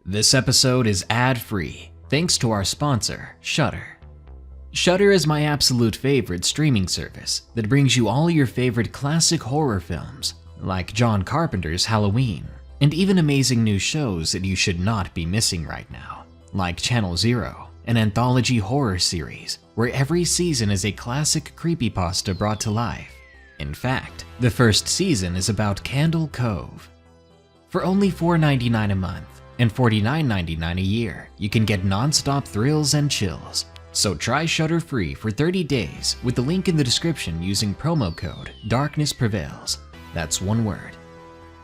This episode is ad-free, thanks to our sponsor, Shudder. Shudder is my absolute favorite streaming service that brings you all your favorite classic horror films, like John Carpenter's Halloween, and even amazing new shows that you should not be missing right now, like Channel Zero, an anthology horror series where every season is a classic creepypasta brought to life. In fact, the first season is about Candle Cove. For only $4.99 a month and $49.99 a year, you can get non-stop thrills and chills. So try Shudder free for 30 days with the link in the description using promo code Darkness Prevails. That's one word.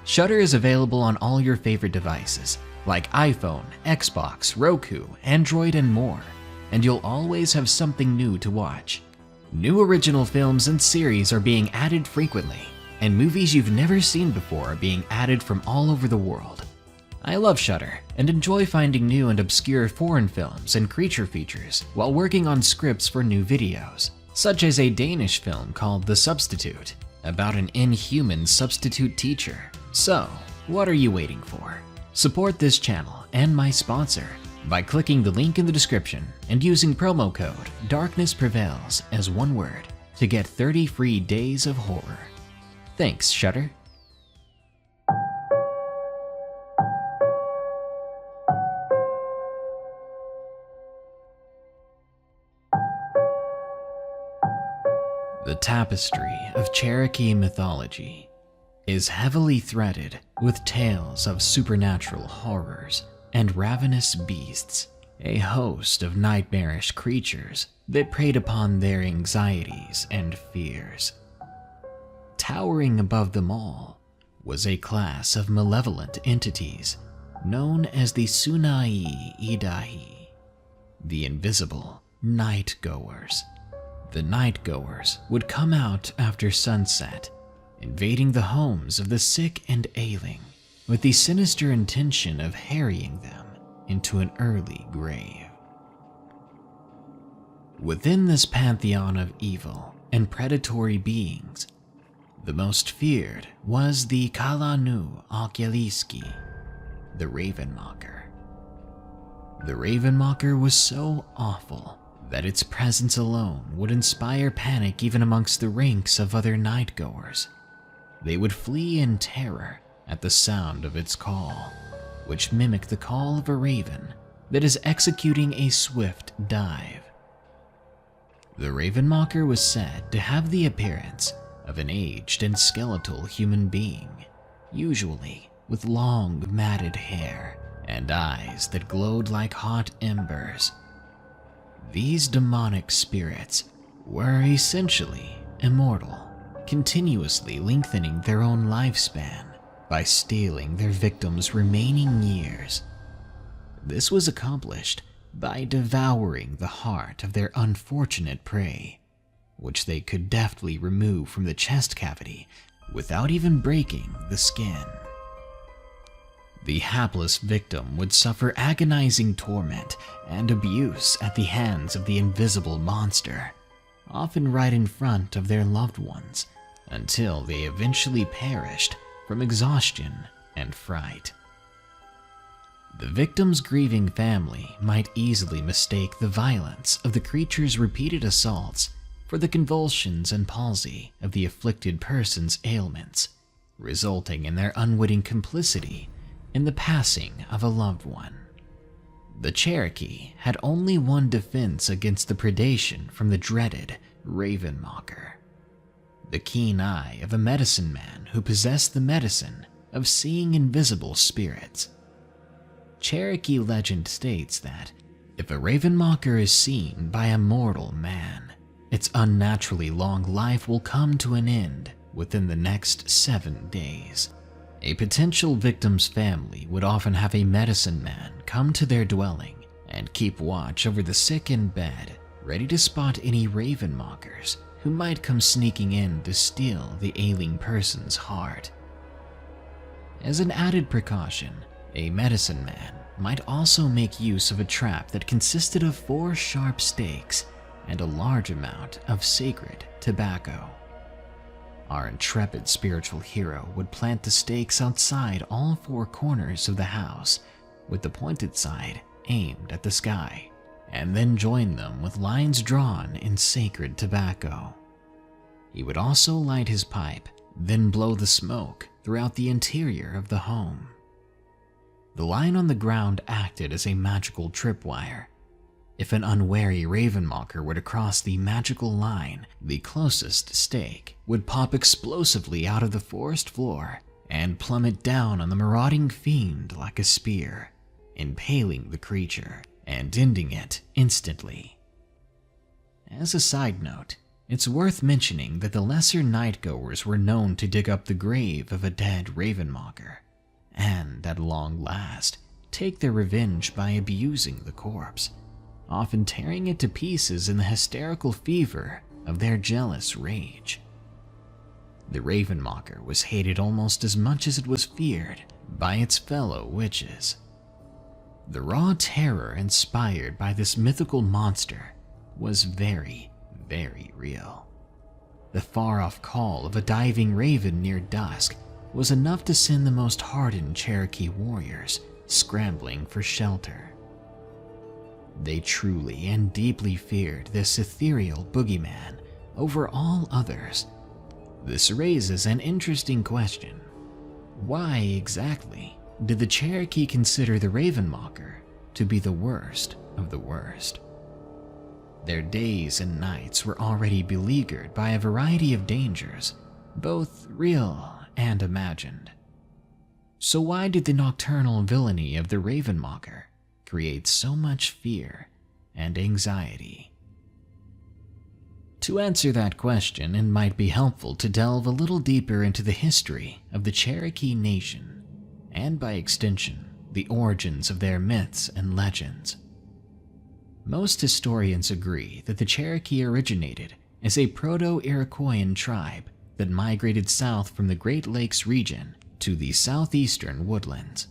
Shudder is available on all your favorite devices like iPhone, Xbox, Roku, Android, and more. And you'll always have something new to watch. New original films and series are being added frequently, and movies you've never seen before are being added from all over the world. I love Shudder and enjoy finding new and obscure foreign films and creature features while working on scripts for new videos, such as a Danish film called The Substitute, about an inhuman substitute teacher. So, what are you waiting for? Support this channel and my sponsor by clicking the link in the description and using promo code Darkness Prevails as one word to get 30 free days of horror. Thanks, Shudder. The tapestry of Cherokee mythology is heavily threaded with tales of supernatural horrors and ravenous beasts, a host of nightmarish creatures that preyed upon their anxieties and fears. Towering above them all was a class of malevolent entities known as the Sunai Idahi, the invisible night-goers. The night-goers would come out after sunset, invading the homes of the sick and ailing with the sinister intention of harrying them into an early grave. Within this pantheon of evil and predatory beings, the most feared was the Kalanu Okyaliski, the Ravenmocker. The Ravenmocker was so awful that its presence alone would inspire panic even amongst the ranks of other night-goers. They would flee in terror at the sound of its call, which mimicked the call of a raven that is executing a swift dive. The Ravenmocker was said to have the appearance of an aged and skeletal human being, usually with long matted hair and eyes that glowed like hot embers. These demonic spirits were essentially immortal, continuously lengthening their own lifespan by stealing their victims' remaining years. This was accomplished by devouring the heart of their unfortunate prey, which they could deftly remove from the chest cavity without even breaking the skin. The hapless victim would suffer agonizing torment and abuse at the hands of the invisible monster, often right in front of their loved ones, until they eventually perished from exhaustion and fright. The victim's grieving family might easily mistake the violence of the creature's repeated assaults for the convulsions and palsy of the afflicted person's ailments, resulting in their unwitting complicity in the passing of a loved one. The Cherokee had only one defense against the predation from the dreaded Ravenmocker: the keen eye of a medicine man who possessed the medicine of seeing invisible spirits. Cherokee legend states that if a Ravenmocker is seen by a mortal man, its unnaturally long life will come to an end within the next 7 days. A potential victim's family would often have a medicine man come to their dwelling and keep watch over the sick in bed, ready to spot any Ravenmockers who might come sneaking in to steal the ailing person's heart. As an added precaution, a medicine man might also make use of a trap that consisted of 4 sharp stakes and a large amount of sacred tobacco. Our intrepid spiritual hero would plant the stakes outside all 4 corners of the house with the pointed side aimed at the sky, and then join them with lines drawn in sacred tobacco. He would also light his pipe, then blow the smoke throughout the interior of the home. The line on the ground acted as a magical tripwire. If an unwary ravenmocker were to cross the magical line, the closest stake would pop explosively out of the forest floor and plummet down on the marauding fiend like a spear, impaling the creature and ending it instantly. As a side note, it's worth mentioning that the lesser nightgoers were known to dig up the grave of a dead ravenmocker, and at long last take their revenge by abusing the corpse, often tearing it to pieces in the hysterical fever of their jealous rage. The ravenmocker was hated almost as much as it was feared by its fellow witches. The raw terror inspired by this mythical monster was very, very real. The far-off call of a diving raven near dusk was enough to send the most hardened Cherokee warriors scrambling for shelter. They truly and deeply feared this ethereal boogeyman over all others. This raises an interesting question. Why exactly did the Cherokee consider the ravenmocker to be the worst of the worst? Their days and nights were already beleaguered by a variety of dangers, both real and imagined. So why did the nocturnal villainy of the ravenmocker create so much fear and anxiety? To answer that question, it might be helpful to delve a little deeper into the history of the Cherokee Nation, and by extension, the origins of their myths and legends. Most historians agree that the Cherokee originated as a Proto-Iroquoian tribe that migrated south from the Great Lakes region to the southeastern woodlands.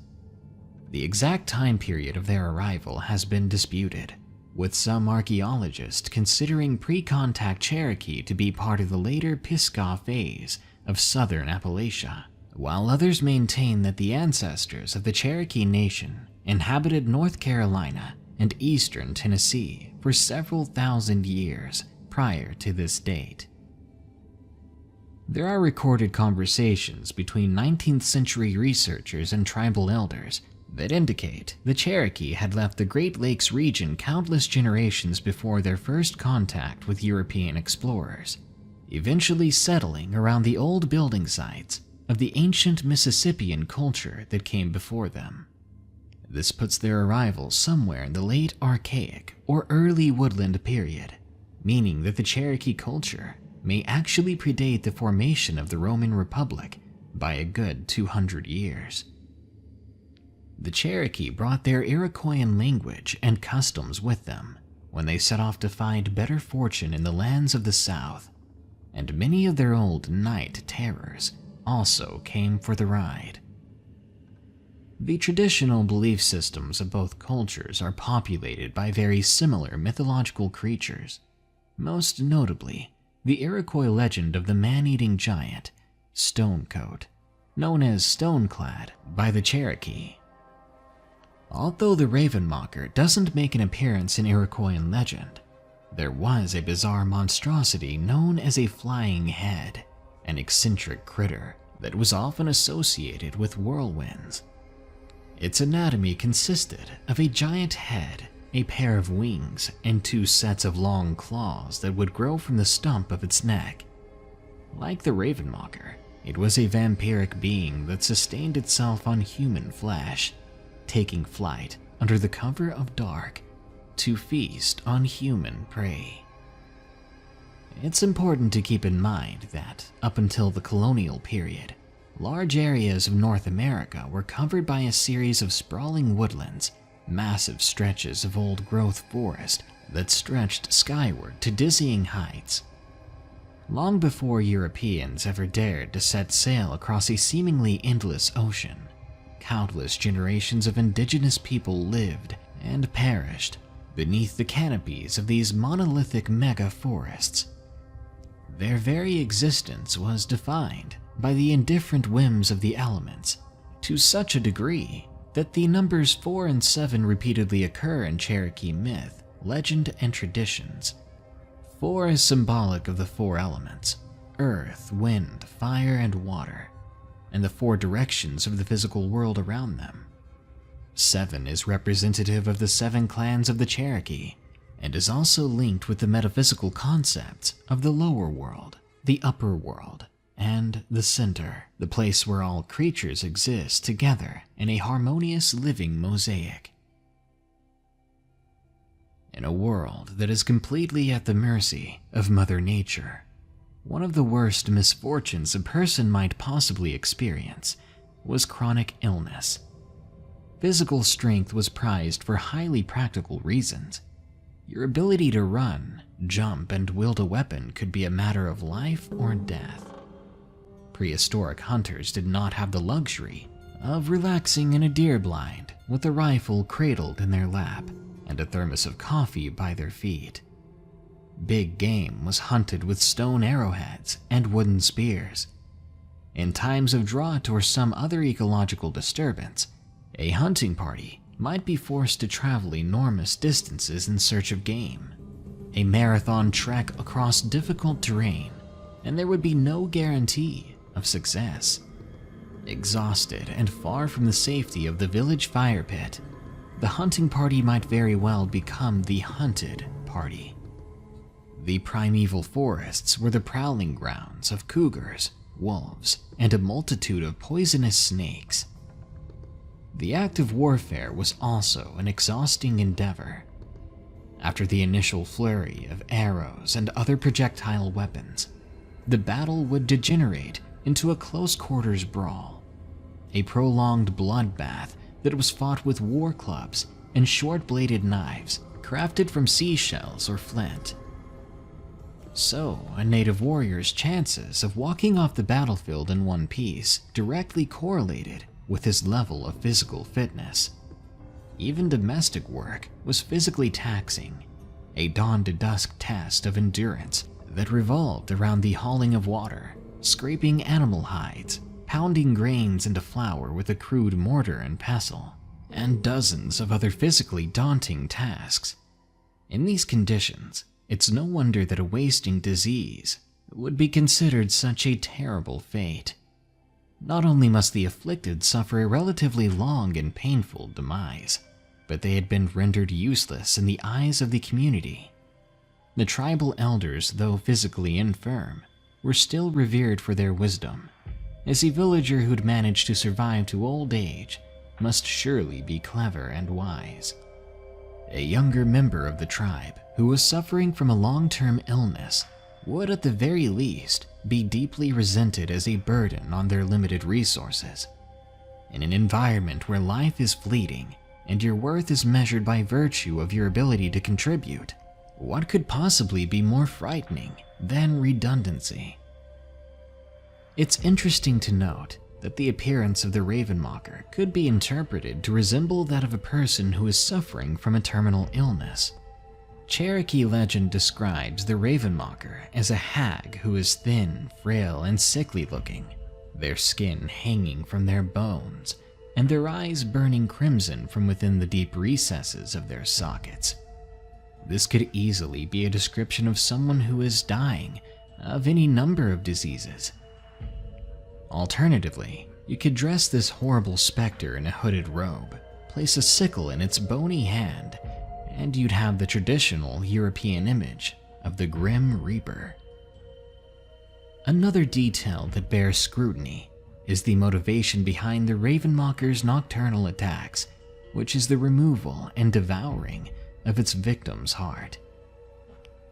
The exact time period of their arrival has been disputed, with some archaeologists considering pre-contact Cherokee to be part of the later Pisgah phase of southern Appalachia, while others maintain that the ancestors of the Cherokee Nation inhabited North Carolina and eastern Tennessee for several thousand years prior to this date. There are recorded conversations between 19th century researchers and tribal elders that indicate the Cherokee had left the Great Lakes region countless generations before their first contact with European explorers, eventually settling around the old building sites of the ancient Mississippian culture that came before them. This puts their arrival somewhere in the late Archaic or early Woodland period, meaning that the Cherokee culture may actually predate the formation of the Roman Republic by a good 200 years. The Cherokee brought their Iroquoian language and customs with them when they set off to find better fortune in the lands of the South, and many of their old night terrors also came for the ride. The traditional belief systems of both cultures are populated by very similar mythological creatures, most notably the Iroquois legend of the man-eating giant, Stonecoat, known as Stoneclad by the Cherokee. Although the ravenmocker doesn't make an appearance in Iroquoian legend, there was a bizarre monstrosity known as a flying head, an eccentric critter that was often associated with whirlwinds. Its anatomy consisted of a giant head, a pair of wings, and two sets of long claws that would grow from the stump of its neck. Like the ravenmocker, it was a vampiric being that sustained itself on human flesh, taking flight under the cover of dark to feast on human prey. It's important to keep in mind that, up until the colonial period, large areas of North America were covered by a series of sprawling woodlands, massive stretches of old-growth forest that stretched skyward to dizzying heights. Long before Europeans ever dared to set sail across a seemingly endless ocean, countless generations of indigenous people lived and perished beneath the canopies of these monolithic mega-forests. Their very existence was defined by the indifferent whims of the elements to such a degree that the numbers 4 and 7 repeatedly occur in Cherokee myth, legend, and traditions. 4 is symbolic of the 4 elements: earth, wind, fire, and water, and the 4 directions of the physical world around them. 7 is representative of the 7 clans of the Cherokee, and is also linked with the metaphysical concepts of the lower world, the upper world, and the center, the place where all creatures exist together in a harmonious living mosaic. In a world that is completely at the mercy of Mother Nature, one of the worst misfortunes a person might possibly experience was chronic illness. Physical strength was prized for highly practical reasons. Your ability to run, jump, and wield a weapon could be a matter of life or death. Prehistoric hunters did not have the luxury of relaxing in a deer blind with a rifle cradled in their lap and a thermos of coffee by their feet. Big game was hunted with stone arrowheads and wooden spears. In times of drought or some other ecological disturbance, a hunting party might be forced to travel enormous distances in search of game, a marathon trek across difficult terrain, and there would be no guarantee of success. Exhausted and far from the safety of the village fire pit, the hunting party might very well become the hunted party. The primeval forests were the prowling grounds of cougars, wolves, and a multitude of poisonous snakes. The act of warfare was also an exhausting endeavor. After the initial flurry of arrows and other projectile weapons, the battle would degenerate into a close-quarters brawl, a prolonged bloodbath that was fought with war clubs and short-bladed knives crafted from seashells or flint. So, a native warrior's chances of walking off the battlefield in one piece directly correlated with his level of physical fitness. Even domestic work was physically taxing, a dawn-to-dusk test of endurance that revolved around the hauling of water, scraping animal hides, pounding grains into flour with a crude mortar and pestle, and dozens of other physically daunting tasks. In these conditions, it's no wonder that a wasting disease would be considered such a terrible fate. Not only must the afflicted suffer a relatively long and painful demise, but they had been rendered useless in the eyes of the community. The tribal elders, though physically infirm, were still revered for their wisdom, as a villager who'd managed to survive to old age must surely be clever and wise. A younger member of the tribe who was suffering from a long-term illness would at the very least be deeply resented as a burden on their limited resources. In an environment where life is fleeting and your worth is measured by virtue of your ability to contribute, what could possibly be more frightening than redundancy? It's interesting to note that the appearance of the Ravenmocker could be interpreted to resemble that of a person who is suffering from a terminal illness. Cherokee legend describes the Ravenmocker as a hag who is thin, frail, and sickly looking, their skin hanging from their bones, and their eyes burning crimson from within the deep recesses of their sockets. This could easily be a description of someone who is dying of any number of diseases. Alternatively, you could dress this horrible specter in a hooded robe, place a sickle in its bony hand, and you'd have the traditional European image of the Grim Reaper. Another detail that bears scrutiny is the motivation behind the Ravenmocker's nocturnal attacks, which is the removal and devouring of its victim's heart.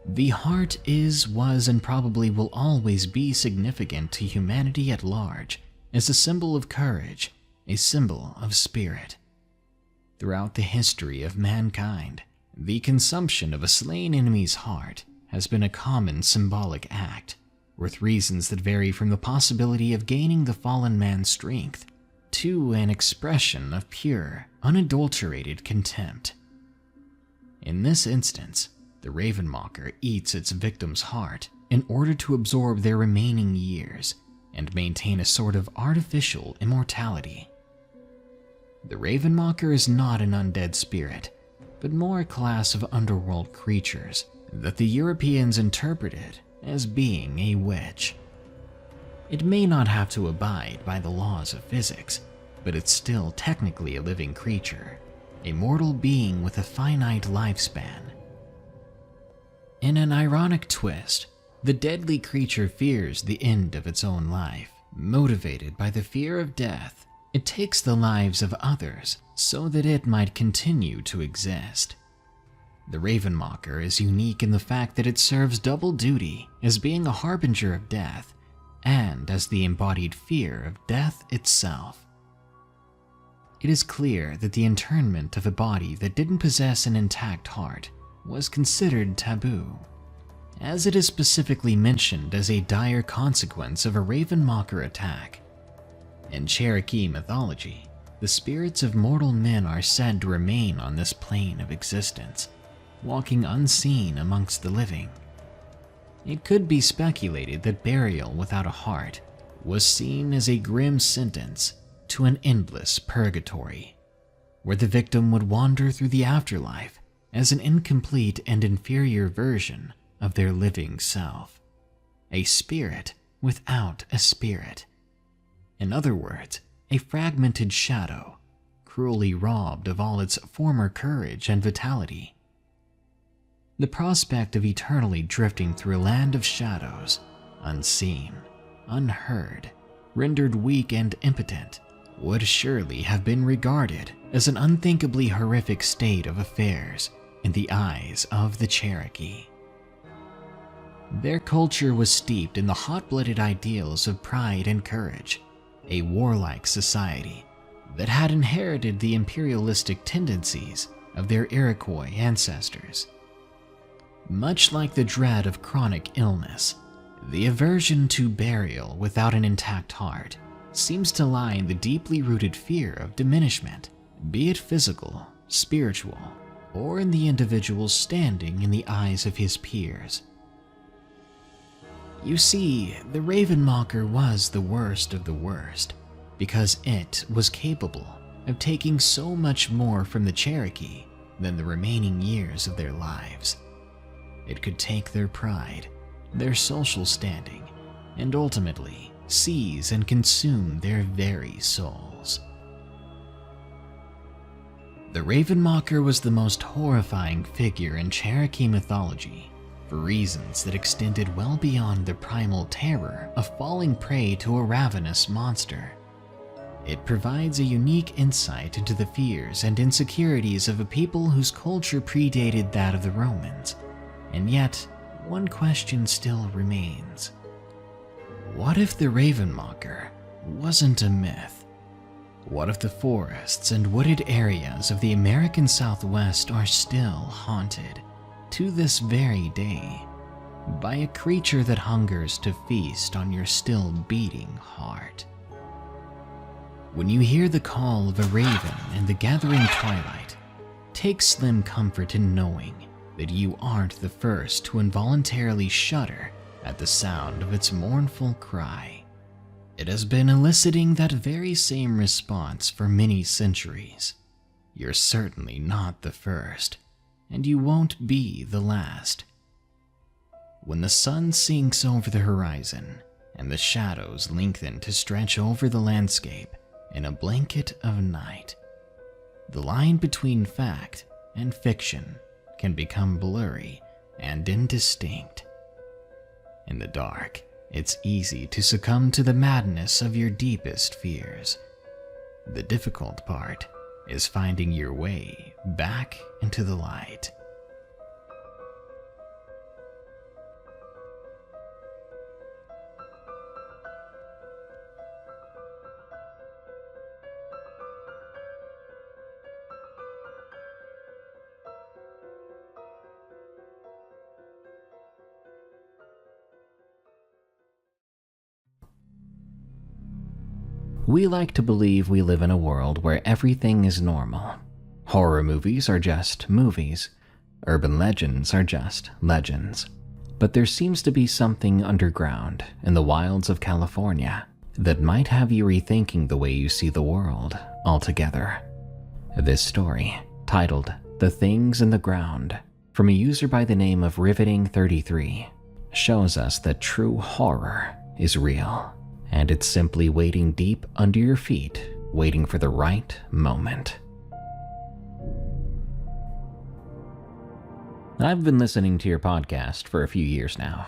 The heart is, was, and probably will always be significant to humanity at large as a symbol of courage, a symbol of spirit. Throughout the history of mankind, the consumption of a slain enemy's heart has been a common symbolic act, with reasons that vary from the possibility of gaining the fallen man's strength to an expression of pure, unadulterated contempt. In this instance, the Ravenmocker eats its victim's heart in order to absorb their remaining years and maintain a sort of artificial immortality. The Ravenmocker is not an undead spirit, but more a class of underworld creatures that the Europeans interpreted as being a witch. It may not have to abide by the laws of physics, but it's still technically a living creature, a mortal being with a finite lifespan. In an ironic twist, the deadly creature fears the end of its own life. Motivated by the fear of death, it takes the lives of others so that it might continue to exist. The Ravenmocker is unique in the fact that it serves double duty as being a harbinger of death and as the embodied fear of death itself. It is clear that the internment of a body that didn't possess an intact heart was considered taboo, as it is specifically mentioned as a dire consequence of a Ravenmocker attack. In Cherokee mythology, the spirits of mortal men are said to remain on this plane of existence, walking unseen amongst the living. It could be speculated that burial without a heart was seen as a grim sentence to an endless purgatory, where the victim would wander through the afterlife as an incomplete and inferior version of their living self, a spirit without a spirit. In other words, a fragmented shadow, cruelly robbed of all its former courage and vitality. The prospect of eternally drifting through a land of shadows, unseen, unheard, rendered weak and impotent, would surely have been regarded as an unthinkably horrific state of affairs in the eyes of the Cherokee. Their culture was steeped in the hot-blooded ideals of pride and courage, a warlike society that had inherited the imperialistic tendencies of their Iroquois ancestors. Much like the dread of chronic illness, the aversion to burial without an intact heart seems to lie in the deeply rooted fear of diminishment, be it physical, spiritual, or in the individual's standing in the eyes of his peers. You see, the Ravenmocker was the worst of the worst, because it was capable of taking so much more from the Cherokee than the remaining years of their lives. It could take their pride, their social standing, and ultimately seize and consume their very souls. The Ravenmocker was the most horrifying figure in Cherokee mythology, for reasons that extended well beyond the primal terror of falling prey to a ravenous monster. It provides a unique insight into the fears and insecurities of a people whose culture predated that of the Romans, and yet one question still remains. What if the Ravenmocker wasn't a myth? What if the forests and wooded areas of the American Southwest are still haunted, to this very day, by a creature that hungers to feast on your still beating heart? When you hear the call of a raven in the gathering twilight, take slim comfort in knowing that you aren't the first to involuntarily shudder at the sound of its mournful cry. It has been eliciting that very same response for many centuries. You're certainly not the first, and you won't be the last. When the sun sinks over the horizon and the shadows lengthen to stretch over the landscape in a blanket of night, the line between fact and fiction can become blurry and indistinct. In the dark, it's easy to succumb to the madness of your deepest fears. The difficult part is finding your way back into the light. We like to believe we live in a world where everything is normal. Horror movies are just movies. Urban legends are just legends. But there seems to be something underground in the wilds of California that might have you rethinking the way you see the world altogether. This story, titled The Things in the Ground, from a user by the name of Riveting33, shows us that true horror is real, and it's simply waiting deep under your feet, waiting for the right moment. I've been listening to your podcast for a few years now.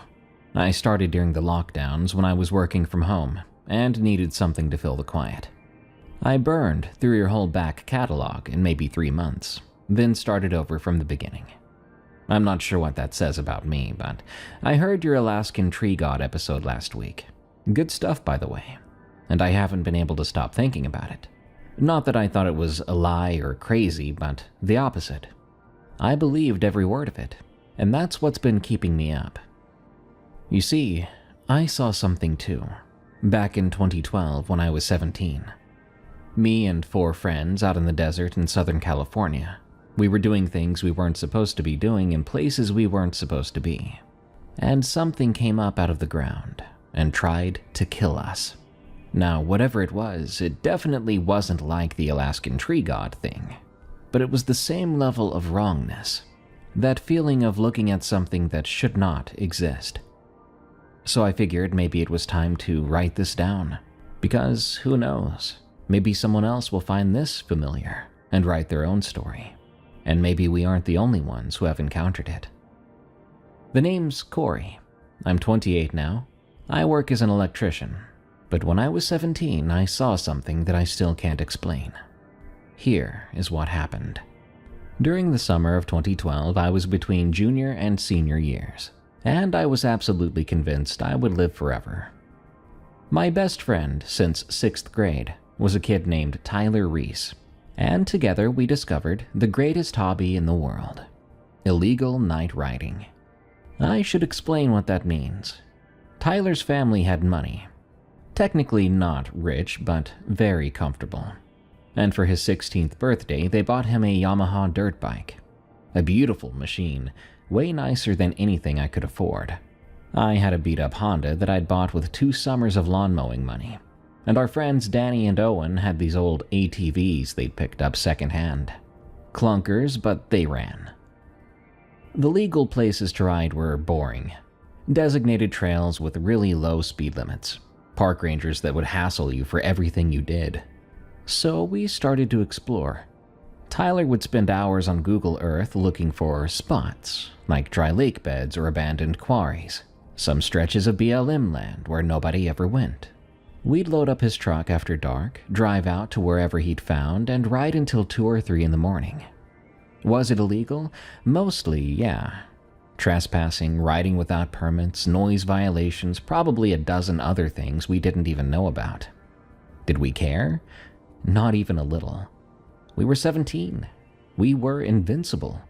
I started during the lockdowns when I was working from home and needed something to fill the quiet. I burned through your whole back catalog in maybe 3 months, then started over from the beginning. I'm not sure what that says about me, but I heard your Alaskan tree god episode last week. Good stuff, by the way, and I haven't been able to stop thinking about it. Not that I thought it was a lie or crazy, but the opposite. I believed every word of it, and that's what's been keeping me up. You see, I saw something too, back in 2012 when I was 17. Me and 4 friends out in the desert in Southern California. We were doing things we weren't supposed to be doing in places we weren't supposed to be. And something came up out of the ground and tried to kill us. Now, whatever it was, it definitely wasn't like the Alaskan tree god thing. But it was the same level of wrongness. That feeling of looking at something that should not exist. So I figured maybe it was time to write this down. Because who knows, maybe someone else will find this familiar and write their own story. And maybe we aren't the only ones who have encountered it. The name's Corey. I'm 28 now. I work as an electrician. But when I was 17, I saw something that I still can't explain. Here is what happened. During the summer of 2012, I was between junior and senior years, and I was absolutely convinced I would live forever. My best friend since 6th grade was a kid named Tyler Reese, and together we discovered the greatest hobby in the world: illegal night riding. I should explain what that means. Tyler's family had money. Technically not rich, but very comfortable. And for his 16th birthday, they bought him a Yamaha dirt bike. A beautiful machine, way nicer than anything I could afford. I had a beat-up Honda that I'd bought with 2 summers of lawn mowing money. And our friends Danny and Owen had these old ATVs they'd picked up secondhand. Clunkers, but they ran. The legal places to ride were boring. Designated trails with really low speed limits. Park rangers that would hassle you for everything you did. So we started to explore. Tyler would spend hours on Google Earth looking for spots, like dry lake beds or abandoned quarries, some stretches of BLM land where nobody ever went. We'd load up his truck after dark, drive out to wherever he'd found, and ride until 2 or 3 in the morning. Was it illegal? Mostly, yeah. Trespassing, riding without permits, noise violations, probably a dozen other things we didn't even know about. Did we care? Not even a little. We were 17. We were invincible.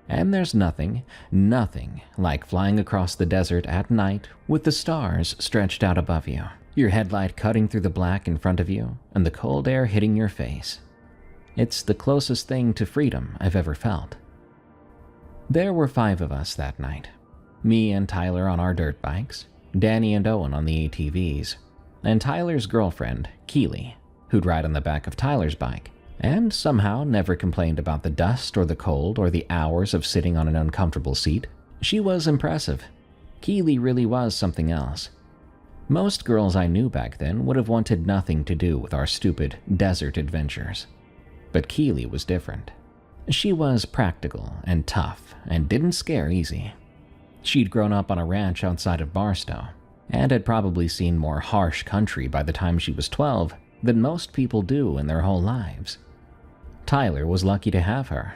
And there's nothing like flying across the desert at night with the stars stretched out above you, your headlight cutting through the black in front of you, and the cold air hitting your face. It's the closest thing to freedom I've ever felt. There were 5 of us that night. Me and Tyler on our dirt bikes, Danny and Owen on the ATVs, and Tyler's girlfriend, Keely, who'd ride on the back of Tyler's bike, and somehow never complained about the dust or the cold or the hours of sitting on an uncomfortable seat. She was impressive. Keely really was something else. Most girls I knew back then would have wanted nothing to do with our stupid desert adventures. But Keely was different. She was practical and tough and didn't scare easy. She'd grown up on a ranch outside of Barstow and had probably seen more harsh country by the time she was 12 than most people do in their whole lives. Tyler was lucky to have her.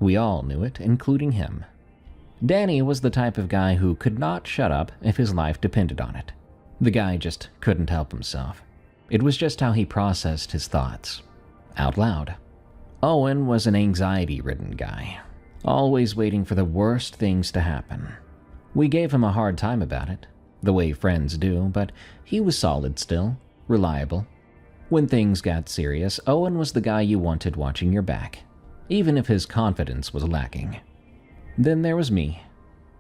We all knew it, including him. Danny was the type of guy who could not shut up if his life depended on it. The guy just couldn't help himself. It was just how he processed his thoughts. Out loud. Owen was an anxiety-ridden guy, always waiting for the worst things to happen. We gave him a hard time about it, the way friends do, but he was solid still, reliable. When things got serious, Owen was the guy you wanted watching your back, even if his confidence was lacking. Then there was me.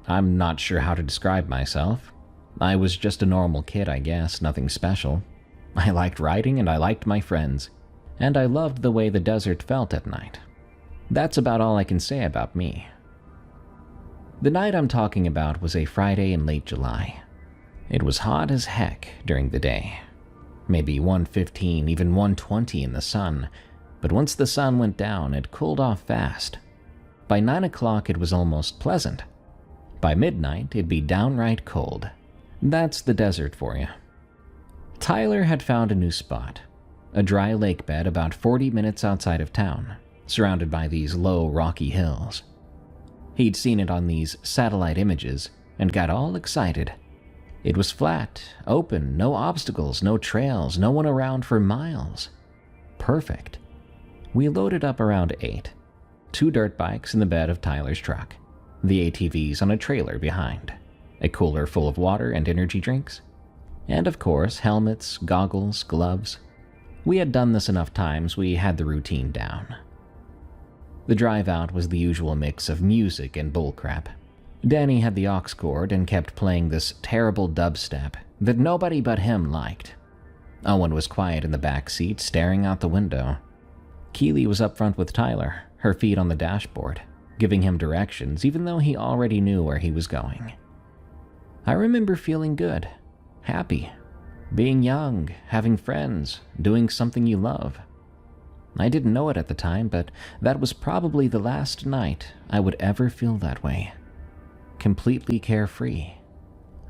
I'm not sure how to describe myself. I was just a normal kid, I guess, nothing special. I liked riding and I liked my friends. and I loved the way the desert felt at night. That's about all I can say about me. The night I'm talking about was a Friday in late July. It was hot as heck during the day. Maybe 115, even 120 in the sun, but once the sun went down, it cooled off fast. By 9 o'clock, it was almost pleasant. By midnight, it'd be downright cold. That's the desert for you. Tyler had found a new spot, a dry lake bed about 40 minutes outside of town, surrounded by these low, rocky hills. He'd seen it on these satellite images and got all excited. It was flat, open, no obstacles, no trails, no one around for miles. Perfect. We loaded up around 8. 2 dirt bikes in the bed of Tyler's truck, the ATVs on a trailer behind, a cooler full of water and energy drinks, and of course helmets, goggles, gloves. We had done this enough times we had the routine down. The drive out was the usual mix of music and bullcrap. Danny had the aux cord and kept playing this terrible dubstep that nobody but him liked. Owen was quiet in the back seat, staring out the window. Keely was up front with Tyler, her feet on the dashboard, giving him directions even though he already knew where he was going. I remember feeling good, happy, being young, having friends, doing something you love. I didn't know it at the time, but that was probably the last night I would ever feel that way. Completely carefree,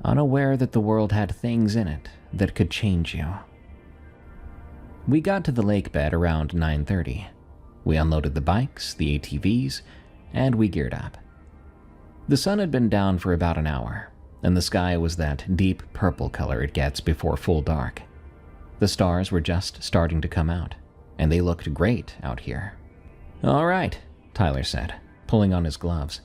unaware that the world had things in it that could change you. We got to the lake bed around 9:30. We unloaded the bikes, the ATVs, and we geared up. The sun had been down for about an hour, and the sky was that deep purple color it gets before full dark. The stars were just starting to come out, and they looked great out here. "All right," Tyler said, pulling on his gloves.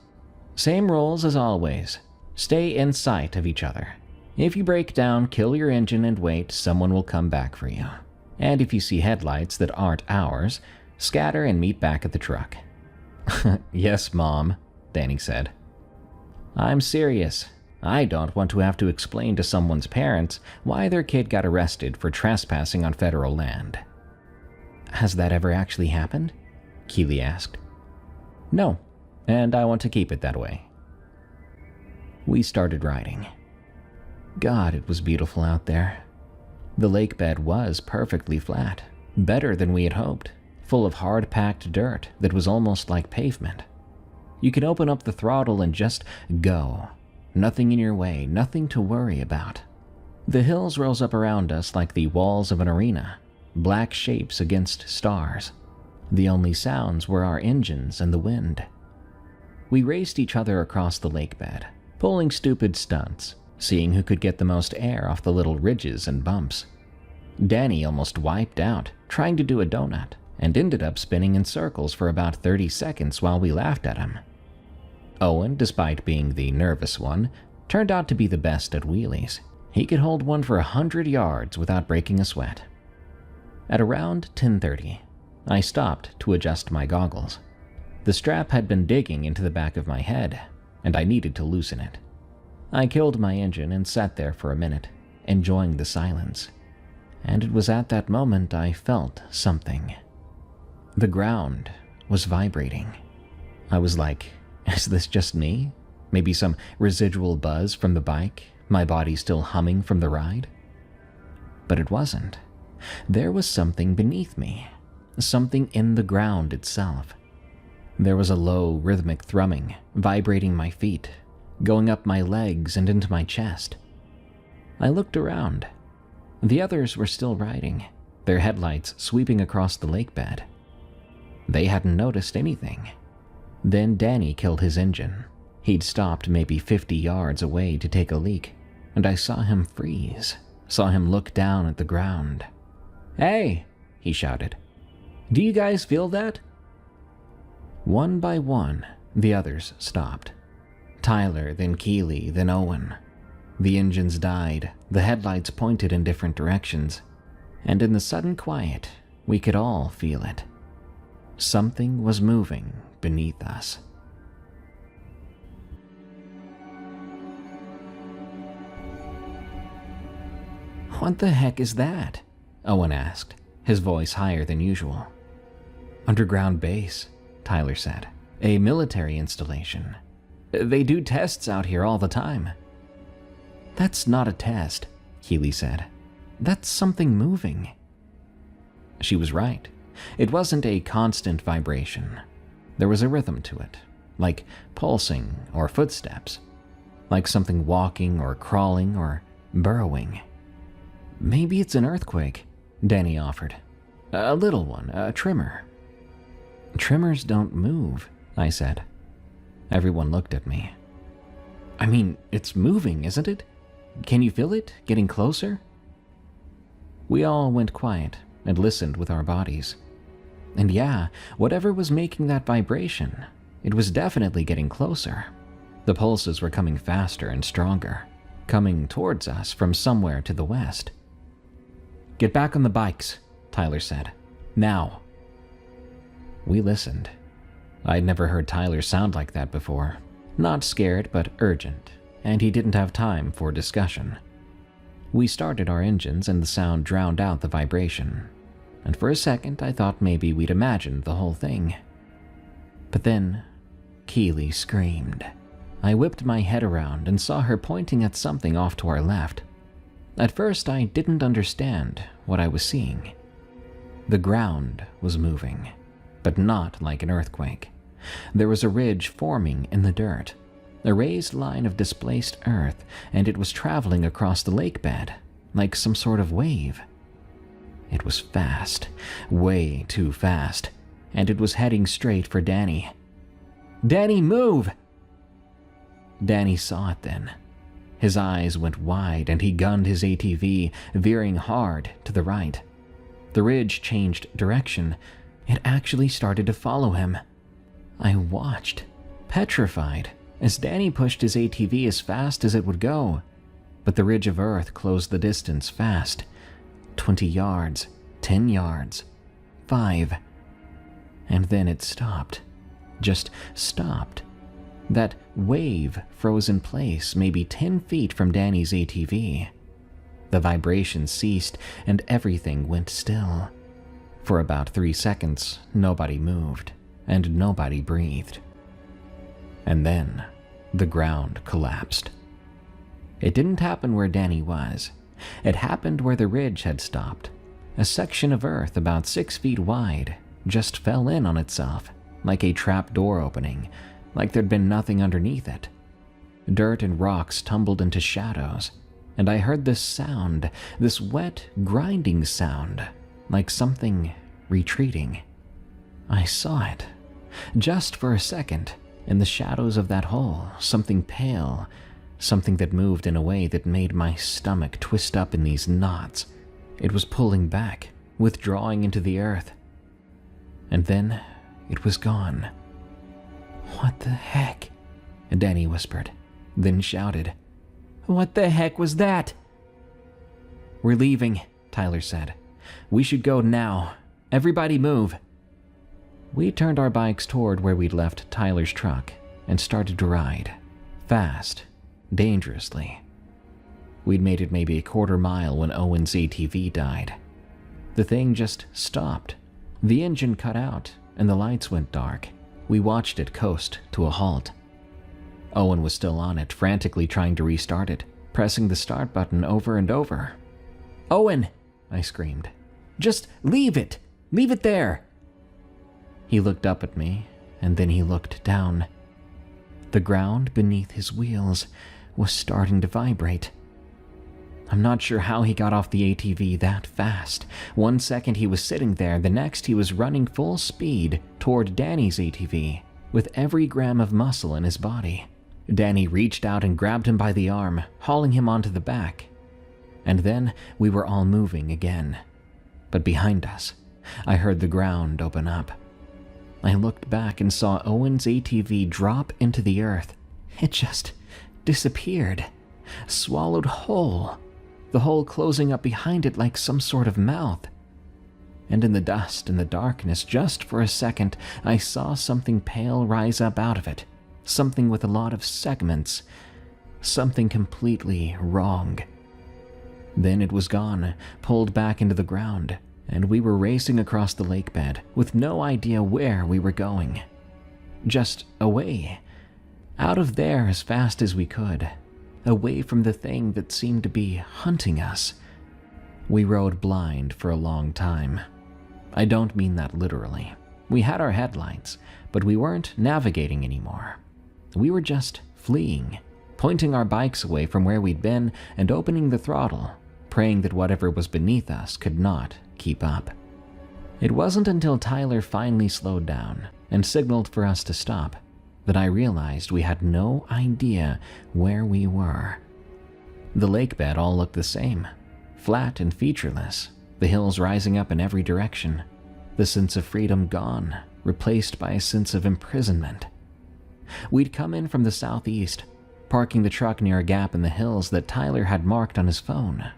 "Same rules as always. Stay in sight of each other. If you break down, kill your engine and wait, someone will come back for you. And if you see headlights that aren't ours, scatter and meet back at the truck." "Yes, Mom," Danny said. "I'm serious. I don't want to have to explain to someone's parents why their kid got arrested for trespassing on federal land." "Has that ever actually happened?" Keely asked. "No, and I want to keep it that way." We started riding. God, it was beautiful out there. The lake bed was perfectly flat, better than we had hoped, full of hard-packed dirt that was almost like pavement. You could open up the throttle and just go. Nothing in your way, nothing to worry about. The hills rose up around us like the walls of an arena, black shapes against stars. The only sounds were our engines and the wind. We raced each other across the lake bed, pulling stupid stunts, seeing who could get the most air off the little ridges and bumps. Danny almost wiped out, trying to do a donut, and ended up spinning in circles for about 30 seconds while we laughed at him. Owen, despite being the nervous one, turned out to be the best at wheelies. He could hold one for 100 yards without breaking a sweat. At around 10:30, I stopped to adjust my goggles. The strap had been digging into the back of my head, and I needed to loosen it. I killed my engine and sat there for a minute, enjoying the silence. And it was at that moment I felt something. The ground was vibrating. I was like, is this just me? Maybe some residual buzz from the bike, my body still humming from the ride? But it wasn't. There was something beneath me, something in the ground itself. There was a low, rhythmic thrumming, vibrating my feet, going up my legs and into my chest. I looked around. The others were still riding, their headlights sweeping across the lake bed. They hadn't noticed anything. Then Danny killed his engine. He'd stopped maybe 50 yards away to take a leak, and I saw him freeze, saw him look down at the ground. "Hey!" he shouted. "Do you guys feel that?" One by one, the others stopped. Tyler, then Keely, then Owen. The engines died, the headlights pointed in different directions, and in the sudden quiet, we could all feel it. Something was moving beneath us. "What the heck is that?" Owen asked, his voice higher than usual. "Underground base," Tyler said. "A military installation. They do tests out here all the time." "That's not a test," Keely said. "That's something moving." She was right. It wasn't a constant vibration. There was a rhythm to it, like pulsing or footsteps, like something walking or crawling or burrowing. "Maybe it's an earthquake," Danny offered. "A little one, a tremor." "Tremors don't move," I said. Everyone looked at me. "I mean, it's moving, isn't it? Can you feel it getting closer?" We all went quiet and listened with our bodies. And yeah, whatever was making that vibration, it was definitely getting closer. The pulses were coming faster and stronger, coming towards us from somewhere to the west. "Get back on the bikes," Tyler said. "Now." We listened. I'd never heard Tyler sound like that before. Not scared, but urgent, and he didn't have time for discussion. We started our engines and the sound drowned out the vibration. And for a second, I thought maybe we'd imagined the whole thing. But then, Keely screamed. I whipped my head around and saw her pointing at something off to our left. At first, I didn't understand what I was seeing. The ground was moving, but not like an earthquake. There was a ridge forming in the dirt, a raised line of displaced earth, and it was traveling across the lake bed, like some sort of wave. It was fast, way too fast, and it was heading straight for Danny. "Danny, move!" Danny saw it then. His eyes went wide and he gunned his ATV, veering hard to the right. The ridge changed direction. It actually started to follow him. I watched, petrified, as Danny pushed his ATV as fast as it would go. But the ridge of earth closed the distance fast. 20 yards, 10 yards, 5. And then it stopped. Just stopped. That wave froze in place maybe 10 feet from Danny's ATV. The vibration ceased and everything went still. For about 3 seconds, nobody moved and nobody breathed. And then, the ground collapsed. It didn't happen where Danny was. It happened where the ridge had stopped. A section of earth about 6 feet wide just fell in on itself, like a trap door opening, like there'd been nothing underneath it. Dirt and rocks tumbled into shadows, and I heard this sound, this wet, grinding sound, like something retreating. I saw it. Just for a second, in the shadows of that hole, something pale, something that moved in a way that made my stomach twist up in these knots. It was pulling back, withdrawing into the earth. And then it was gone. "What the heck?" Danny whispered, then shouted, "What the heck was that?" "We're leaving," Tyler said. "We should go now. Everybody move." We turned our bikes toward where we'd left Tyler's truck and started to ride, fast, dangerously. We'd made it maybe a quarter mile when Owen's ATV died. The thing just stopped. The engine cut out and the lights went dark. We watched it coast to a halt. Owen was still on it, frantically trying to restart it, pressing the start button over and over. "Owen!" I screamed. "Just leave it! Leave it there!" He looked up at me, and then he looked down. The ground beneath his wheels was starting to vibrate. I'm not sure how he got off the ATV that fast. 1 second he was sitting there, the next he was running full speed toward Danny's ATV, with every gram of muscle in his body. Danny reached out and grabbed him by the arm, hauling him onto the back. And then we were all moving again. But behind us, I heard the ground open up. I looked back and saw Owen's ATV drop into the earth. It just disappeared, swallowed whole, the hole closing up behind it like some sort of mouth. And in the dust and the darkness, just for a second, I saw something pale rise up out of it, something with a lot of segments, something completely wrong. Then it was gone, pulled back into the ground, and we were racing across the lake bed with no idea where we were going. Just away. Out of there as fast as we could. Away from the thing that seemed to be hunting us. We rode blind for a long time. I don't mean that literally. We had our headlights, but we weren't navigating anymore. We were just fleeing, pointing our bikes away from where we'd been and opening the throttle, praying that whatever was beneath us could not keep up. It wasn't until Tyler finally slowed down and signaled for us to stop that I realized we had no idea where we were. The lake bed all looked the same, flat and featureless, the hills rising up in every direction, the sense of freedom gone, replaced by a sense of imprisonment. We'd come in from the southeast, parking the truck near a gap in the hills that Tyler had marked on his phone.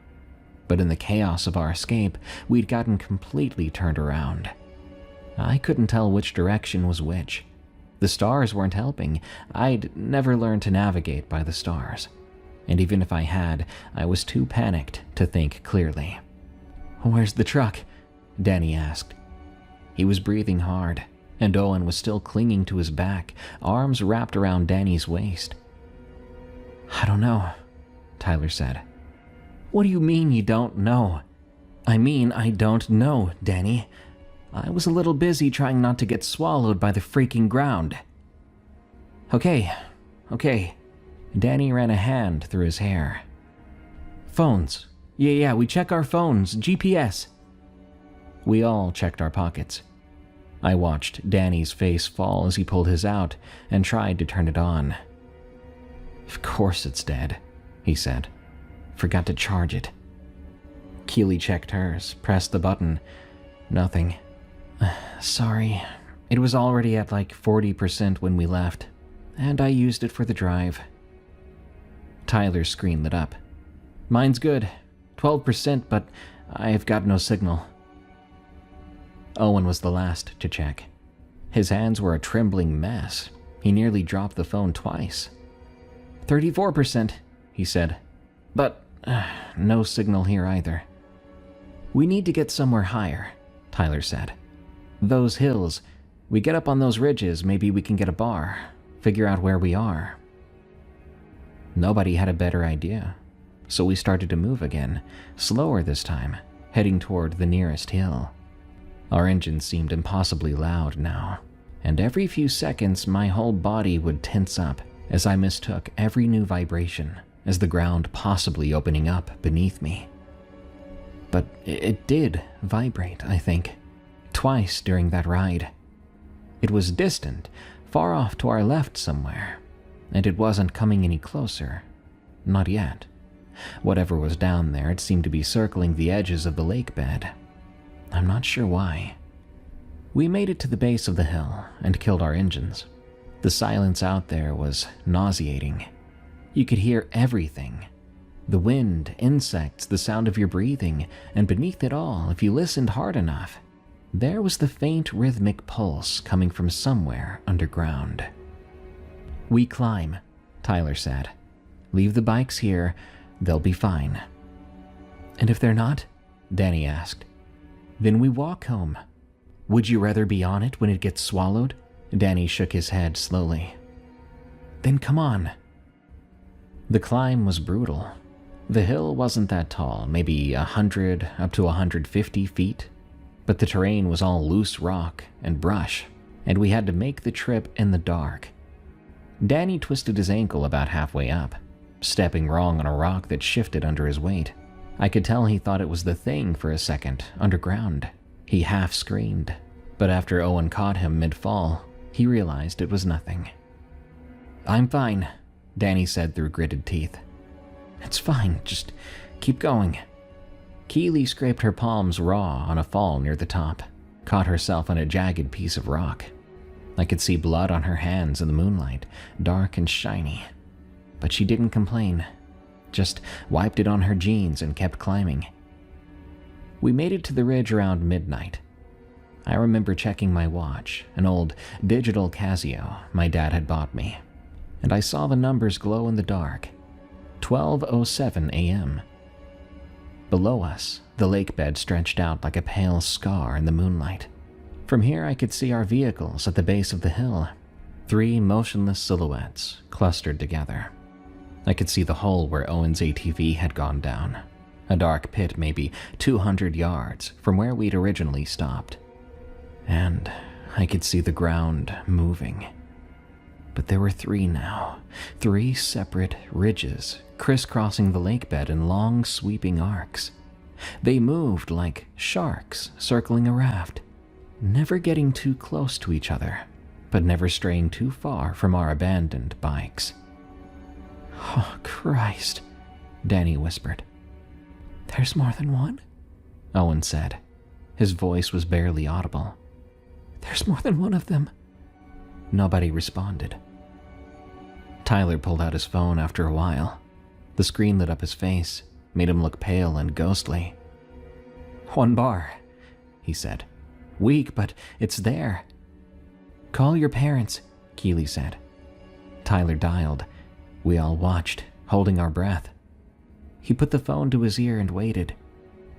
But in the chaos of our escape, we'd gotten completely turned around. I couldn't tell which direction was which. The stars weren't helping. I'd never learned to navigate by the stars. And even if I had, I was too panicked to think clearly. "Where's the truck?" Danny asked. He was breathing hard, and Owen was still clinging to his back, arms wrapped around Danny's waist. "I don't know," Tyler said. "What do you mean you don't know?" "I mean I don't know, Danny. I was a little busy trying not to get swallowed by the freaking ground." Okay. Danny ran a hand through his hair. "Phones. Yeah, we check our phones. GPS." We all checked our pockets. I watched Danny's face fall as he pulled his out and tried to turn it on. "Of course it's dead," he said. "Forgot to charge it." Keely checked hers, pressed the button. Nothing. "Sorry. It was already at like 40% when we left, and I used it for the drive." Tyler's screen lit up. "Mine's good. 12%, but I've got no signal." Owen was the last to check. His hands were a trembling mess. He nearly dropped the phone twice. 34%, he said. "But no signal here either." "We need to get somewhere higher," Tyler said. "Those hills. We get up on those ridges, maybe we can get a bar, figure out where we are." Nobody had a better idea, so we started to move again, slower this time, heading toward the nearest hill. Our engines seemed impossibly loud now, and every few seconds my whole body would tense up as I mistook every new vibration as the ground possibly opening up beneath me. But it did vibrate, I think, twice during that ride. It was distant, far off to our left somewhere, and it wasn't coming any closer. Not yet. Whatever was down there, it seemed to be circling the edges of the lake bed. I'm not sure why. We made it to the base of the hill and killed our engines. The silence out there was nauseating. You could hear everything. The wind, insects, the sound of your breathing, and beneath it all, if you listened hard enough, there was the faint rhythmic pulse coming from somewhere underground. "We climb," Tyler said. "Leave the bikes here. They'll be fine." "And if they're not?" Danny asked. "Then we walk home." "Would you rather be on it when it gets swallowed?" Danny shook his head slowly. "Then come on." The climb was brutal. The hill wasn't that tall, maybe 100 up to 150 feet, but the terrain was all loose rock and brush, and we had to make the trip in the dark. Danny twisted his ankle about halfway up, stepping wrong on a rock that shifted under his weight. I could tell he thought it was the thing for a second, underground. He half screamed, but after Owen caught him mid-fall, he realized it was nothing. "I'm fine," Danny said through gritted teeth. "It's fine, just keep going." Keely scraped her palms raw on a fall near the top, caught herself on a jagged piece of rock. I could see blood on her hands in the moonlight, dark and shiny. But she didn't complain, just wiped it on her jeans and kept climbing. We made it to the ridge around midnight. I remember checking my watch, an old digital Casio my dad had bought me, and I saw the numbers glow in the dark. 12:07 a.m. Below us, The lake bed stretched out like a pale scar in the moonlight. From here I could see our vehicles at the base of the hill, 3 motionless silhouettes clustered together. I could see the hole where Owen's ATV had gone down, a dark pit maybe 200 yards from where we'd originally stopped. And I could see the ground moving. But there were 3 now, 3 separate ridges crisscrossing the lake bed in long sweeping arcs. They moved like sharks circling a raft, never getting too close to each other, but never straying too far from our abandoned bikes. "Oh, Christ," Danny whispered. "There's more than one?" Owen said. His voice was barely audible. "There's more than one of them." Nobody responded. Tyler pulled out his phone after a while. The screen lit up his face, made him look pale and ghostly. "1 bar," he said. "Weak, but it's there." "Call your parents," Keeley said. Tyler dialed. We all watched, holding our breath. He put the phone to his ear and waited.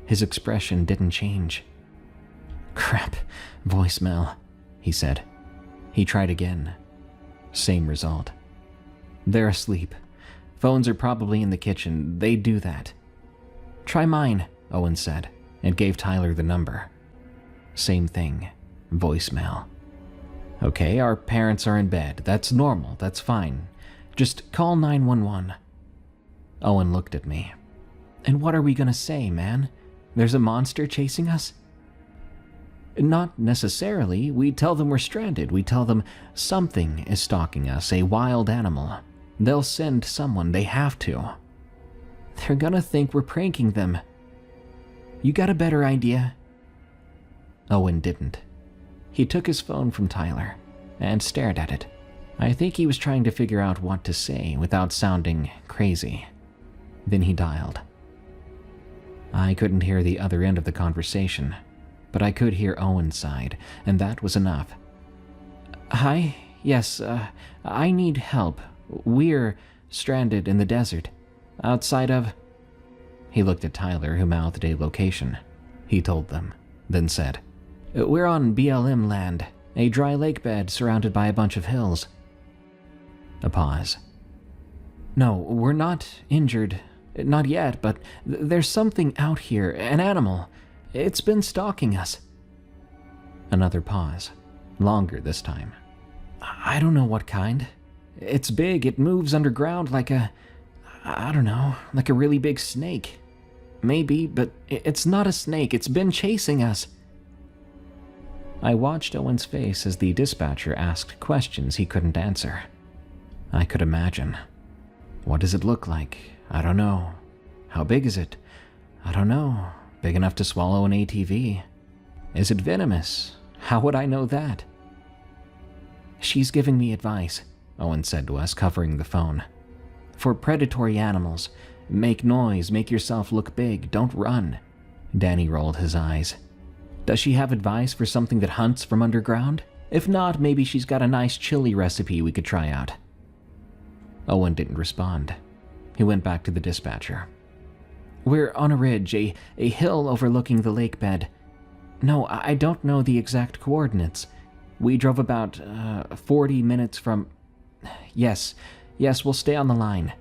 His expression didn't change. "Crap, voicemail," he said. He tried again. Same result. "They're asleep. Phones are probably in the kitchen. They do that." "Try mine," Owen said, and gave Tyler the number. Same thing. Voicemail. "Okay, our parents are in bed. That's normal. That's fine. Just call 911. Owen looked at me. "And what are we gonna say, man? There's a monster chasing us?" "Not necessarily. We tell them we're stranded. We tell them something is stalking us, a wild animal. They'll send someone. They have to." "They're gonna think we're pranking them." "You got a better idea?" Owen didn't. He took his phone from Tyler and stared at it. I think he was trying to figure out what to say without sounding crazy. Then he dialed. I couldn't hear the other end of the conversation, but I could hear Owen's side, and that was enough. "Hi, yes, I need help. We're stranded in the desert, outside of..." He looked at Tyler, who mouthed a location. He told them, then said, "We're on BLM land, a dry lake bed surrounded by a bunch of hills." A pause. "No, we're not injured. Not yet, but there's something out here, an animal. It's been stalking us." Another pause. Longer this time. "I don't know what kind. It's big. It moves underground like I don't know, like a really big snake. Maybe, but it's not a snake. It's been chasing us." I watched Owen's face as the dispatcher asked questions he couldn't answer. I could imagine. What does it look like? I don't know. How big is it? I don't know. Big enough to swallow an ATV. Is it venomous? How would I know that? "She's giving me advice," Owen said to us, covering the phone. "For predatory animals, make noise, make yourself look big, don't run." Danny rolled his eyes. "Does she have advice for something that hunts from underground? If not, maybe she's got a nice chili recipe we could try out." Owen didn't respond. He went back to the dispatcher. "We're on a ridge, a hill overlooking the lake bed. No, I don't know the exact coordinates. We drove about 40 minutes from... Yes, we'll stay on the line."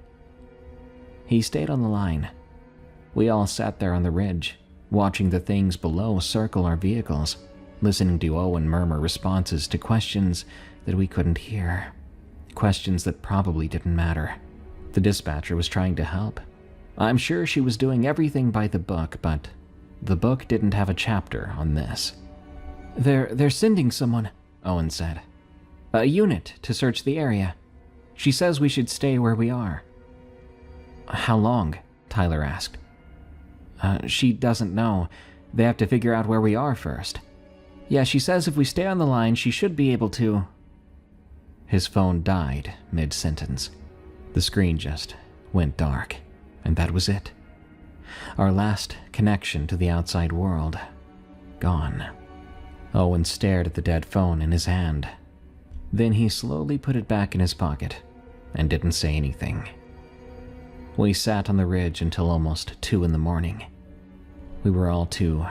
He stayed on the line. We all sat there on the ridge, watching the things below circle our vehicles, listening to Owen murmur responses to questions that we couldn't hear. Questions that probably didn't matter. The dispatcher was trying to help. I'm sure she was doing everything by the book, but the book didn't have a chapter on this. They're sending someone," Owen said. "A unit to search the area. She says we should stay where we are." "How long?" Tyler asked. She doesn't know. They have to figure out where we are first. Yeah, she says if we stay on the line, she should be able to..." His phone died mid-sentence. The screen just went dark, and that was it. Our last connection to the outside world. Gone. Owen stared at the dead phone in his hand. Then he slowly put it back in his pocket and didn't say anything. We sat on the ridge until almost 2 in the morning. We were all too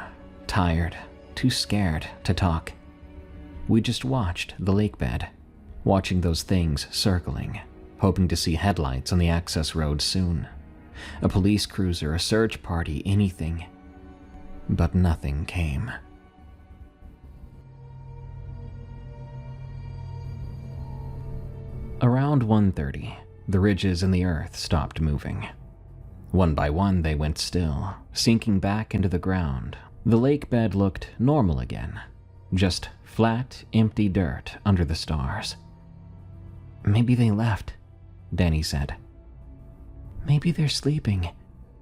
tired, too scared to talk. We just watched the lake bed, watching those things circling, hoping to see headlights on the access road soon. A police cruiser, a search party, anything. But nothing came. Around 1:30, the ridges in the earth stopped moving. One by one, they went still, sinking back into the ground. The lake bed looked normal again, just flat, empty dirt under the stars. "Maybe they left," Danny said. "Maybe they're sleeping,"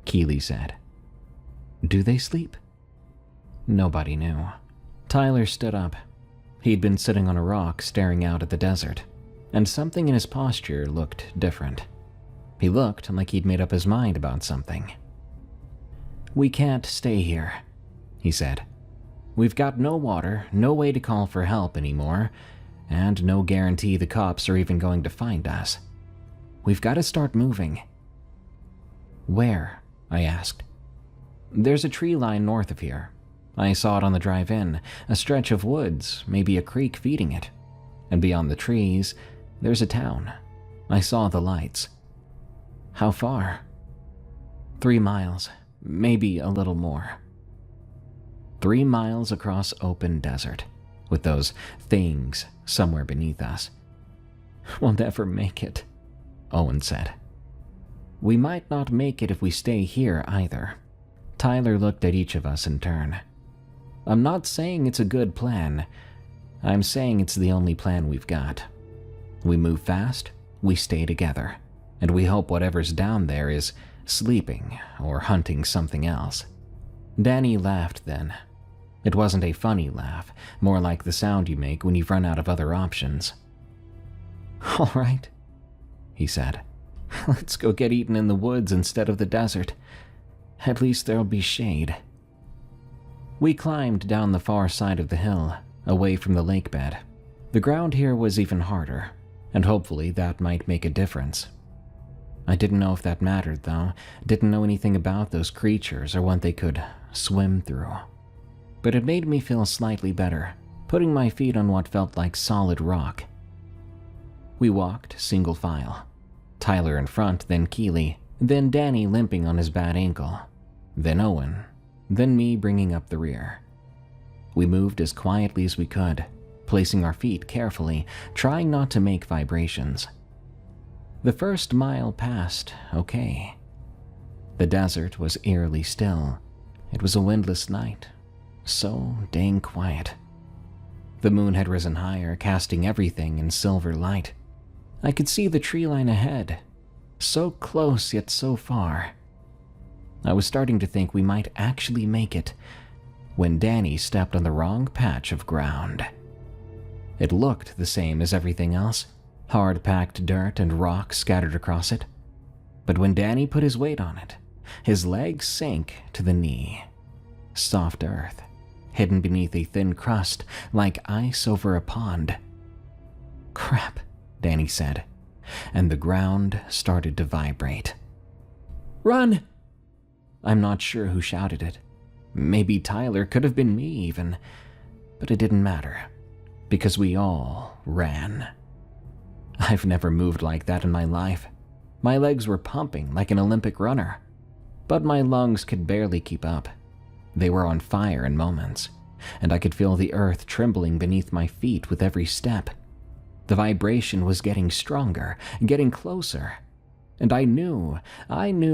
Keely said. "Do they sleep?" Nobody knew. Tyler stood up. He'd been sitting on a rock staring out at the desert, and something in his posture looked different. He looked like he'd made up his mind about something. "We can't stay here," he said. "We've got no water, no way to call for help anymore, and no guarantee the cops are even going to find us. We've got to start moving." "Where?" I asked. "There's a tree line north of here. I saw it on the drive in, a stretch of woods, maybe a creek feeding it. And beyond the trees, there's a town. I saw the lights." "How far?" 3 miles, maybe a little more." 3 miles across open desert, with those things somewhere beneath us. "We'll never make it," Owen said. "We might not make it if we stay here either." Tyler looked at each of us in turn. "I'm not saying it's a good plan. I'm saying it's the only plan we've got. We move fast, we stay together, and we hope whatever's down there is sleeping or hunting something else." Danny laughed then. It wasn't a funny laugh, more like the sound you make when you've run out of other options. "All right," he said. "Let's go get eaten in the woods instead of the desert. At least there'll be shade." We climbed down the far side of the hill, away from the lake bed. The ground here was even harder, and hopefully that might make a difference. I didn't know if that mattered, though. Didn't know anything about those creatures or what they could swim through. But it made me feel slightly better, putting my feet on what felt like solid rock. We walked single file. Tyler in front, then Keely, then Danny limping on his bad ankle, then Owen, then me bringing up the rear. We moved as quietly as we could, placing our feet carefully, trying not to make vibrations. The first mile passed okay. The desert was eerily still. It was a windless night, so dang quiet. The moon had risen higher, casting everything in silver light. I could see the tree line ahead, so close yet so far. I was starting to think we might actually make it when Danny stepped on the wrong patch of ground. It looked the same as everything else, hard-packed dirt and rock scattered across it. But when Danny put his weight on it, his legs sank to the knee. Soft earth, hidden beneath a thin crust like ice over a pond. "Crap," Danny said, and the ground started to vibrate. "Run!" I'm not sure who shouted it. Maybe Tyler, could have been me even. But it didn't matter, because we all ran. I've never moved like that in my life. My legs were pumping like an Olympic runner, but my lungs could barely keep up. They were on fire in moments, and I could feel the earth trembling beneath my feet with every step. The vibration was getting stronger, getting closer, and I knew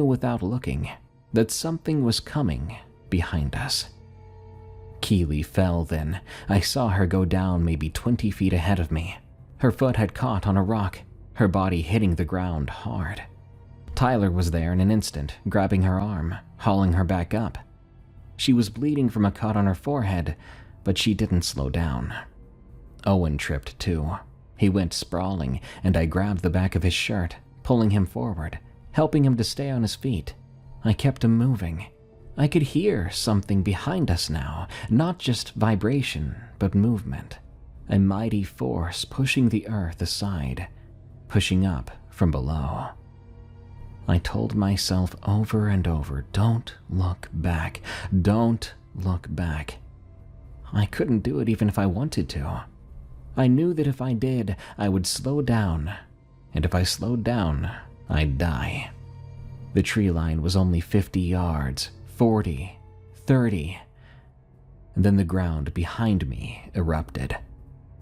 without looking, that something was coming behind us. Keely fell then. I saw her go down maybe 20 feet ahead of me. Her foot had caught on a rock, her body hitting the ground hard. Tyler was there in an instant, grabbing her arm, hauling her back up. She was bleeding from a cut on her forehead, but she didn't slow down. Owen tripped too. He went sprawling, and I grabbed the back of his shirt, pulling him forward, helping him to stay on his feet. I kept him moving. I could hear something behind us now, not just vibration, but movement. A mighty force pushing the earth aside, pushing up from below. I told myself over and over, don't look back, don't look back. I couldn't do it even if I wanted to. I knew that if I did, I would slow down, and if I slowed down, I'd die. The tree line was only 50 yards, 40, 30, and then the ground behind me erupted.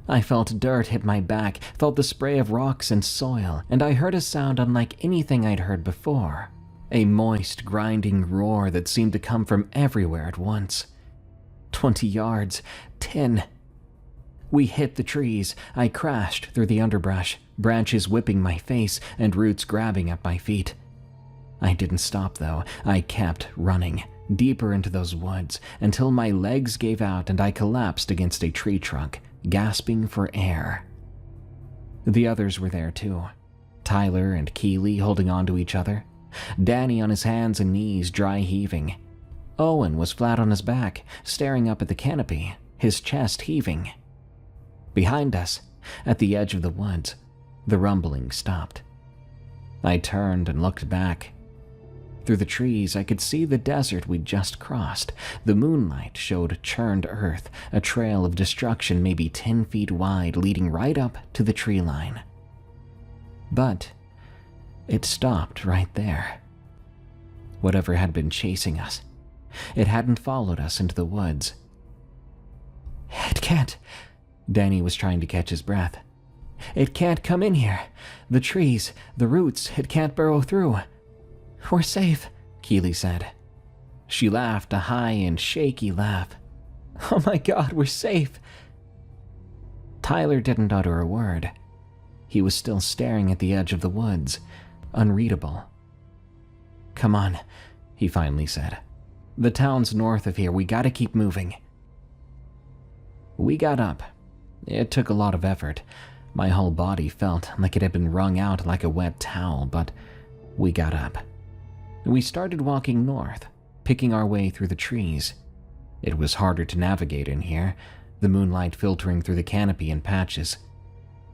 I felt dirt hit my back, felt the spray of rocks and soil, and I heard a sound unlike anything I'd heard before. A moist, grinding roar that seemed to come from everywhere at once. 20 yards, 10. We hit the trees. I crashed through the underbrush, branches whipping my face and roots grabbing at my feet. I didn't stop though. I kept running, deeper into those woods, until my legs gave out and I collapsed against a tree trunk, gasping for air. The others were there too. Tyler and Keeley holding on to each other. Danny on his hands and knees, dry heaving. Owen was flat on his back, staring up at the canopy, his chest heaving. Behind us, at the edge of the woods, the rumbling stopped. I turned and looked back. Through the trees, I could see the desert we'd just crossed. The moonlight showed churned earth, a trail of destruction maybe 10 feet wide leading right up to the tree line. But it stopped right there. Whatever had been chasing us, it hadn't followed us into the woods. It can't. Danny was trying to catch his breath. It can't come in here. The trees, the roots, it can't burrow through. We're safe, Keeley said. She laughed, a high and shaky laugh. Oh my God, we're safe. Tyler didn't utter a word. He was still staring at the edge of the woods, unreadable. Come on, he finally said. The town's north of here, we gotta keep moving. We got up. It took a lot of effort. My whole body felt like it had been wrung out like a wet towel, but we got up. We started walking north, picking our way through the trees. It was harder to navigate in here, the moonlight filtering through the canopy in patches.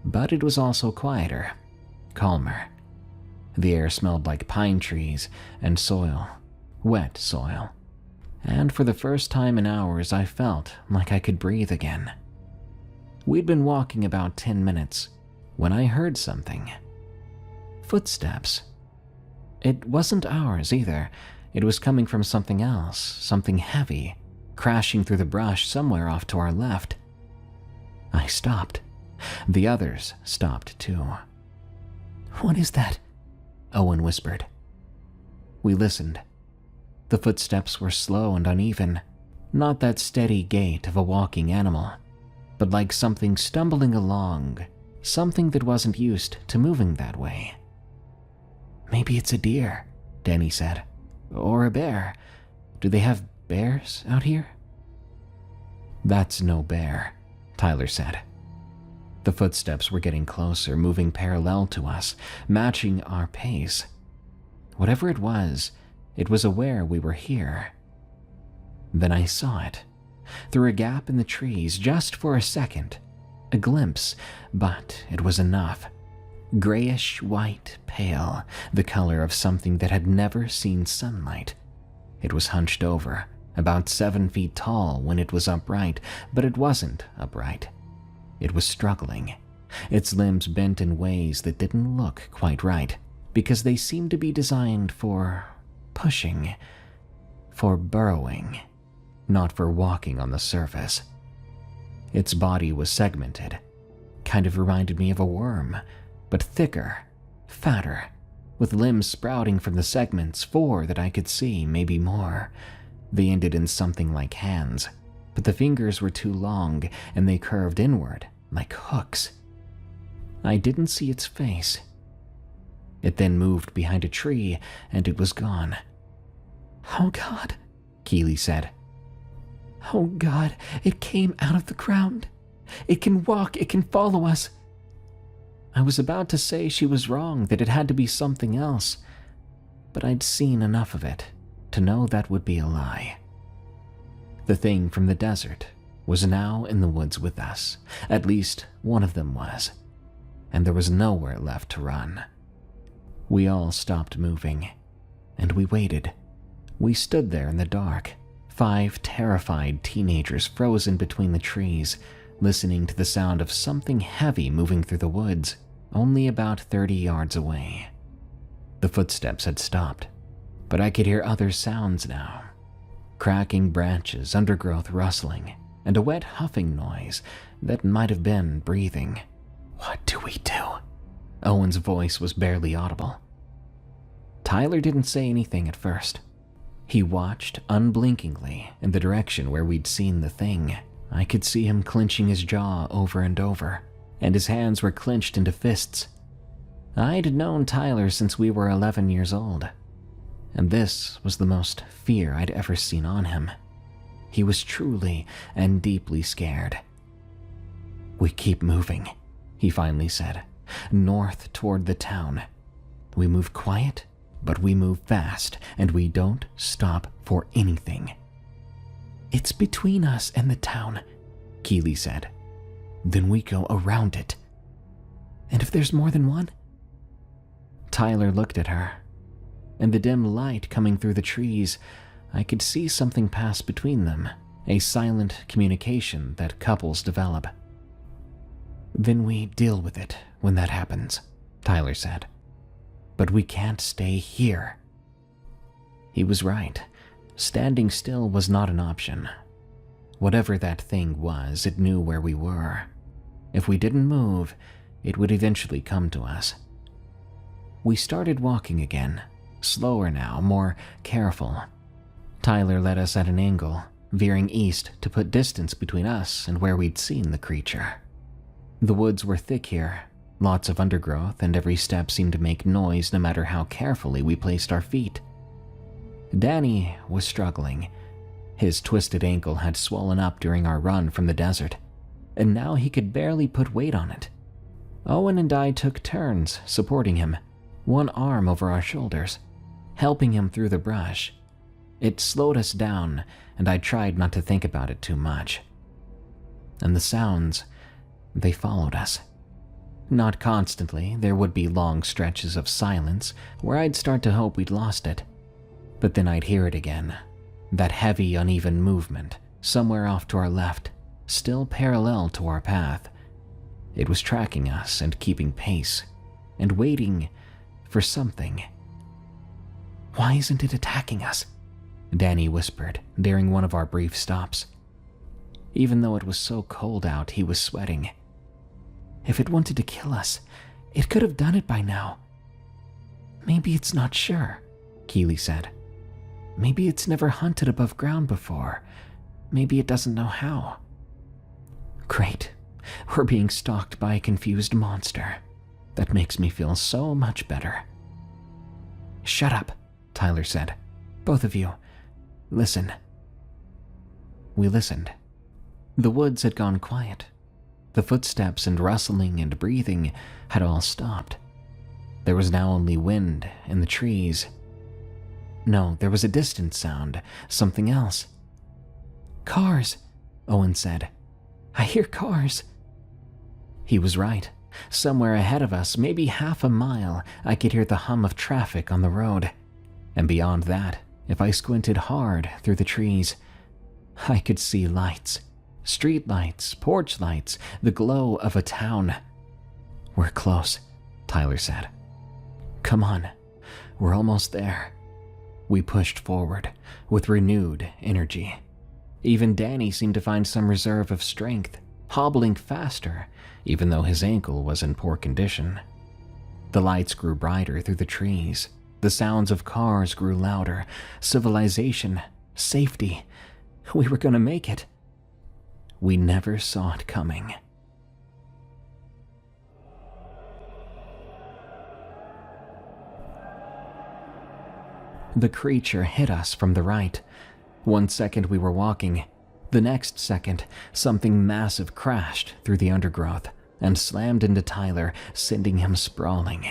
But it was also quieter, calmer. The air smelled like pine trees and soil, wet soil. And for the first time in hours, I felt like I could breathe again. We'd been walking about 10 minutes when I heard something. Footsteps. It wasn't ours either. It was coming from something else, something heavy, crashing through the brush somewhere off to our left. I stopped. The others stopped too. What is that? Owen whispered. We listened. The footsteps were slow and uneven, not that steady gait of a walking animal, but like something stumbling along, something that wasn't used to moving that way. Maybe it's a deer, Danny said, or a bear. Do they have bears out here? That's no bear, Tyler said. The footsteps were getting closer, moving parallel to us, matching our pace. Whatever it was aware we were here. Then I saw it, through a gap in the trees, just for a second. A glimpse, but it was enough. Grayish white, pale, the color of something that had never seen sunlight. It was hunched over, about 7 feet tall when it was upright, but it wasn't upright. It was struggling, its limbs bent in ways that didn't look quite right, because they seemed to be designed for pushing, for burrowing, not for walking on the surface. Its body was segmented, kind of reminded me of a worm, but thicker, fatter, with limbs sprouting from the segments, 4 that I could see, maybe more. They ended in something like hands, but the fingers were too long and they curved inward like hooks. I didn't see its face. It then moved behind a tree and it was gone. Oh God, Keeley said. Oh God, it came out of the ground. It can walk, it can follow us. I was about to say she was wrong, that it had to be something else, but I'd seen enough of it to know that would be a lie. The thing from the desert was now in the woods with us. At least one of them was, and there was nowhere left to run. We all stopped moving, and we waited. We stood there in the dark, 5 terrified teenagers frozen between the trees, listening to the sound of something heavy moving through the woods, only about 30 yards away. The footsteps had stopped, but I could hear other sounds now. Cracking branches, undergrowth rustling, and a wet huffing noise that might have been breathing. "What do we do?" Owen's voice was barely audible. Tyler didn't say anything at first. He watched unblinkingly in the direction where we'd seen the thing. I could see him clenching his jaw over and over, and his hands were clenched into fists. I'd known Tyler since we were 11 years old, and this was the most fear I'd ever seen on him. He was truly and deeply scared. "We keep moving," he finally said, "north toward the town. We move quiet, but we move fast, and we don't stop for anything." "It's between us and the town," Keeley said. "Then we go around it." "And if there's more than one?" Tyler looked at her. In the dim light coming through the trees, I could see something pass between them, a silent communication that couples develop. "Then we deal with it when that happens," Tyler said. "But we can't stay here." He was right. Standing still was not an option. Whatever that thing was, it knew where we were. If we didn't move, it would eventually come to us. We started walking again, slower now, more careful. Tyler led us at an angle, veering east to put distance between us and where we'd seen the creature. The woods were thick here, lots of undergrowth, and every step seemed to make noise no matter how carefully we placed our feet. Danny was struggling. His twisted ankle had swollen up during our run from the desert, and now he could barely put weight on it. Owen and I took turns supporting him, one arm over our shoulders, helping him through the brush. It slowed us down, and I tried not to think about it too much. And the sounds, they followed us. Not constantly, there would be long stretches of silence where I'd start to hope we'd lost it. But then I'd hear it again, that heavy, uneven movement, somewhere off to our left, still parallel to our path. It was tracking us and keeping pace, and waiting for something. "Why isn't it attacking us?" Danny whispered during one of our brief stops. Even though it was so cold out, he was sweating. "If it wanted to kill us, it could have done it by now." "Maybe it's not sure," Keeley said. "Maybe it's never hunted above ground before. Maybe it doesn't know how." "Great. We're being stalked by a confused monster. That makes me feel so much better." "Shut up," Tyler said. "Both of you. Listen." We listened. The woods had gone quiet. The footsteps and rustling and breathing had all stopped. There was now only wind in the trees. No, there was a distant sound, something else. "Cars," Owen said. "I hear cars." He was right. Somewhere ahead of us, maybe half a mile, I could hear the hum of traffic on the road. And beyond that, if I squinted hard through the trees, I could see lights. Street lights, porch lights, the glow of a town. "We're close," Tyler said. "Come on, we're almost there." We pushed forward with renewed energy. Even Danny seemed to find some reserve of strength, hobbling faster, even though his ankle was in poor condition. The lights grew brighter through the trees. The sounds of cars grew louder. Civilization, safety. We were going to make it. We never saw it coming. The creature hit us from the right. One second we were walking. The next second, something massive crashed through the undergrowth and slammed into Tyler, sending him sprawling.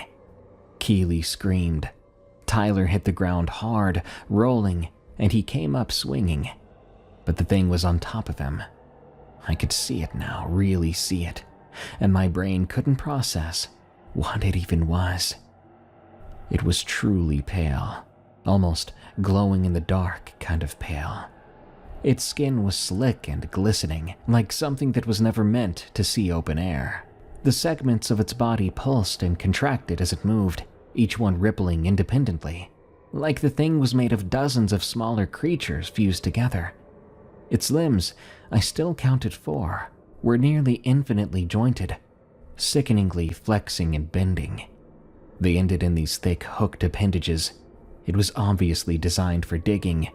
Keeley screamed. Tyler hit the ground hard, rolling, and he came up swinging. But the thing was on top of him. I could see it now, really see it, and my brain couldn't process what it even was. It was truly pale, almost glowing in the dark kind of pale. Its skin was slick and glistening, like something that was never meant to see open air. The segments of its body pulsed and contracted as it moved, each one rippling independently, like the thing was made of dozens of smaller creatures fused together. Its limbs, I still counted 4, were nearly infinitely jointed, sickeningly flexing and bending. They ended in these thick, hooked appendages. It was obviously designed for digging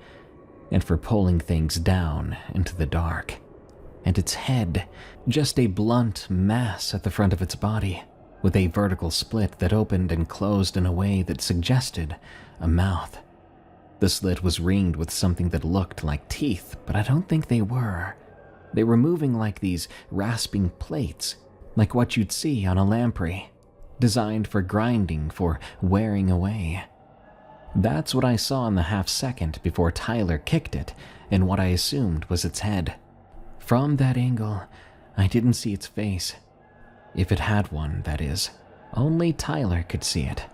and for pulling things down into the dark. And its head, just a blunt mass at the front of its body, with a vertical split that opened and closed in a way that suggested a mouth. The slit was ringed with something that looked like teeth, but I don't think they were. They were moving like these rasping plates, like what you'd see on a lamprey, designed for grinding, for wearing away. That's what I saw in the half-second before Tyler kicked it in what I assumed was its head. From that angle, I didn't see its face. If it had one, that is. Only Tyler could see it.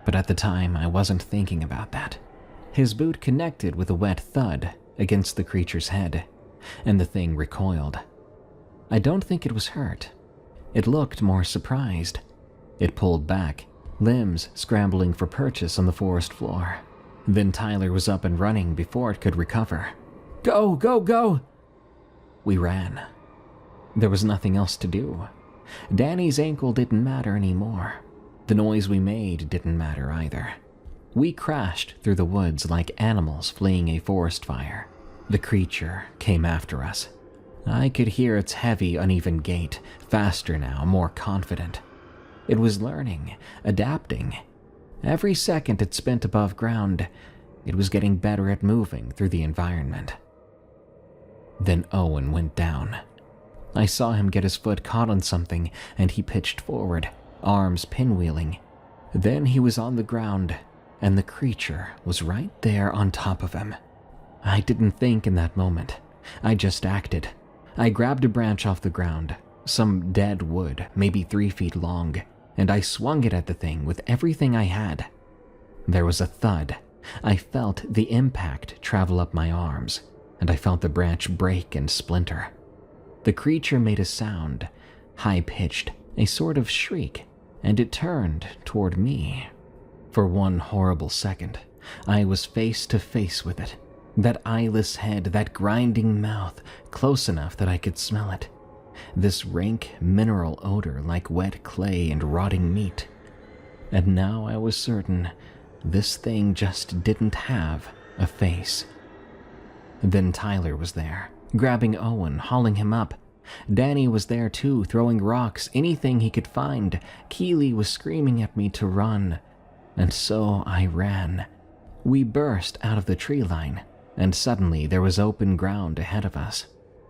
But at the time, I wasn't thinking about that. His boot connected with a wet thud against the creature's head, and the thing recoiled. I don't think it was hurt. It looked more surprised. It pulled back, limbs scrambling for purchase on the forest floor. Then Tyler was up and running before it could recover. "Go, go, go!" We ran. There was nothing else to do. Danny's ankle didn't matter anymore. The noise we made didn't matter either. We crashed through the woods like animals fleeing a forest fire. The creature came after us. I could hear its heavy, uneven gait, faster now, more confident. It was learning, adapting. Every second it spent above ground, it was getting better at moving through the environment. Then Owen went down. I saw him get his foot caught on something, and he pitched forward, arms pinwheeling. Then he was on the ground, and the creature was right there on top of him. I didn't think in that moment. I just acted. I grabbed a branch off the ground, some dead wood, maybe 3 feet long, and I swung it at the thing with everything I had. There was a thud. I felt the impact travel up my arms, and I felt the branch break and splinter. The creature made a sound, high-pitched, a sort of shriek, and it turned toward me. For one horrible second, I was face to face with it. That eyeless head, that grinding mouth, close enough that I could smell it. This rank mineral odor like wet clay and rotting meat. And now I was certain this thing just didn't have a face. Then Tyler was there, grabbing Owen, hauling him up. Danny was there too, throwing rocks, anything he could find. Keely was screaming at me to run. And so I ran. We burst out of the tree line, and suddenly there was open ground ahead of us.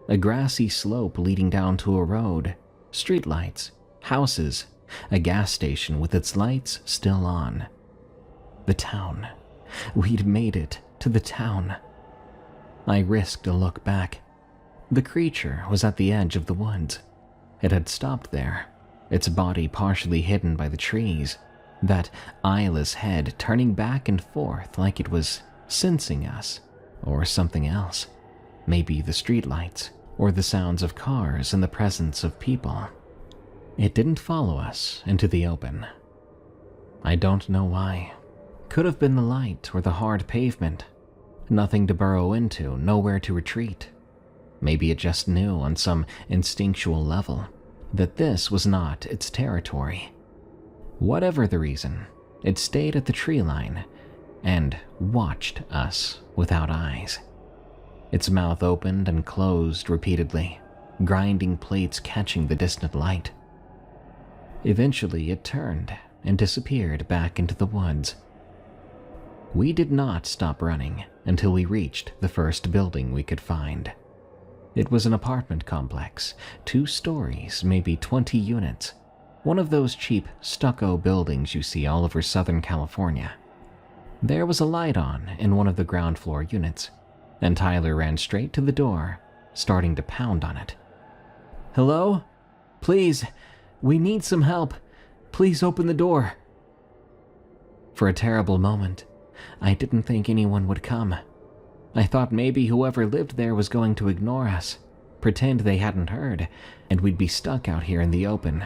A grassy slope leading down to a road, streetlights, houses, a gas station with its lights still on. The town. We'd made it to the town. I risked a look back. The creature was at the edge of the woods. It had stopped there, its body partially hidden by the trees, that eyeless head turning back and forth like it was sensing us, or something else. Maybe the streetlights, or the sounds of cars and the presence of people. It didn't follow us into the open. I don't know why. Could have been the light or the hard pavement. Nothing to burrow into, nowhere to retreat. Maybe it just knew on some instinctual level that this was not its territory. Whatever the reason, it stayed at the tree line and watched us without eyes. Its mouth opened and closed repeatedly, grinding plates catching the distant light. Eventually it turned and disappeared back into the woods. We did not stop running until we reached the first building we could find. It was an apartment complex, 2 stories, maybe 20 units. One of those cheap stucco buildings you see all over Southern California. There was a light on in one of the ground floor units, and Tyler ran straight to the door, starting to pound on it. "Hello? Please, we need some help. Please open the door." For For a terrible moment, I didn't think anyone would come. I thought maybe whoever lived there was going to ignore us, pretend they hadn't heard, and we'd be stuck out here in the open,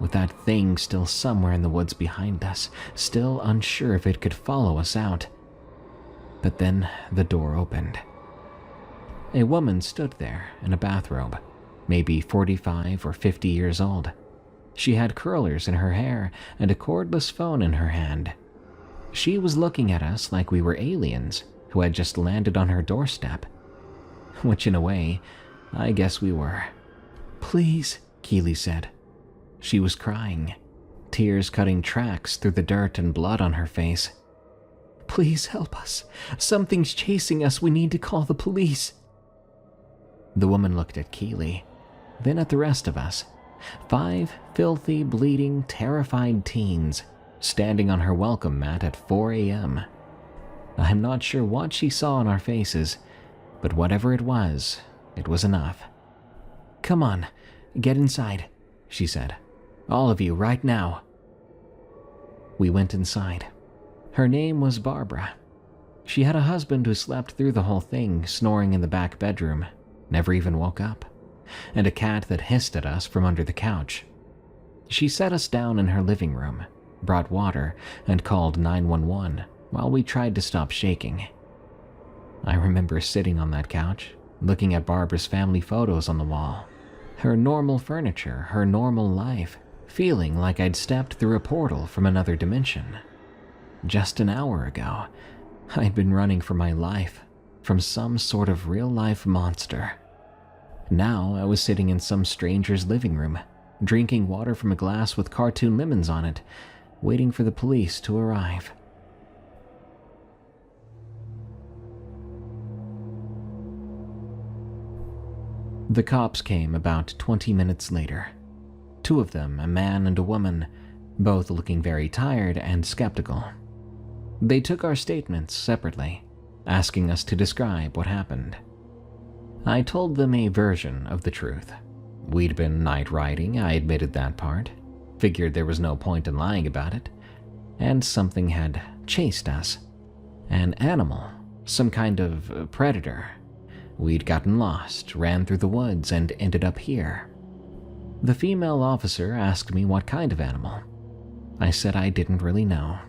with that thing still somewhere in the woods behind us, still unsure if it could follow us out. But then the door opened. A woman stood there in a bathrobe, maybe 45 or 50 years old. She had curlers in her hair and a cordless phone in her hand. She was looking at us like we were aliens who had just landed on her doorstep. Which in a way, I guess we were. "Please," Keely said. She was crying, tears cutting tracks through the dirt and blood on her face. "Please help us. Something's chasing us. We need to call the police." The woman looked at Keely, then at the rest of us. 5 filthy, bleeding, terrified teens standing on her welcome mat at 4 a.m. I'm not sure what she saw on our faces, but whatever it was enough. "Come on, get inside," she said. "All of you, right now." We went inside. Her name was Barbara. She had a husband who slept through the whole thing, snoring in the back bedroom, never even woke up, and a cat that hissed at us from under the couch. She set us down in her living room, brought water, and called 911 while we tried to stop shaking. I remember sitting on that couch, looking at Barbara's family photos on the wall, her normal furniture, her normal life, feeling like I'd stepped through a portal from another dimension. Just an hour ago, I'd been running for my life from some sort of real-life monster. Now I was sitting in some stranger's living room, drinking water from a glass with cartoon lemons on it, waiting for the police to arrive. The cops came about 20 minutes later. 2 of them, a man and a woman, both looking very tired and skeptical. They took our statements separately, asking us to describe what happened. I told them a version of the truth. We'd been night riding, I admitted that part, figured there was no point in lying about it, and something had chased us. An animal, some kind of predator. We'd gotten lost, ran through the woods, and ended up here. The female officer asked me what kind of animal. I said I didn't really know,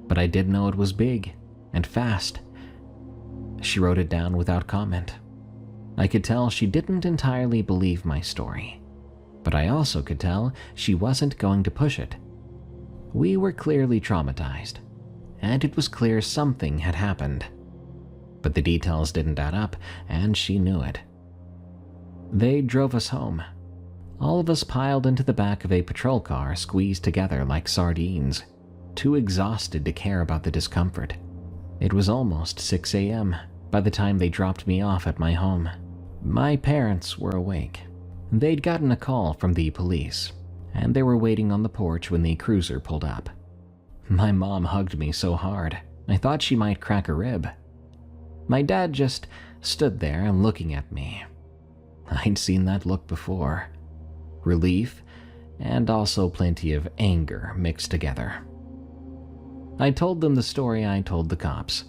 but I did know it was big and fast. She wrote it down without comment. I could tell she didn't entirely believe my story, but I also could tell she wasn't going to push it. We were clearly traumatized, and it was clear something had happened. But the details didn't add up, and she knew it. They drove us home. All of us piled into the back of a patrol car, squeezed together like sardines, too exhausted to care about the discomfort. It was almost 6 a.m. by the time they dropped me off at my home. My parents were awake. They'd gotten a call from the police, and they were waiting on the porch when the cruiser pulled up. My mom hugged me so hard, I thought she might crack a rib. My dad just stood there looking at me. I'd seen that look before. Relief, and also plenty of anger mixed together. I told them the story I told the cops.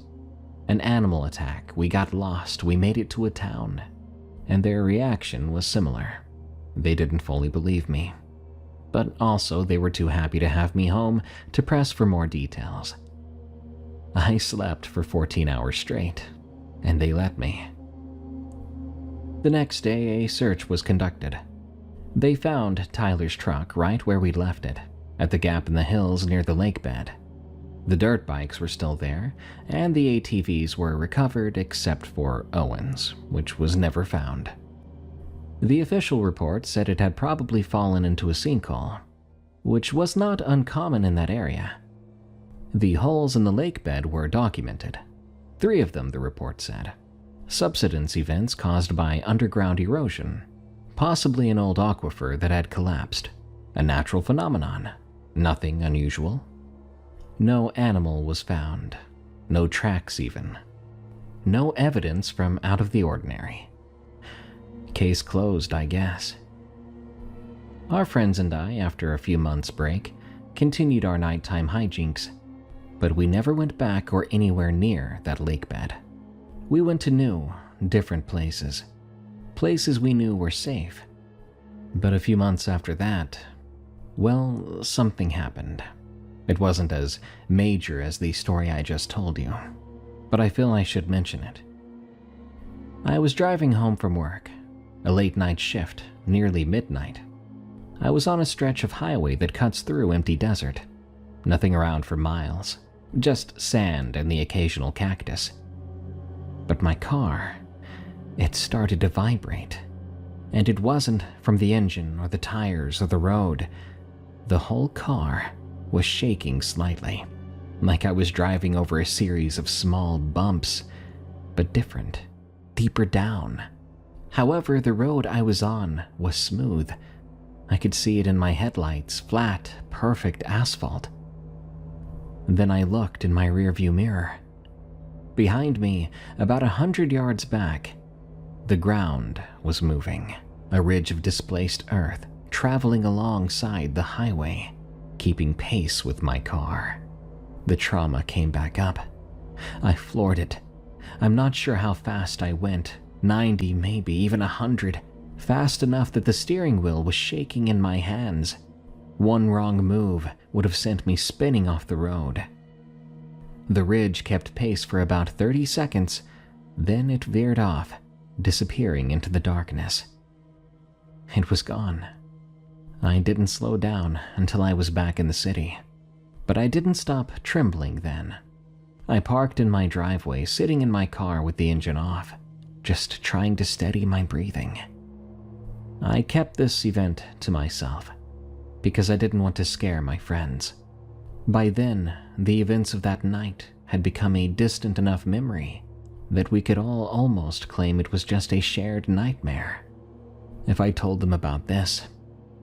An animal attack, we got lost, we made it to a town. And their reaction was similar. They didn't fully believe me. But also they were too happy to have me home to press for more details. I slept for 14 hours straight, and they let me. The next day, a search was conducted. They found Tyler's truck right where we'd left it, at the gap in the hills near the lake bed. The dirt bikes were still there, and the ATVs were recovered except for Owen's, which was never found. The official report said it had probably fallen into a sinkhole, which was not uncommon in that area. The holes in the lake bed were documented. 3 of them, the report said. Subsidence events caused by underground erosion, possibly an old aquifer that had collapsed. A natural phenomenon, nothing unusual. No animal was found, no tracks even. No evidence from out of the ordinary. Case closed, I guess. Our friends and I, after a few months' break, continued our nighttime hijinks. but we never went back or anywhere near that lake bed. We went to new, different places. Places we knew were safe. But a few months after that, well, something happened. It wasn't as major as the story I just told you, but I feel I should mention it. I was driving home from work, a late night shift, nearly midnight. I was on a stretch of highway that cuts through empty desert. Nothing around for miles, just sand and the occasional cactus. But my car, it started to vibrate. And it wasn't from the engine or the tires or the road. The whole car was shaking slightly, like I was driving over a series of small bumps, but different, deeper down. However, the road I was on was smooth. I could see it in my headlights, flat, perfect asphalt. Then I looked in my rearview mirror. Behind me, about 100 yards back, the ground was moving, a ridge of displaced earth traveling alongside the highway, keeping pace with my car. The trauma came back up. I floored it. I'm not sure how fast I went, 90, maybe even 100, fast enough that the steering wheel was shaking in my hands. One wrong move would have sent me spinning off the road. The ridge kept pace for about 30 seconds, then it veered off, disappearing into the darkness. It was gone. I didn't slow down until I was back in the city, but I didn't stop trembling then. I parked in my driveway, sitting in my car with the engine off, just trying to steady my breathing. I kept this event to myself because I didn't want to scare my friends. By then, the events of that night had become a distant enough memory that we could all almost claim it was just a shared nightmare. If I told them about this,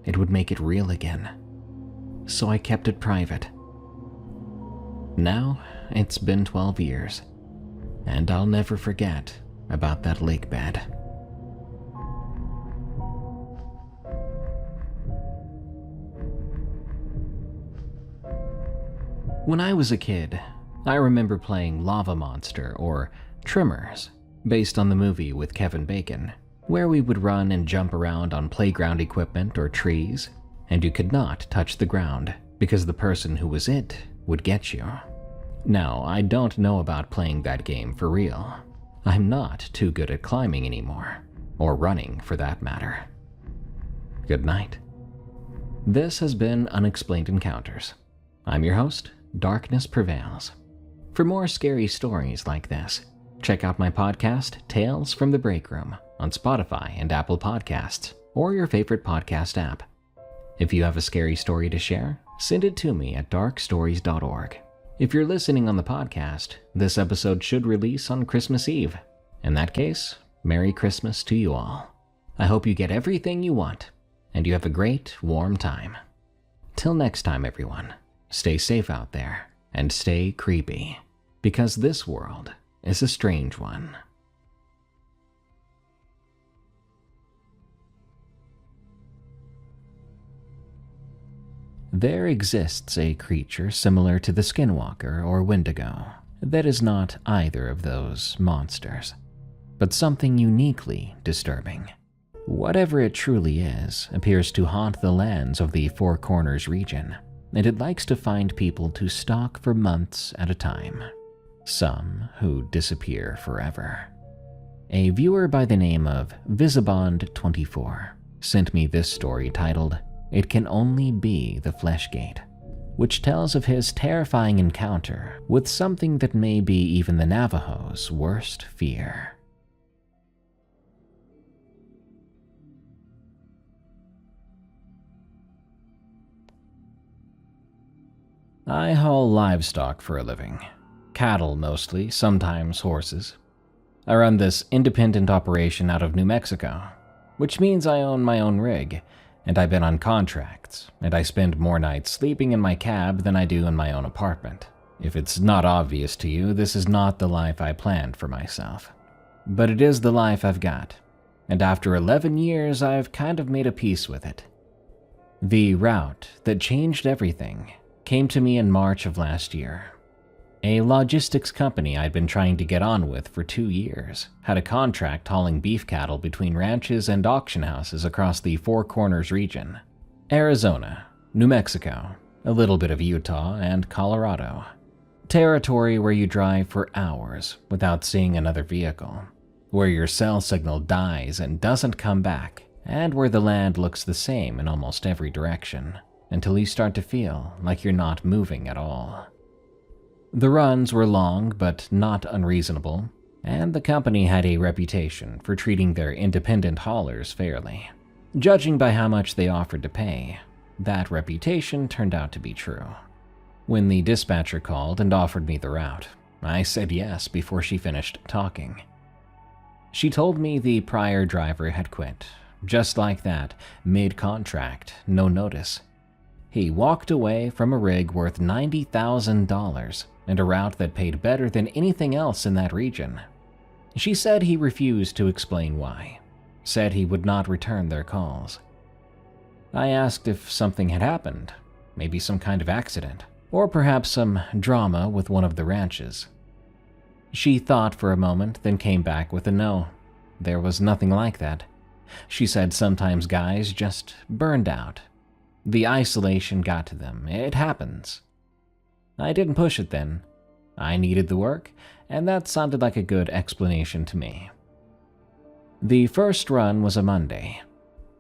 it would make it real again. So I kept it private. Now, it's been 12 years, and I'll never forget about that lake bed. When I was a kid, I remember playing Lava Monster or Tremors, based on the movie with Kevin Bacon, where we would run and jump around on playground equipment or trees, and you could not touch the ground because the person who was it would get you. Now, I don't know about playing that game for real. I'm not too good at climbing anymore, or running for that matter. Good night. This has been Unexplained Encounters. I'm your host, Darkness Prevails. For more scary stories like this, check out my podcast, Tales from the Break Room, on Spotify and Apple Podcasts, or your favorite podcast app. If you have a scary story to share, send it to me at darkstories.org. If you're listening on the podcast, this episode should release on Christmas Eve. In that case, Merry Christmas to you all. I hope you get everything you want, and you have a great, warm time. Till next time, everyone, stay safe out there, and stay creepy, because this world is a strange one. There exists a creature similar to the Skinwalker or Wendigo that is not either of those monsters, but something uniquely disturbing. Whatever it truly is appears to haunt the lands of the Four Corners region, and it likes to find people to stalk for months at a time, some who disappear forever. A viewer by the name of Visibond24 sent me this story titled, "It Can Only Be the Fleshgate," which tells of his terrifying encounter with something that may be even the Navajos' worst fear. I haul livestock for a living. Cattle mostly, sometimes horses. I run this independent operation out of New Mexico, which means I own my own rig, and I've been on contracts, and I spend more nights sleeping in my cab than I do in my own apartment. If it's not obvious to you, this is not the life I planned for myself. But it is the life I've got, and after 11 years, I've kind of made a peace with it. The route that changed everything came to me in March of last year. A logistics company I'd been trying to get on with for 2 years had a contract hauling beef cattle between ranches and auction houses across the Four Corners region: Arizona, New Mexico, a little bit of Utah, and Colorado. Territory where you drive for hours without seeing another vehicle, where your cell signal dies and doesn't come back, and where the land looks the same in almost every direction, until you start to feel like you're not moving at all. The runs were long but not unreasonable, and the company had a reputation for treating their independent haulers fairly. Judging by how much they offered to pay, that reputation turned out to be true. When the dispatcher called and offered me the route, I said yes before she finished talking. She told me the prior driver had quit, just like that, mid-contract, no notice. He walked away from a rig worth $90,000 and a route that paid better than anything else in that region. She said he refused to explain why, said he would not return their calls. I asked if something had happened, maybe some kind of accident, or perhaps some drama with one of the ranches. She thought for a moment, then came back with a no. There was nothing like that. She said sometimes guys just burned out. The isolation got to them. It happens. I didn't push it then. I needed the work, and that sounded like a good explanation to me. The first run was a Monday.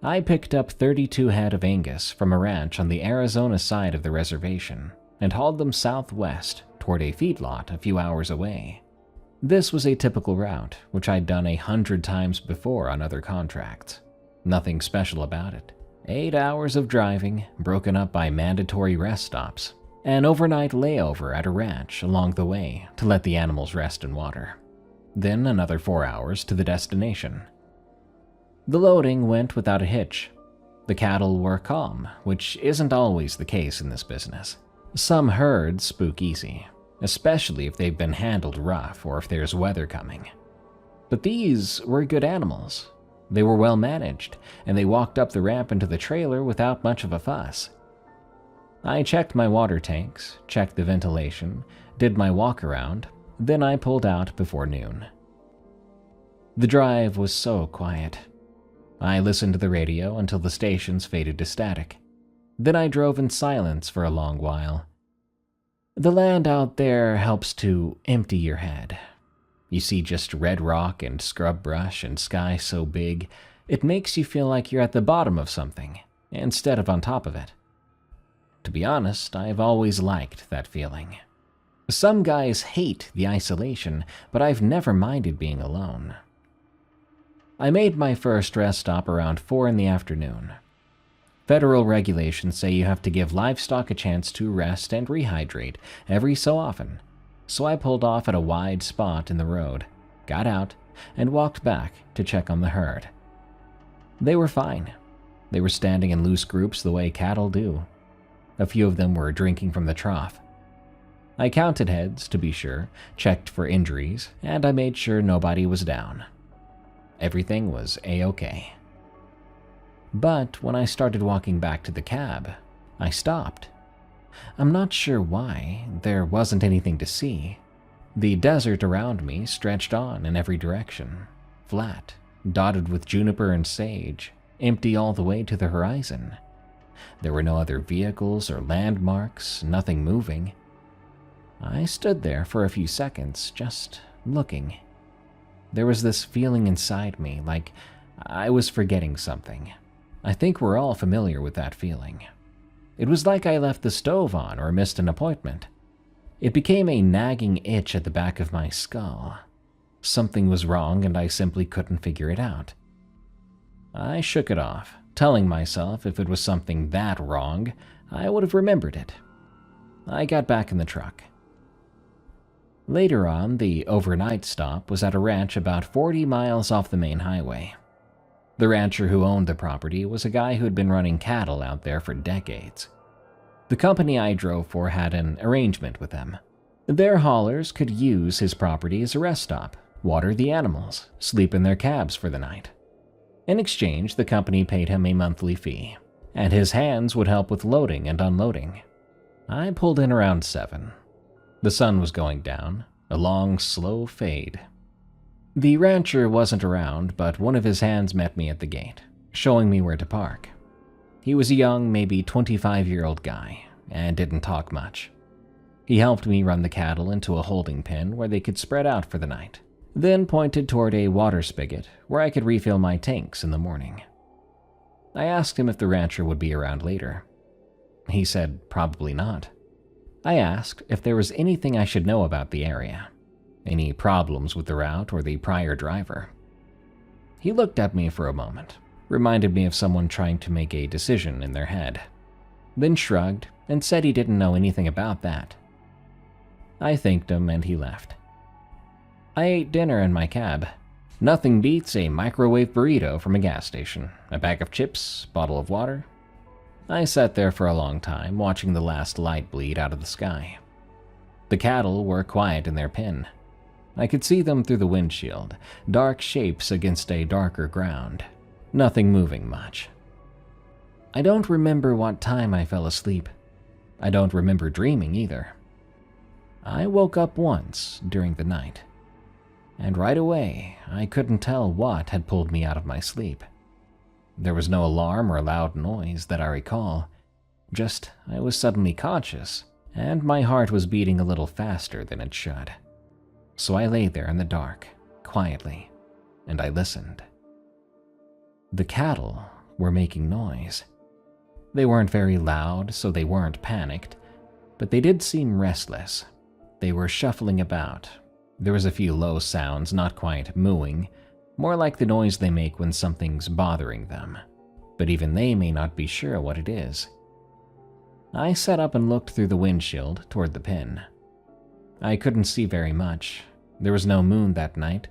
I picked up 32 head of Angus from a ranch on the Arizona side of the reservation and hauled them southwest toward a feedlot a few hours away. This was a typical route, which I'd done 100 times before on other contracts. Nothing special about it. 8 hours of driving, broken up by mandatory rest stops, an overnight layover at a ranch along the way to let the animals rest and water. Then another 4 hours to the destination. The loading went without a hitch. The cattle were calm, which isn't always the case in this business. Some herds spook easy, especially if they've been handled rough or if there's weather coming. But these were good animals. They were well managed, and they walked up the ramp into the trailer without much of a fuss. I checked my water tanks, checked the ventilation, did my walk around, then I pulled out before noon. The drive was so quiet. I listened to the radio until the stations faded to static. Then I drove in silence for a long while. The land out there helps to empty your head. You see just red rock and scrub brush and sky so big, it makes you feel like you're at the bottom of something, instead of on top of it. To be honest, I've always liked that feeling. Some guys hate the isolation, but I've never minded being alone. I made my first rest stop around 4 in the afternoon. Federal regulations say you have to give livestock a chance to rest and rehydrate every so often, so I pulled off at a wide spot in the road, got out, and walked back to check on the herd. They were fine. They were standing in loose groups the way cattle do. A few of them were drinking from the trough. I counted heads, to be sure, checked for injuries, and I made sure nobody was down. Everything was A-OK. But when I started walking back to the cab, I stopped. I'm not sure why. There wasn't anything to see. The desert around me stretched on in every direction, flat, dotted with juniper and sage, empty all the way to the horizon. There were no other vehicles or landmarks, nothing moving. I stood there for a few seconds, just looking. There was this feeling inside me, like I was forgetting something. I think we're all familiar with that feeling. It was like I left the stove on or missed an appointment. It became a nagging itch at the back of my skull. Something was wrong and I simply couldn't figure it out. I shook it off, telling myself if it was something that wrong, I would have remembered it. I got back in the truck. Later on, the overnight stop was at a ranch about 40 miles off the main highway. The rancher who owned the property was a guy who had been running cattle out there for decades. The company I drove for had an arrangement with them. Their haulers could use his property as a rest stop, water the animals, sleep in their cabs for the night. In exchange, the company paid him a monthly fee, and his hands would help with loading and unloading. I pulled in around 7. The sun was going down, a long, slow fade. The rancher wasn't around, but one of his hands met me at the gate, showing me where to park. He was a young, maybe 25-year-old guy, and didn't talk much. He helped me run the cattle into a holding pen where they could spread out for the night, then pointed toward a water spigot where I could refill my tanks in the morning. I asked him if the rancher would be around later. He said probably not. I asked if there was anything I should know about the area, any problems with the route or the prior driver. He looked at me for a moment, reminded me of someone trying to make a decision in their head, then shrugged and said he didn't know anything about that. I thanked him and he left. I ate dinner in my cab. Nothing beats a microwave burrito from a gas station, a bag of chips, bottle of water. I sat there for a long time, watching the last light bleed out of the sky. The cattle were quiet in their pen. I could see them through the windshield, dark shapes against a darker ground. Nothing moving much. I don't remember what time I fell asleep. I don't remember dreaming either. I woke up once during the night, and right away I couldn't tell what had pulled me out of my sleep. There was no alarm or loud noise that I recall, just I was suddenly conscious, and my heart was beating a little faster than it should. So I lay there in the dark, quietly, and I listened. The cattle were making noise. They weren't very loud, so they weren't panicked, but they did seem restless. They were shuffling about. There was a few low sounds, not quite mooing, more like the noise they make when something's bothering them, but even they may not be sure what it is. I sat up and looked through the windshield toward the pen. I couldn't see very much. There was no moon that night,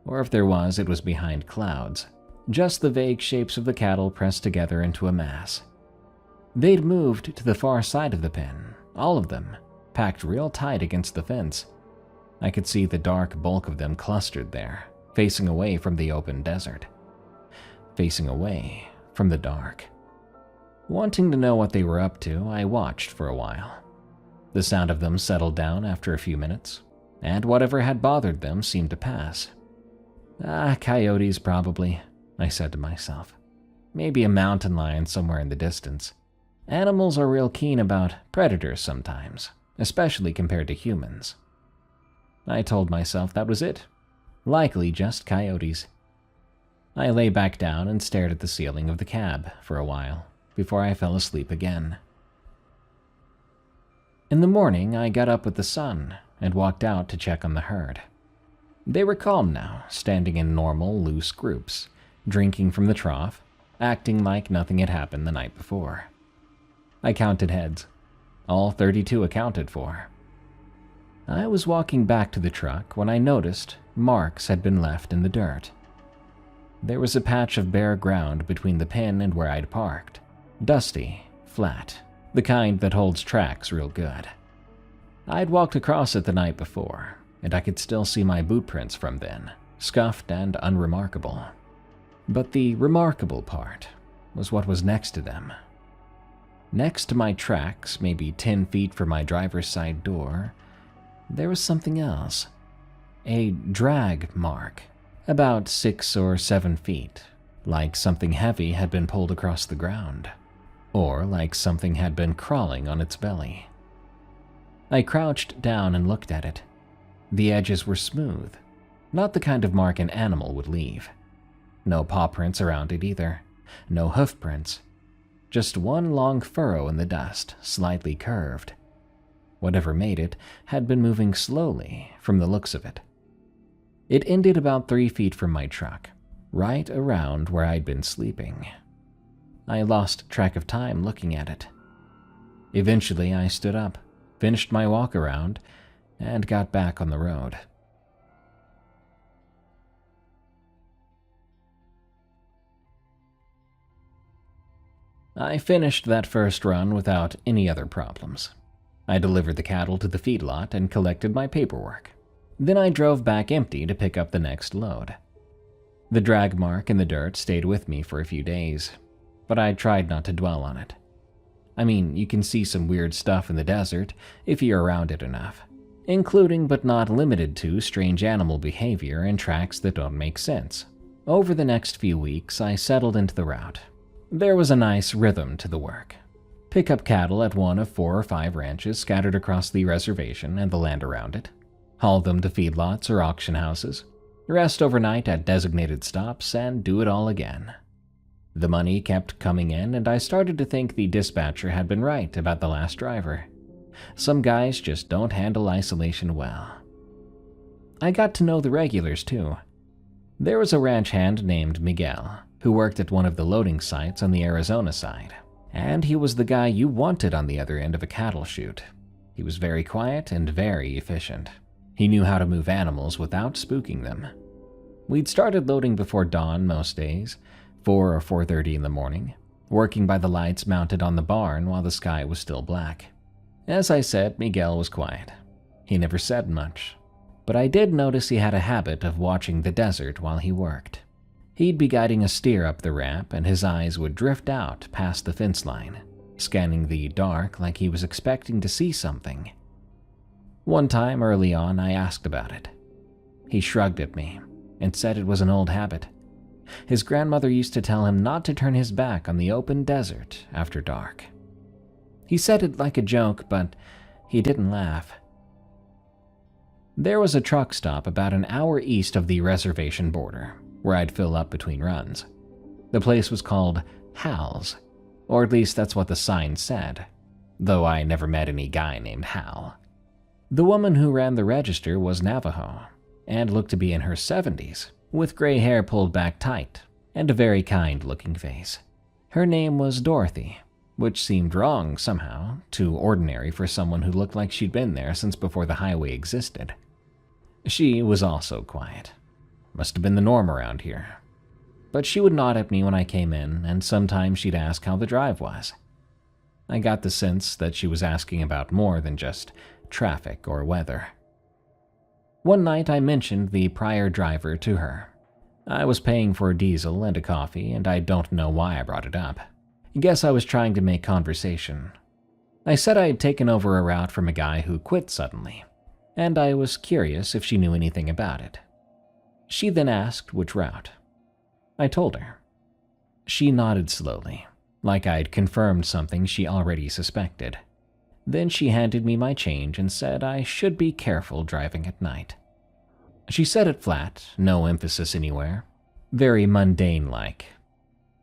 or if there was, it was behind clouds, just the vague shapes of the cattle pressed together into a mass. They'd moved to the far side of the pen, all of them, packed real tight against the fence. I could see the dark bulk of them clustered there, facing away from the open desert, facing away from the dark. Wanting to know what they were up to, I watched for a while. The sound of them settled down after a few minutes, and whatever had bothered them seemed to pass. Coyotes probably, I said to myself. Maybe a mountain lion somewhere in the distance. Animals are real keen about predators sometimes, especially compared to humans. I told myself that was it. Likely just coyotes. I lay back down and stared at the ceiling of the cab for a while before I fell asleep again. In the morning, I got up with the sun and walked out to check on the herd. They were calm now, standing in normal, loose groups, drinking from the trough, acting like nothing had happened the night before. I counted heads. All 32 accounted for. I was walking back to the truck when I noticed marks had been left in the dirt. There was a patch of bare ground between the pen and where I'd parked. Dusty, flat, the kind that holds tracks real good. I'd walked across it the night before, and I could still see my boot prints from then, scuffed and unremarkable. But the remarkable part was what was next to them. Next to my tracks, maybe 10 feet from my driver's side door, there was something else. A drag mark, about 6 or 7 feet, like something heavy had been pulled across the ground, or like something had been crawling on its belly. I crouched down and looked at it. The edges were smooth, not the kind of mark an animal would leave. No paw prints around it either, no hoof prints. Just one long furrow in the dust, slightly curved. Whatever made it had been moving slowly from the looks of it. It ended about 3 feet from my truck, right around where I'd been sleeping. I lost track of time looking at it. Eventually, I stood up, finished my walk around, and got back on the road. I finished that first run without any other problems. I delivered the cattle to the feedlot and collected my paperwork. Then I drove back empty to pick up the next load. The drag mark in the dirt stayed with me for a few days, but I tried not to dwell on it. I mean, you can see some weird stuff in the desert if you're around it enough. including but not limited to strange animal behavior and tracks that don't make sense. Over the next few weeks, I settled into the route. There was a nice rhythm to the work. Pick up cattle at one of 4 or 5 ranches scattered across the reservation and the land around it. Haul them to feedlots or auction houses. Rest overnight at designated stops and do it all again. The money kept coming in, and I started to think the dispatcher had been right about the last driver. Some guys just don't handle isolation well. I got to know the regulars too. There was a ranch hand named Miguel who worked at one of the loading sites on the Arizona side, and he was the guy you wanted on the other end of a cattle chute. He was very quiet and very efficient. He knew how to move animals without spooking them. We'd started loading before dawn most days, 4 or 4:30 in the morning, working by the lights mounted on the barn while the sky was still black. As I said, Miguel was quiet. He never said much, but I did notice he had a habit of watching the desert while he worked. He'd be guiding a steer up the ramp, and his eyes would drift out past the fence line, scanning the dark like he was expecting to see something. One time early on, I asked about it. He shrugged at me and said it was an old habit. His grandmother used to tell him not to turn his back on the open desert after dark. He said it like a joke, but he didn't laugh. There was a truck stop about an hour east of the reservation border, where I'd fill up between runs. The place was called Hal's, or at least that's what the sign said, though I never met any guy named Hal. The woman who ran the register was Navajo, and looked to be in her 70s, with gray hair pulled back tight, and a very kind-looking face. Her name was Dorothy, which seemed wrong somehow, too ordinary for someone who looked like she'd been there since before the highway existed. She was also quiet. Must have been the norm around here. But she would nod at me when I came in, and sometimes she'd ask how the drive was. I got the sense that she was asking about more than just traffic or weather. One night I mentioned the prior driver to her. I was paying for a diesel and a coffee, and I don't know why I brought it up. Guess I was trying to make conversation. I said I had taken over a route from a guy who quit suddenly, and I was curious if she knew anything about it. She then asked which route. I told her. She nodded slowly, like I'd confirmed something she already suspected. Then she handed me my change and said I should be careful driving at night. She said it flat, no emphasis anywhere. Very mundane-like.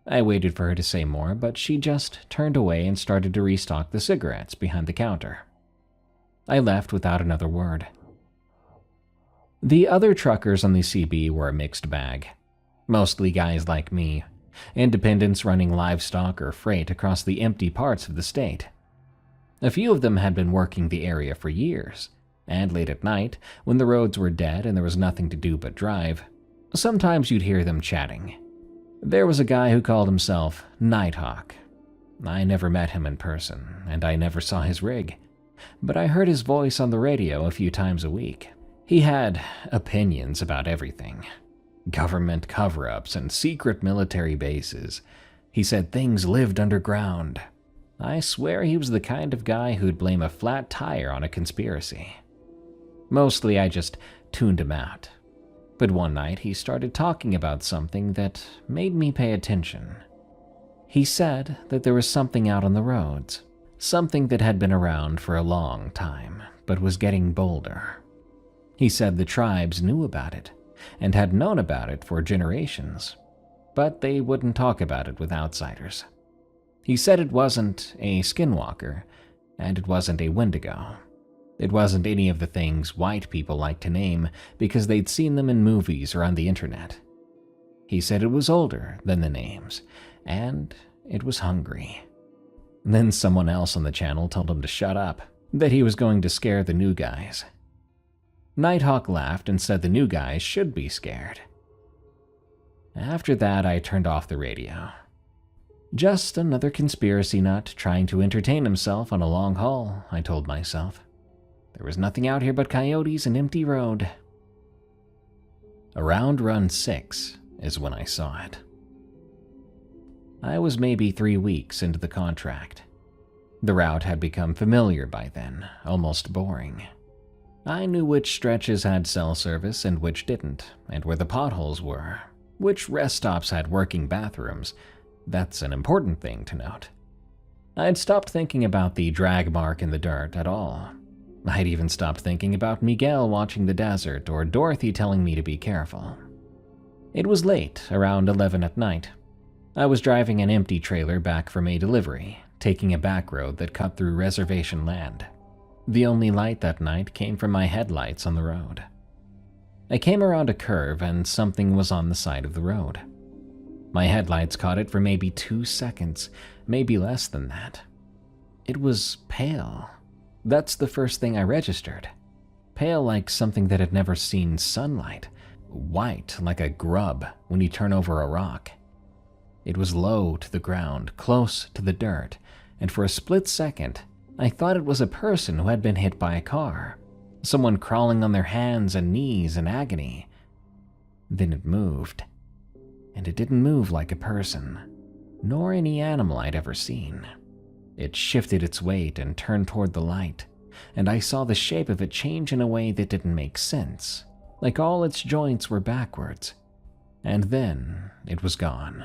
I waited for her to say more, but she just turned away and started to restock the cigarettes behind the counter. I left without another word. The other truckers on the CB were a mixed bag. Mostly guys like me, independents running livestock or freight across the empty parts of the state. A few of them had been working the area for years, and late at night, when the roads were dead and there was nothing to do but drive, sometimes you'd hear them chatting. There was a guy who called himself Nighthawk. I never met him in person, and I never saw his rig, but I heard his voice on the radio a few times a week. He had opinions about everything. Government cover-ups and secret military bases. He said things lived underground. I swear he was the kind of guy who'd blame a flat tire on a conspiracy. Mostly I just tuned him out. But one night he started talking about something that made me pay attention. He said that there was something out on the roads, something that had been around for a long time, but was getting bolder. He said the tribes knew about it, and had known about it for generations, but they wouldn't talk about it with outsiders. He said it wasn't a skinwalker, and it wasn't a wendigo. It wasn't any of the things white people like to name because they'd seen them in movies or on the internet. He said it was older than the names, and it was hungry. Then someone else on the channel told him to shut up, that he was going to scare the new guys. Nighthawk laughed and said the new guys should be scared. After that, I turned off the radio. Just another conspiracy nut trying to entertain himself on a long haul, I told myself. There was nothing out here but coyotes and empty road. Around Run 6 is when I saw it. I was maybe 3 weeks into the contract. The route had become familiar by then, almost boring. I knew which stretches had cell service and which didn't, and where the potholes were, which rest stops had working bathrooms. That's an important thing to note. I'd stopped thinking about the drag mark in the dirt at all. I'd even stopped thinking about Miguel watching the desert or Dorothy telling me to be careful. It was late, around 11 at night. I was driving an empty trailer back from a delivery, taking a back road that cut through reservation land. The only light that night came from my headlights on the road. I came around a curve and something was on the side of the road. My headlights caught it for maybe 2 seconds, maybe less than that. It was pale. That's the first thing I registered. Pale like something that had never seen sunlight. White like a grub when you turn over a rock. It was low to the ground, close to the dirt, and for a split second, I thought it was a person who had been hit by a car. Someone crawling on their hands and knees in agony. Then it moved. And it didn't move like a person, nor any animal I'd ever seen. It shifted its weight and turned toward the light, and I saw the shape of it change in a way that didn't make sense, like all its joints were backwards. And then it was gone.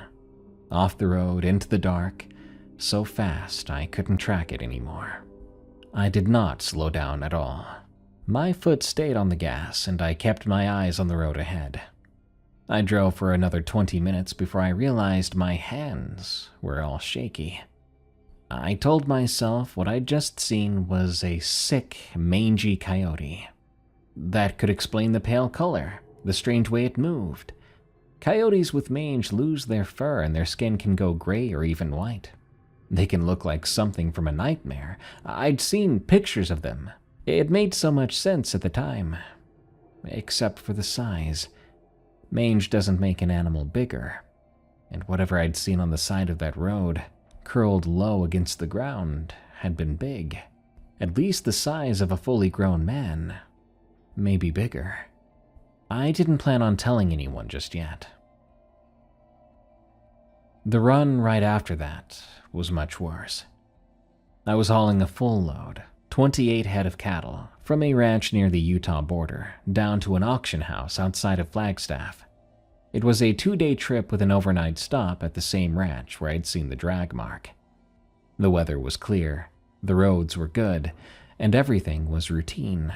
Off the road, into the dark, so fast I couldn't track it anymore. I did not slow down at all. My foot stayed on the gas, and I kept my eyes on the road ahead. I drove for another 20 minutes before I realized my hands were all shaky. I told myself what I'd just seen was a sick, mangy coyote. That could explain the pale color, the strange way it moved. Coyotes with mange lose their fur and their skin can go gray or even white. They can look like something from a nightmare. I'd seen pictures of them. It made so much sense at the time. Except for the size. Mange doesn't make an animal bigger. And whatever I'd seen on the side of that road, curled low against the ground, had been big. At least the size of a fully grown man. Maybe bigger. I didn't plan on telling anyone just yet. The run right after that was much worse. I was hauling a full load, 28 head of cattle, from a ranch near the Utah border down to an auction house outside of Flagstaff. It was a 2-day trip with an overnight stop at the same ranch where I'd seen the drag mark. The weather was clear, the roads were good, and everything was routine.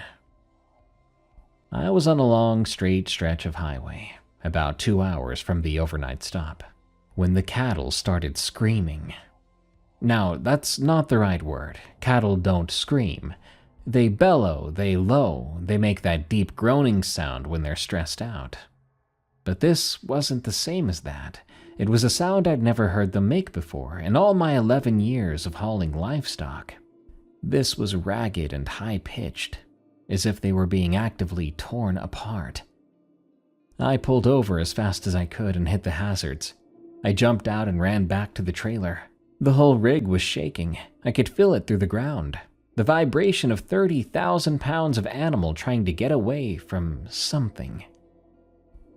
I was on a long, straight stretch of highway, about 2 hours from the overnight stop, when the cattle started screaming. Now, that's not the right word. Cattle don't scream. They bellow, they low, they make that deep groaning sound when they're stressed out. But this wasn't the same as that. It was a sound I'd never heard them make before in all my 11 years of hauling livestock. This was ragged and high-pitched, as if they were being actively torn apart. I pulled over as fast as I could and hit the hazards. I jumped out and ran back to the trailer. The whole rig was shaking. I could feel it through the ground. The vibration of 30,000 pounds of animal trying to get away from something.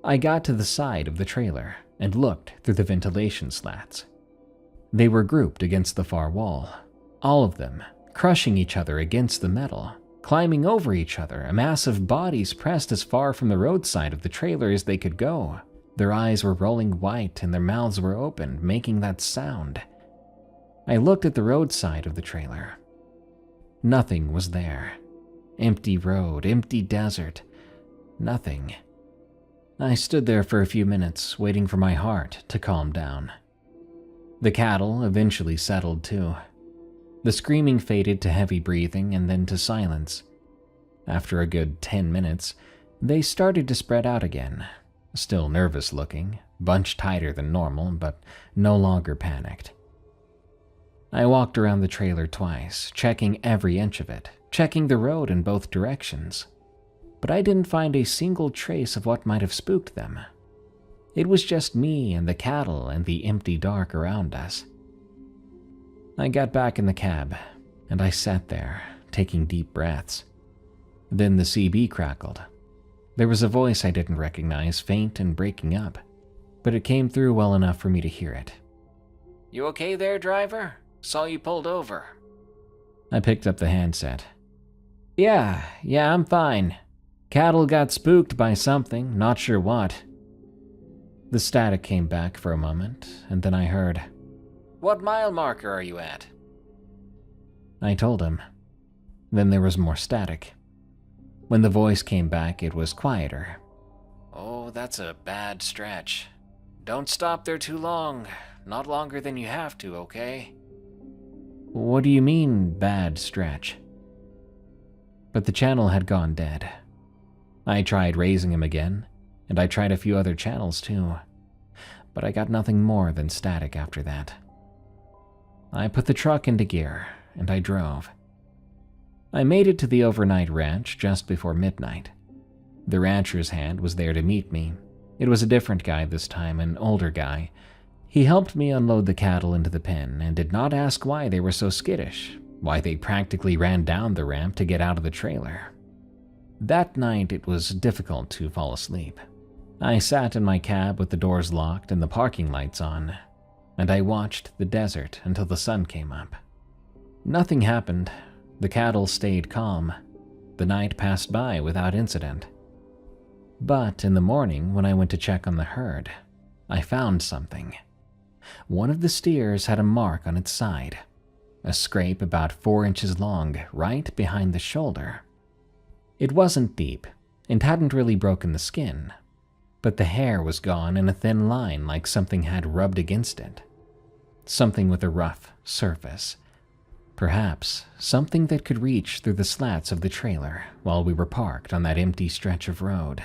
I got to the side of the trailer and looked through the ventilation slats. They were grouped against the far wall, all of them crushing each other against the metal, climbing over each other, a mass of bodies pressed as far from the roadside of the trailer as they could go. Their eyes were rolling white and their mouths were open, making that sound. I looked at the roadside of the trailer. Nothing was there. Empty road, empty desert. Nothing. I stood there for a few minutes, waiting for my heart to calm down. The cattle eventually settled too. The screaming faded to heavy breathing and then to silence. After a good 10 minutes, they started to spread out again, still nervous looking, bunched tighter than normal, but no longer panicked. I walked around the trailer twice, checking every inch of it, checking the road in both directions. But I didn't find a single trace of what might have spooked them. It was just me and the cattle and the empty dark around us. I got back in the cab, and I sat there, taking deep breaths. Then the CB crackled. There was a voice I didn't recognize, faint and breaking up, but it came through well enough for me to hear it. "You okay there, driver? Saw you pulled over." I picked up the handset. Yeah, I'm fine. Cattle got spooked by something, not sure what. The static came back for a moment, and then I heard, "What mile marker are you at?" I told him. Then there was more static. When the voice came back, it was quieter. "Oh, that's a bad stretch. Don't stop there too long. Not longer than you have to, okay?" "What do you mean, bad stretch?" But the channel had gone dead. I tried raising him again, and I tried a few other channels too, but I got nothing more than static after that. I put the truck into gear, and I drove. I made it to the overnight ranch just before midnight. The rancher's hand was there to meet me. It was a different guy this time, an older guy. He helped me unload the cattle into the pen and did not ask why they were so skittish, why they practically ran down the ramp to get out of the trailer. That night it was difficult to fall asleep. I sat in my cab with the doors locked and the parking lights on, and I watched the desert until the sun came up. Nothing happened. The cattle stayed calm. The night passed by without incident. But in the morning, when I went to check on the herd, I found something. One of the steers had a mark on its side, a scrape about 4 inches long, right behind the shoulder. It wasn't deep and hadn't really broken the skin, but the hair was gone in a thin line like something had rubbed against it. Something with a rough surface. Perhaps something that could reach through the slats of the trailer while we were parked on that empty stretch of road.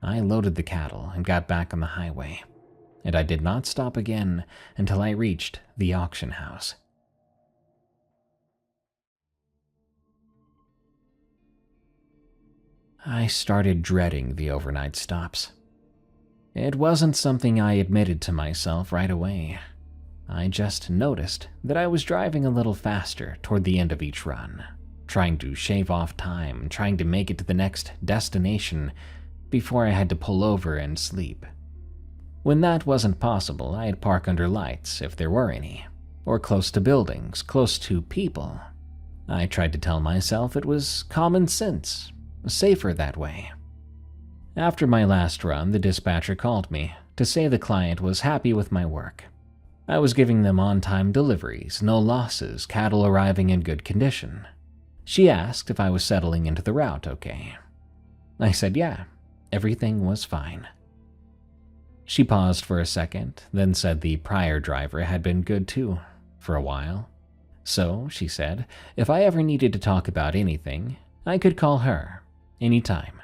I loaded the cattle and got back on the highway, and I did not stop again until I reached the auction house. I started dreading the overnight stops. It wasn't something I admitted to myself right away. I just noticed that I was driving a little faster toward the end of each run, trying to shave off time, trying to make it to the next destination before I had to pull over and sleep. When that wasn't possible, I'd park under lights if there were any, or close to buildings, close to people. I tried to tell myself it was common sense, safer that way. After my last run, the dispatcher called me to say the client was happy with my work. I was giving them on-time deliveries, no losses, cattle arriving in good condition. She asked if I was settling into the route okay. I said yeah, everything was fine. She paused for a second, then said the prior driver had been good too, for a while. So, she said, if I ever needed to talk about anything, I could call her, anytime.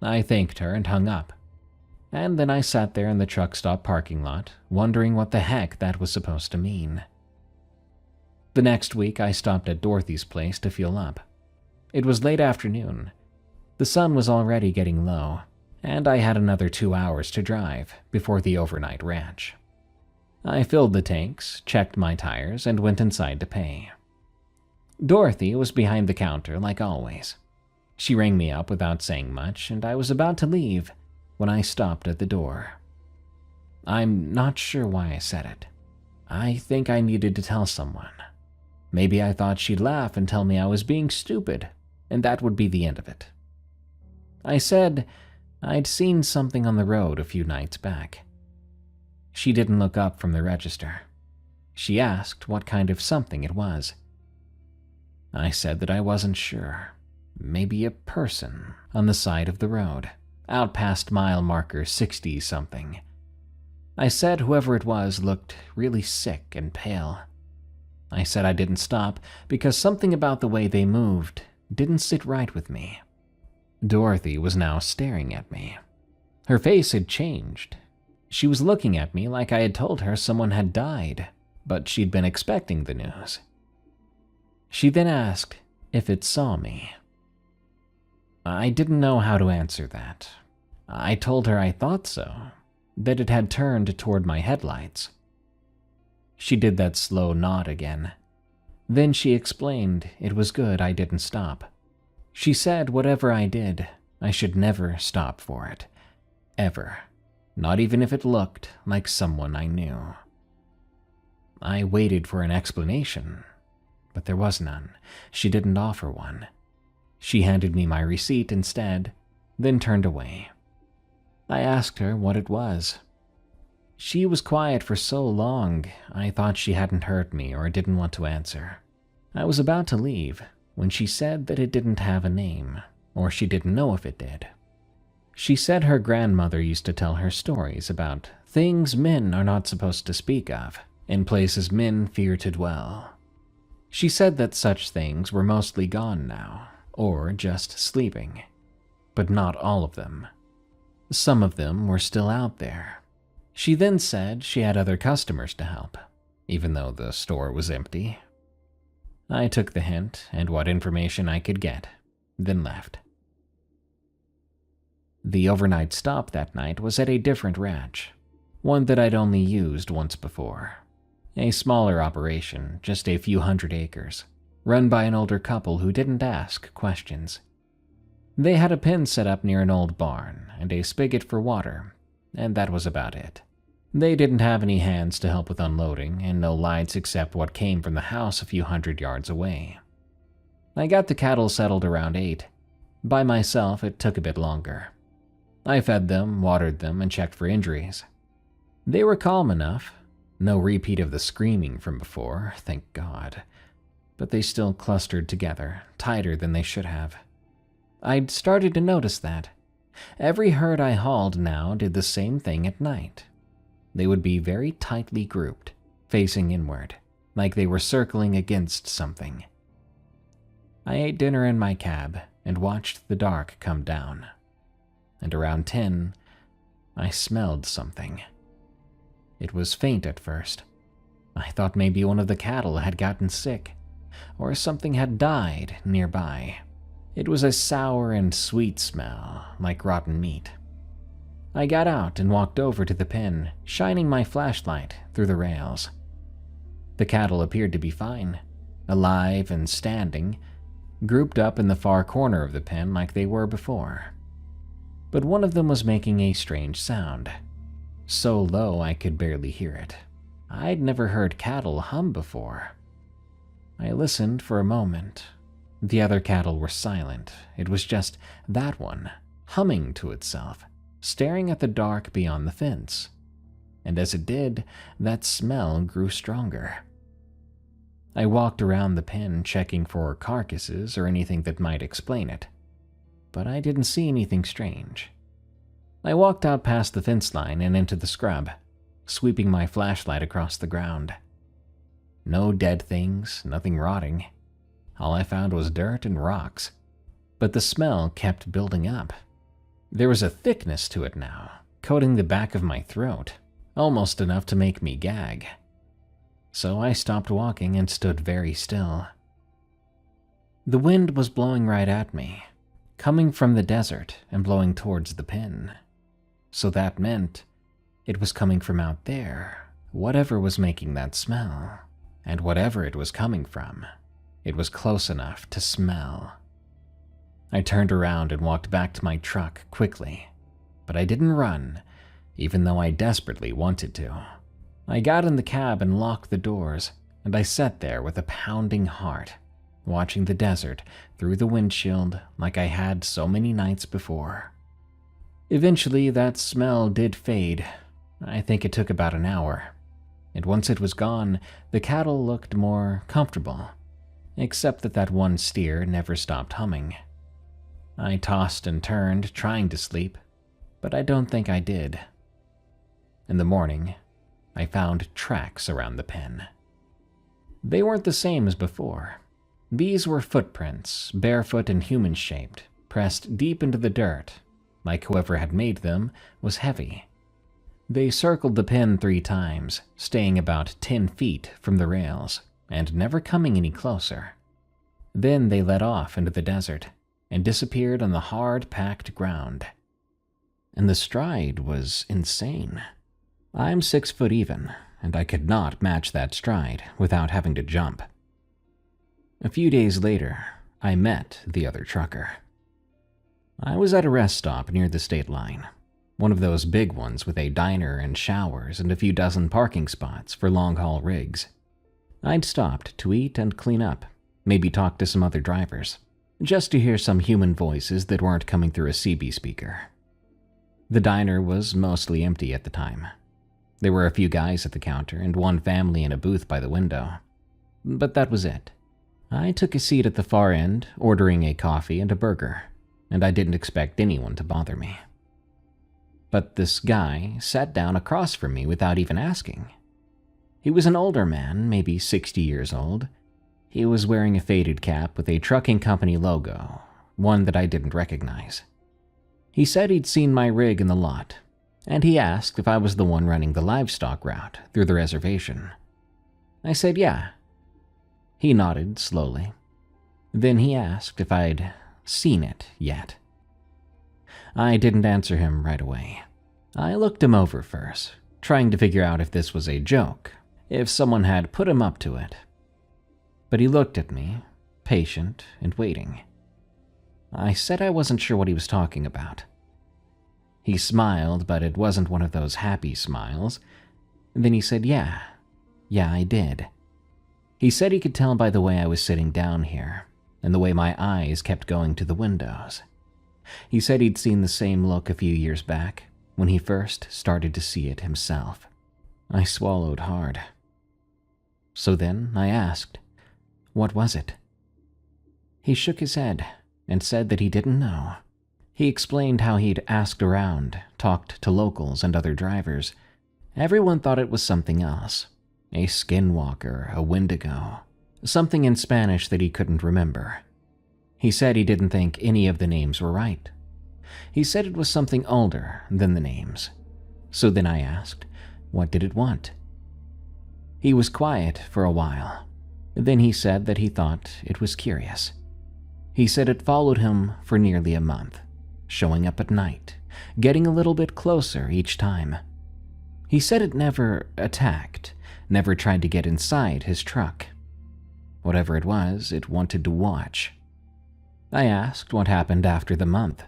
I thanked her and hung up. And then I sat there in the truck stop parking lot, wondering what the heck that was supposed to mean. The next week, I stopped at Dorothy's place to fuel up. It was late afternoon. The sun was already getting low, and I had another 2 hours to drive before the overnight ranch. I filled the tanks, checked my tires, and went inside to pay. Dorothy was behind the counter like always. She rang me up without saying much, and I was about to leave when I stopped at the door. I'm not sure why I said it. I think I needed to tell someone. Maybe I thought she'd laugh and tell me I was being stupid, and that would be the end of it. I said I'd seen something on the road a few nights back. She didn't look up from the register. She asked what kind of something it was. I said that I wasn't sure. Maybe a person on the side of the road, out past mile marker 60-something. I said whoever it was looked really sick and pale. I said I didn't stop because something about the way they moved didn't sit right with me. Dorothy was now staring at me. Her face had changed. She was looking at me like I had told her someone had died, but she'd been expecting the news. She then asked if it saw me. I didn't know how to answer that. I told her I thought so, that it had turned toward my headlights. She did that slow nod again. Then she explained it was good I didn't stop. She said whatever I did, I should never stop for it. Ever. Not even if it looked like someone I knew. I waited for an explanation. but there was none. She didn't offer one. She handed me my receipt instead, then turned away. I asked her what it was. She was quiet for so long, I thought she hadn't heard me or didn't want to answer. I was about to leave when she said that it didn't have a name, or she didn't know if it did. She said her grandmother used to tell her stories about things men are not supposed to speak of, in places men fear to dwell. She said that such things were mostly gone now, or just sleeping. But not all of them. Some of them were still out there. She then said she had other customers to help, even though the store was empty. I took the hint and what information I could get, then left. The overnight stop that night was at a different ranch, one that I'd only used once before. A smaller operation, just a few hundred acres, run by an older couple who didn't ask questions. They had a pen set up near an old barn and a spigot for water, and that was about it. They didn't have any hands to help with unloading, and no lights except what came from the house a few hundred yards away. I got the cattle settled around 8. By myself, it took a bit longer. I fed them, watered them, and checked for injuries. They were calm enough. No repeat of the screaming from before, thank God. But they still clustered together, tighter than they should have. I'd started to notice that. Every herd I hauled now did the same thing at night. They would be very tightly grouped, facing inward, like they were circling against something. I ate dinner in my cab and watched the dark come down. And around 10, I smelled something. It was faint at first. I thought maybe one of the cattle had gotten sick, or something had died nearby. It was a sour and sweet smell, like rotten meat. I got out and walked over to the pen, shining my flashlight through the rails. The cattle appeared to be fine, alive and standing, grouped up in the far corner of the pen like they were before. But one of them was making a strange sound, so low I could barely hear it. I'd never heard cattle hum before. I listened for a moment. The other cattle were silent. It was just that one, humming to itself, staring at the dark beyond the fence. And as it did, that smell grew stronger. I walked around the pen checking for carcasses or anything that might explain it, but I didn't see anything strange. I walked out past the fence line and into the scrub, sweeping my flashlight across the ground. No dead things, nothing rotting. All I found was dirt and rocks, but the smell kept building up. There was a thickness to it now, coating the back of my throat, almost enough to make me gag. So I stopped walking and stood very still. The wind was blowing right at me, coming from the desert and blowing towards the pen. So that meant it was coming from out there, whatever was making that smell, and whatever it was coming from, it was close enough to smell. I turned around and walked back to my truck quickly, but I didn't run, even though I desperately wanted to. I got in the cab and locked the doors, and I sat there with a pounding heart, watching the desert through the windshield like I had so many nights before. Eventually, that smell did fade. I think it took about an hour, and once it was gone, the cattle looked more comfortable, except that one steer never stopped humming. I tossed and turned, trying to sleep, but I don't think I did. In the morning, I found tracks around the pen. They weren't the same as before. These were footprints, barefoot and human-shaped, pressed deep into the dirt, like whoever had made them was heavy. They circled the pen 3 times, staying about 10 feet from the rails, and never coming any closer. Then they led off into the desert, and disappeared on the hard, packed ground. And the stride was insane. I'm 6 foot even, and I could not match that stride without having to jump. A few days later, I met the other trucker. I was at a rest stop near the state line, one of those big ones with a diner and showers and a few dozen parking spots for long-haul rigs. I'd stopped to eat and clean up, maybe talk to some other drivers, just to hear some human voices that weren't coming through a CB speaker. The diner was mostly empty at the time. There were a few guys at the counter and one family in a booth by the window. But that was it. I took a seat at the far end, ordering a coffee and a burger, and I didn't expect anyone to bother me. But this guy sat down across from me without even asking. He was an older man, maybe 60 years old. He was wearing a faded cap with a trucking company logo, one that I didn't recognize. He said he'd seen my rig in the lot, and he asked if I was the one running the livestock route through the reservation. I said yeah. He nodded slowly. Then he asked if I'd seen it yet. I didn't answer him right away. I looked him over first, trying to figure out if this was a joke, if someone had put him up to it. But he looked at me, patient and waiting. I said I wasn't sure what he was talking about. He smiled, but it wasn't one of those happy smiles. Then he said, yeah, I did. He said he could tell by the way I was sitting down here, and the way my eyes kept going to the windows. He said he'd seen the same look a few years back, when he first started to see it himself. I swallowed hard. So then I asked, what was it? He shook his head and said that he didn't know. He explained how he'd asked around, talked to locals and other drivers. Everyone thought it was something else. A skinwalker, a wendigo, something in Spanish that he couldn't remember. He said he didn't think any of the names were right. He said it was something older than the names. So then I asked, what did it want? He was quiet for a while. Then he said that he thought it was curious. He said it followed him for nearly a month, showing up at night, getting a little bit closer each time. He said it never attacked, never tried to get inside his truck. Whatever it was, it wanted to watch. I asked what happened after the month.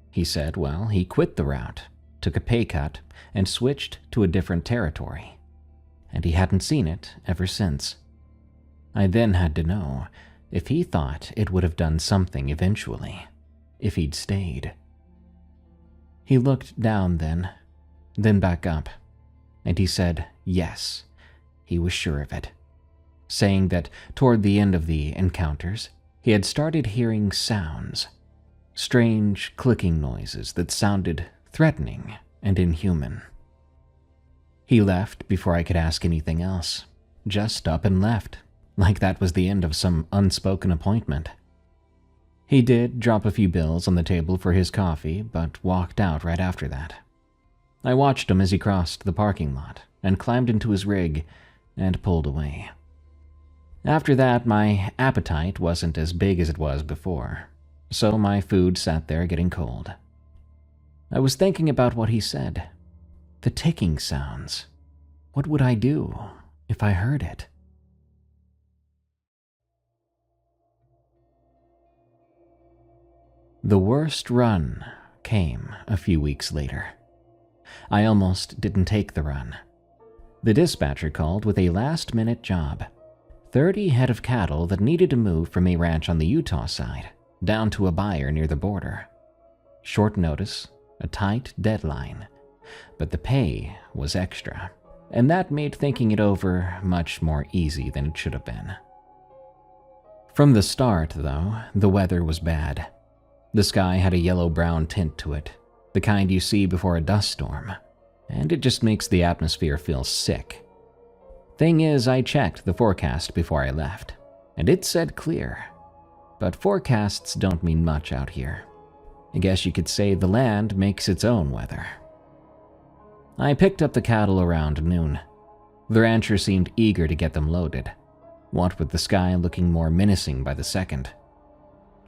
He said, well, he quit the route, took a pay cut, and switched to a different territory. And he hadn't seen it ever since. I then had to know if he thought it would have done something eventually, if he'd stayed. He looked down then back up, and he said yes, he was sure of it, saying that toward the end of the encounters, he had started hearing sounds, strange clicking noises that sounded threatening and inhuman. He left before I could ask anything else, just up and left, like that was the end of some unspoken appointment. He did drop a few bills on the table for his coffee, but walked out right after that. I watched him as he crossed the parking lot and climbed into his rig and pulled away. After that, my appetite wasn't as big as it was before, so my food sat there getting cold. I was thinking about what he said. The ticking sounds. What would I do if I heard it? The worst run came a few weeks later. I almost didn't take the run. The dispatcher called with a last-minute job. 30 head of cattle that needed to move from a ranch on the Utah side down to a buyer near the border. Short notice, a tight deadline, but the pay was extra, and that made thinking it over much more easy than it should have been. From the start, though, the weather was bad. The sky had a yellow-brown tint to it, the kind you see before a dust storm, and it just makes the atmosphere feel sick. Thing is, I checked the forecast before I left, and it said clear. But forecasts don't mean much out here. I guess you could say the land makes its own weather. I picked up the cattle around noon. The rancher seemed eager to get them loaded, what with the sky looking more menacing by the second.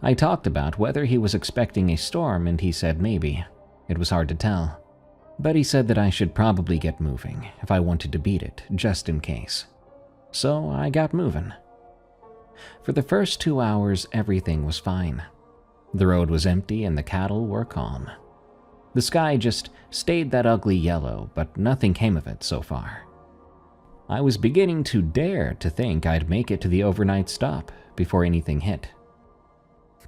I talked about whether he was expecting a storm, and he said maybe. It was hard to tell. But he said that I should probably get moving if I wanted to beat it, just in case. So I got moving. For the first 2 hours, everything was fine. The road was empty and the cattle were calm. The sky just stayed that ugly yellow, but nothing came of it so far. I was beginning to dare to think I'd make it to the overnight stop before anything hit.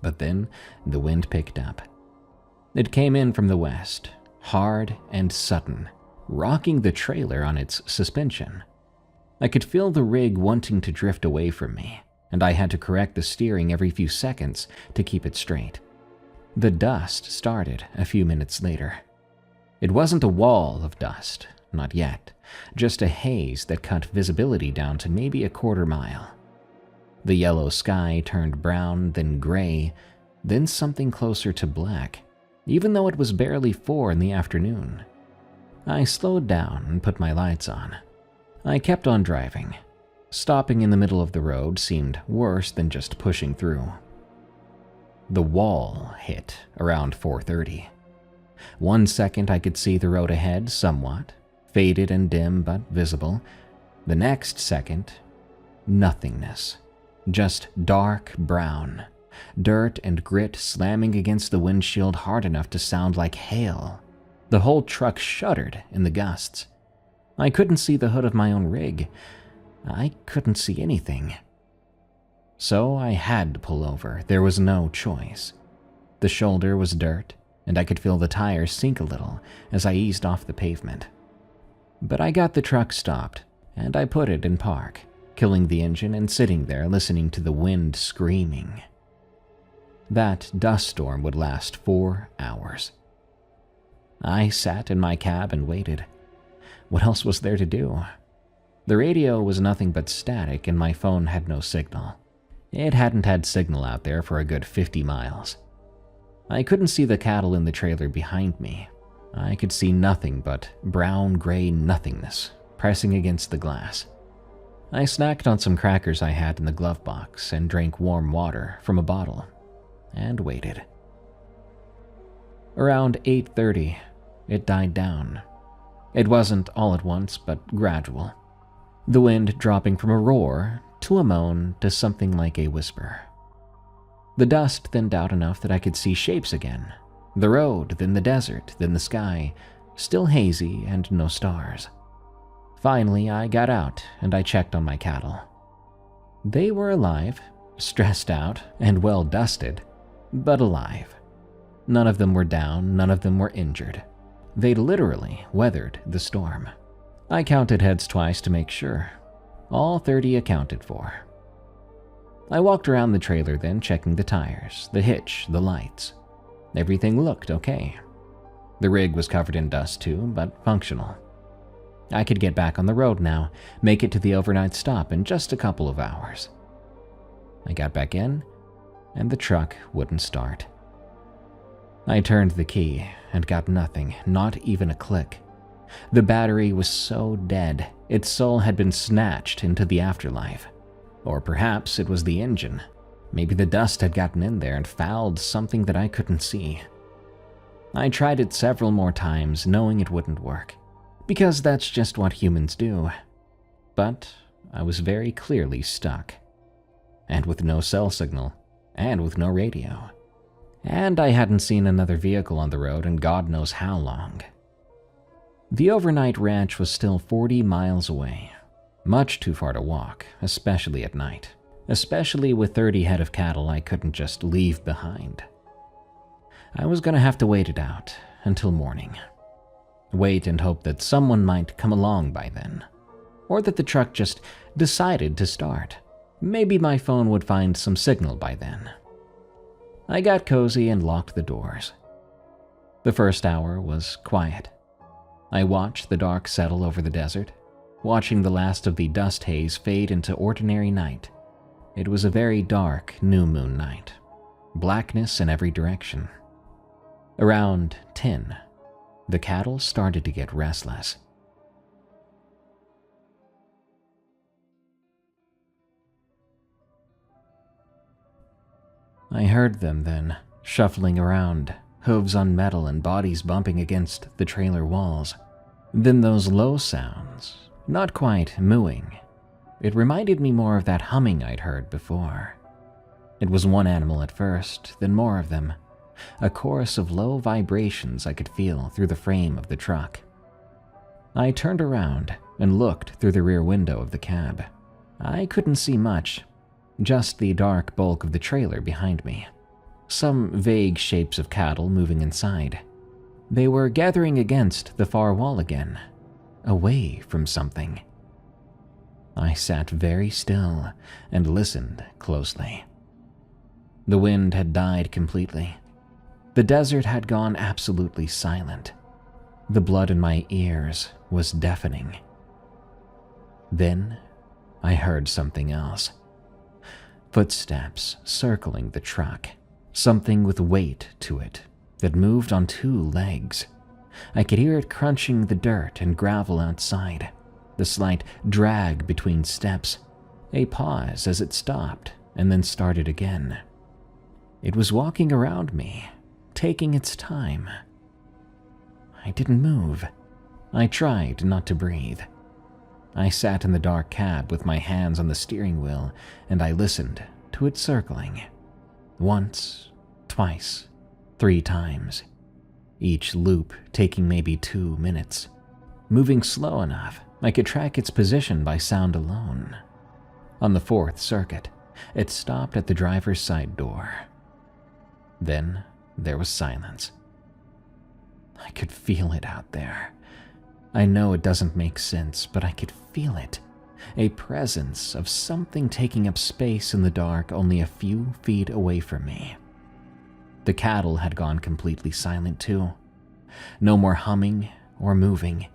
But then the wind picked up. It came in from the west, hard and sudden, rocking the trailer on its suspension. I could feel the rig wanting to drift away from me, and I had to correct the steering every few seconds to keep it straight. The dust started a few minutes later. It wasn't a wall of dust, not yet, just a haze that cut visibility down to maybe a quarter mile. The yellow sky turned brown, then gray, then something closer to black, even though it was barely 4 in the afternoon. I slowed down and put my lights on. I kept on driving. Stopping in the middle of the road seemed worse than just pushing through. The wall hit around 4:30. 1 second I could see the road ahead somewhat, faded and dim but visible. The next second, nothingness. Just dark brown, dirt and grit slamming against the windshield hard enough to sound like hail. The whole truck shuddered in the gusts. I couldn't see the hood of my own rig. I couldn't see anything. So I had to pull over. There was no choice. The shoulder was dirt, and I could feel the tires sink a little as I eased off the pavement. But I got the truck stopped, and I put it in park, killing the engine and sitting there listening to the wind screaming. That dust storm would last 4 hours. I sat in my cab and waited. What else was there to do? The radio was nothing but static and my phone had no signal. It hadn't had signal out there for a good 50 miles. I couldn't see the cattle in the trailer behind me. I could see nothing but brown-gray nothingness pressing against the glass. I snacked on some crackers I had in the glove box and drank warm water from a bottle, and waited. Around 8:30, it died down. It wasn't all at once, but gradual. The wind dropping from a roar to a moan to something like a whisper. The dust thinned out enough that I could see shapes again. The road, then the desert, then the sky, still hazy and no stars. Finally, I got out and I checked on my cattle. They were alive, stressed out and well dusted, but alive. None of them were down, none of them were injured. They'd literally weathered the storm. I counted heads twice to make sure. All 30 accounted for. I walked around the trailer then, checking the tires, the hitch, the lights. Everything looked okay. The rig was covered in dust too, but functional. I could get back on the road now, make it to the overnight stop in just a couple of hours. I got back in, and the truck wouldn't start. I turned the key and got nothing, not even a click. The battery was so dead, its soul had been snatched into the afterlife. Or perhaps it was the engine. Maybe the dust had gotten in there and fouled something that I couldn't see. I tried it several more times, knowing it wouldn't work, because that's just what humans do. But I was very clearly stuck. And with no cell signal, and with no radio. And I hadn't seen another vehicle on the road in God knows how long. The overnight ranch was still 40 miles away. Much too far to walk, especially at night. Especially with 30 head of cattle I couldn't just leave behind. I was gonna have to wait it out until morning. Wait and hope that someone might come along by then. Or that the truck just decided to start. Maybe my phone would find some signal by then. I got cozy and locked the doors. The first hour was quiet. I watched the dark settle over the desert, watching the last of the dust haze fade into ordinary night. It was a very dark new moon night. Blackness in every direction. Around 10, the cattle started to get restless. I heard them then, shuffling around, hooves on metal and bodies bumping against the trailer walls. Then those low sounds, not quite mooing. It reminded me more of that humming I'd heard before. It was one animal at first, then more of them. A chorus of low vibrations I could feel through the frame of the truck. I turned around, and looked through the rear window of the cab. I couldn't see much, just the dark bulk of the trailer behind me. Some vague shapes of cattle moving inside. They were gathering against the far wall again, away from something. I sat very still and listened closely. The wind had died completely. The desert had gone absolutely silent. The blood in my ears was deafening. Then I heard something else. Footsteps circling the truck, something with weight to it that moved on two legs. I could hear it crunching the dirt and gravel outside, the slight drag between steps, a pause as it stopped and then started again. It was walking around me, taking its time. I didn't move. I tried not to breathe. I sat in the dark cab with my hands on the steering wheel, and I listened to it circling. Once, twice, 3 times. Each loop taking maybe 2 minutes. Moving slow enough, I could track its position by sound alone. On the 4th circuit, it stopped at the driver's side door. Then there was silence. I could feel it out there. I know it doesn't make sense, but I could feel it. A presence of something taking up space in the dark only a few feet away from me. The cattle had gone completely silent too. No more humming or moving.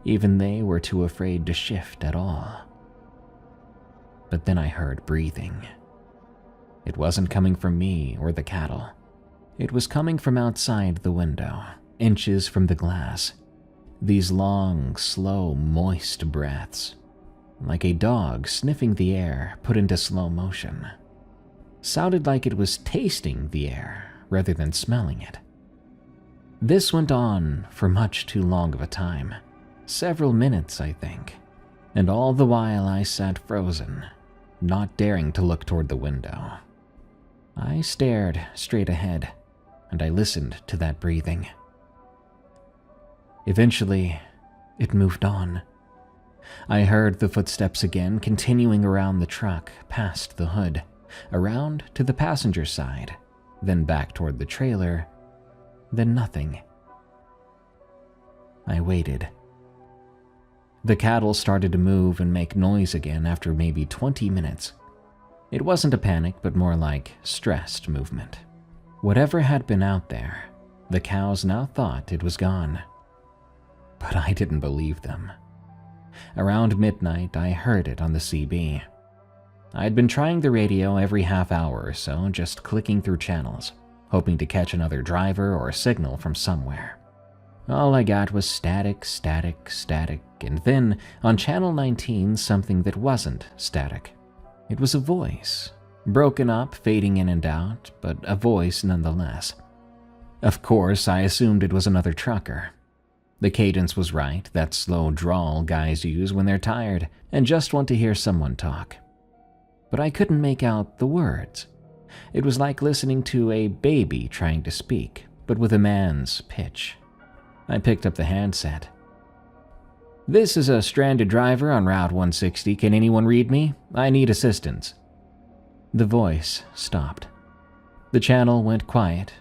Even they were too afraid to shift at all. But then I heard breathing. It wasn't coming from me or the cattle. It was coming from outside the window, inches from the glass. These long, slow, moist breaths, like a dog sniffing the air put into slow motion. Sounded like it was tasting the air rather than smelling it. This went on for much too long of a time, several minutes, I think, and all the while I sat frozen, not daring to look toward the window. I stared straight ahead, and I listened to that breathing. Eventually, it moved on. I heard the footsteps again, continuing around the truck, past the hood, around to the passenger side, then back toward the trailer, then nothing. I waited. The cattle started to move and make noise again after maybe 20 minutes. It wasn't a panic, but more like stressed movement. Whatever had been out there, the cows now thought it was gone. But I didn't believe them. Around midnight, I heard it on the CB. I'd been trying the radio every half hour or so, just clicking through channels, hoping to catch another driver or a signal from somewhere. All I got was static, static, static, and then, on channel 19, something that wasn't static. It was a voice, broken up, fading in and out, but a voice nonetheless. Of course, I assumed it was another trucker. The cadence was right, that slow drawl guys use when they're tired and just want to hear someone talk. But I couldn't make out the words. It was like listening to a baby trying to speak, but with a man's pitch. I picked up the handset. "This is a stranded driver on Route 160. Can anyone read me? I need assistance." The voice stopped. The channel went quiet,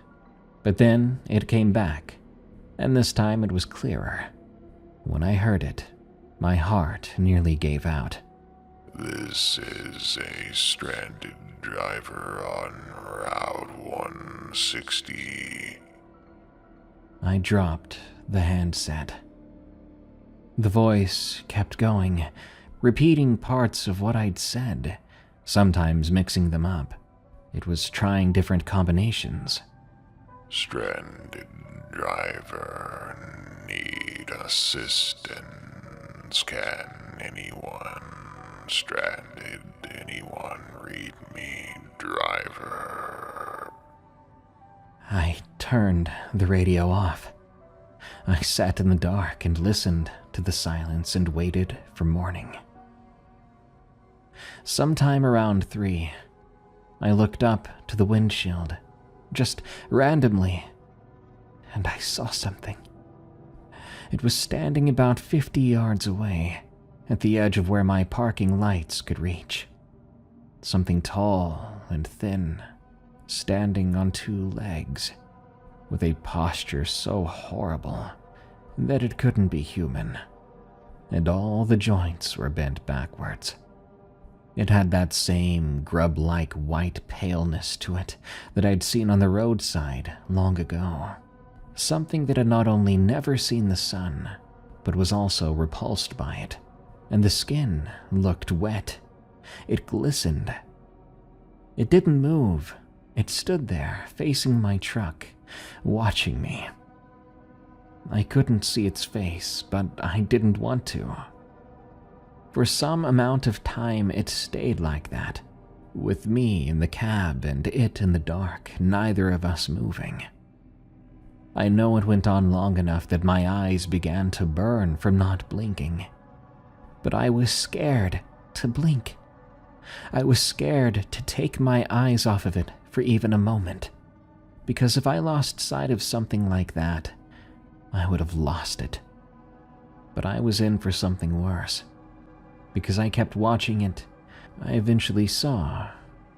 but then it came back, and this time it was clearer. When I heard it, my heart nearly gave out. "This is a stranded driver on Route 160. I dropped the handset. The voice kept going, repeating parts of what I'd said, sometimes mixing them up. It was trying different combinations. Stranded driver, need assistance. Can anyone stranded? Anyone read me, driver?" I turned the radio off. I sat in the dark and listened to the silence and waited for morning. Sometime around 3, I looked up to the windshield, just randomly, and I saw something. It was standing about 50 yards away, at the edge of where my parking lights could reach. Something tall and thin, standing on two legs, with a posture so horrible that it couldn't be human, and all the joints were bent backwards. It had that same grub-like white paleness to it that I'd seen on the roadside long ago. Something that had not only never seen the sun, but was also repulsed by it. And the skin looked wet. It glistened. It didn't move. It stood there, facing my truck, watching me. I couldn't see its face, but I didn't want to. For some amount of time, it stayed like that, with me in the cab and it in the dark, neither of us moving. I know it went on long enough that my eyes began to burn from not blinking. But I was scared to blink. I was scared to take my eyes off of it for even a moment. Because if I lost sight of something like that, I would have lost it. But I was in for something worse. Because I kept watching it, I eventually saw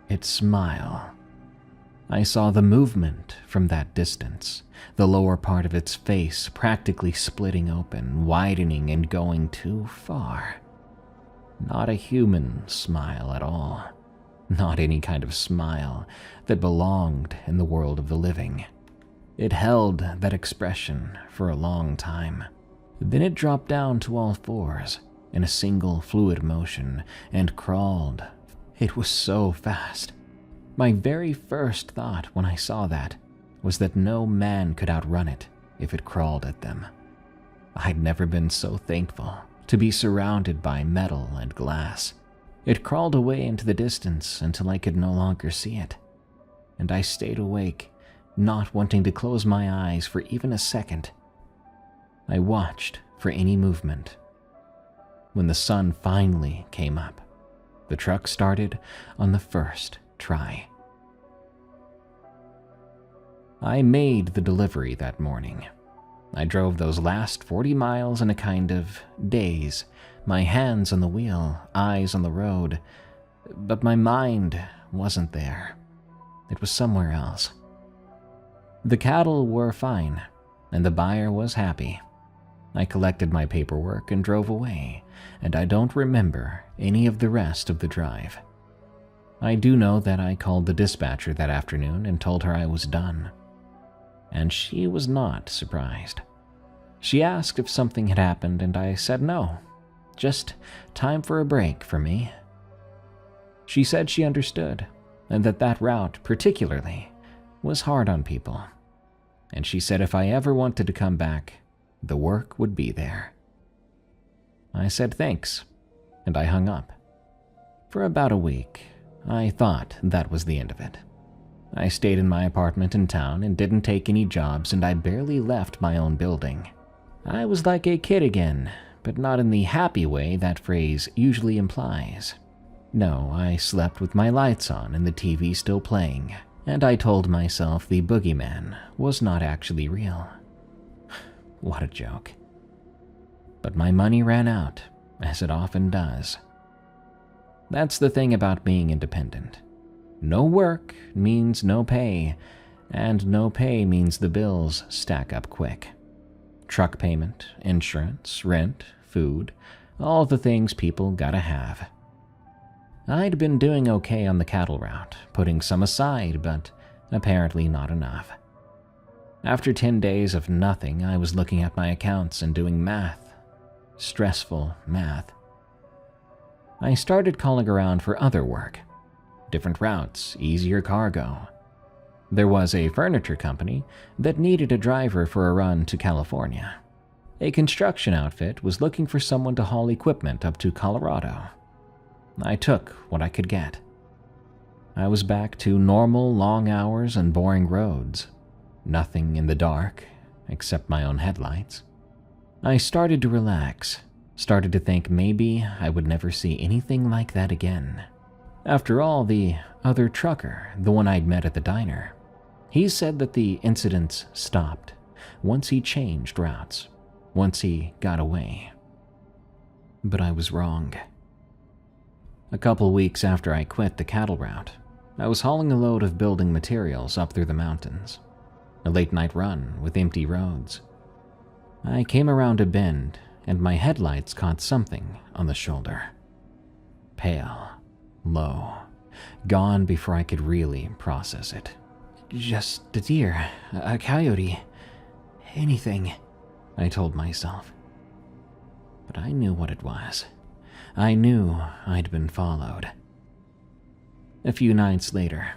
it smile. I saw the movement from that distance, the lower part of its face practically splitting open, widening and going too far. Not a human smile at all. Not any kind of smile that belonged in the world of the living. It held that expression for a long time. Then it dropped down to all fours in a single fluid motion and crawled. It was so fast. My very first thought when I saw that was that no man could outrun it if it crawled at them. I'd never been so thankful to be surrounded by metal and glass. It crawled away into the distance until I could no longer see it, and I stayed awake, not wanting to close my eyes for even a second. I watched for any movement. When the sun finally came up, the truck started on the first try. I made the delivery that morning. I drove those last 40 miles in a kind of daze, my hands on the wheel, eyes on the road, but my mind wasn't there. It was somewhere else. The cattle were fine, and the buyer was happy. I collected my paperwork and drove away, and I don't remember any of the rest of the drive. I do know that I called the dispatcher that afternoon and told her I was done. And she was not surprised. She asked if something had happened, and I said no. Just time for a break for me. She said she understood, and that route particularly was hard on people. And she said if I ever wanted to come back, the work would be there. I said thanks, and I hung up. For about a week, I thought that was the end of it. I stayed in my apartment in town and didn't take any jobs, and I barely left my own building. I was like a kid again, but not in the happy way that phrase usually implies. No, I slept with my lights on and the TV still playing, and I told myself the boogeyman was not actually real. What a joke. But my money ran out, as it often does. That's the thing about being independent. No work means no pay, and no pay means the bills stack up quick. Truck payment, insurance, rent, food, all the things people gotta have. I'd been doing okay on the cattle route, putting some aside, but apparently not enough. After 10 days of nothing, I was looking at my accounts and doing math. Stressful math. I started calling around for other work. Different routes, easier cargo. There was a furniture company that needed a driver for a run to California. A construction outfit was looking for someone to haul equipment up to Colorado. I took what I could get. I was back to normal long hours and boring roads. Nothing in the dark, except my own headlights. I started to relax, started to think maybe I would never see anything like that again. After all, the other trucker, the one I'd met at the diner, he said that the incidents stopped once he changed routes. once he got away. But I was wrong. A couple weeks after I quit the cattle route, I was hauling a load of building materials up through the mountains. A late-night run with empty roads. I came around a bend, and my headlights caught something on the shoulder. Pale, low, gone before I could really process it. Just a deer, a coyote, anything, I told myself. But I knew what it was. I knew I'd been followed. A few nights later,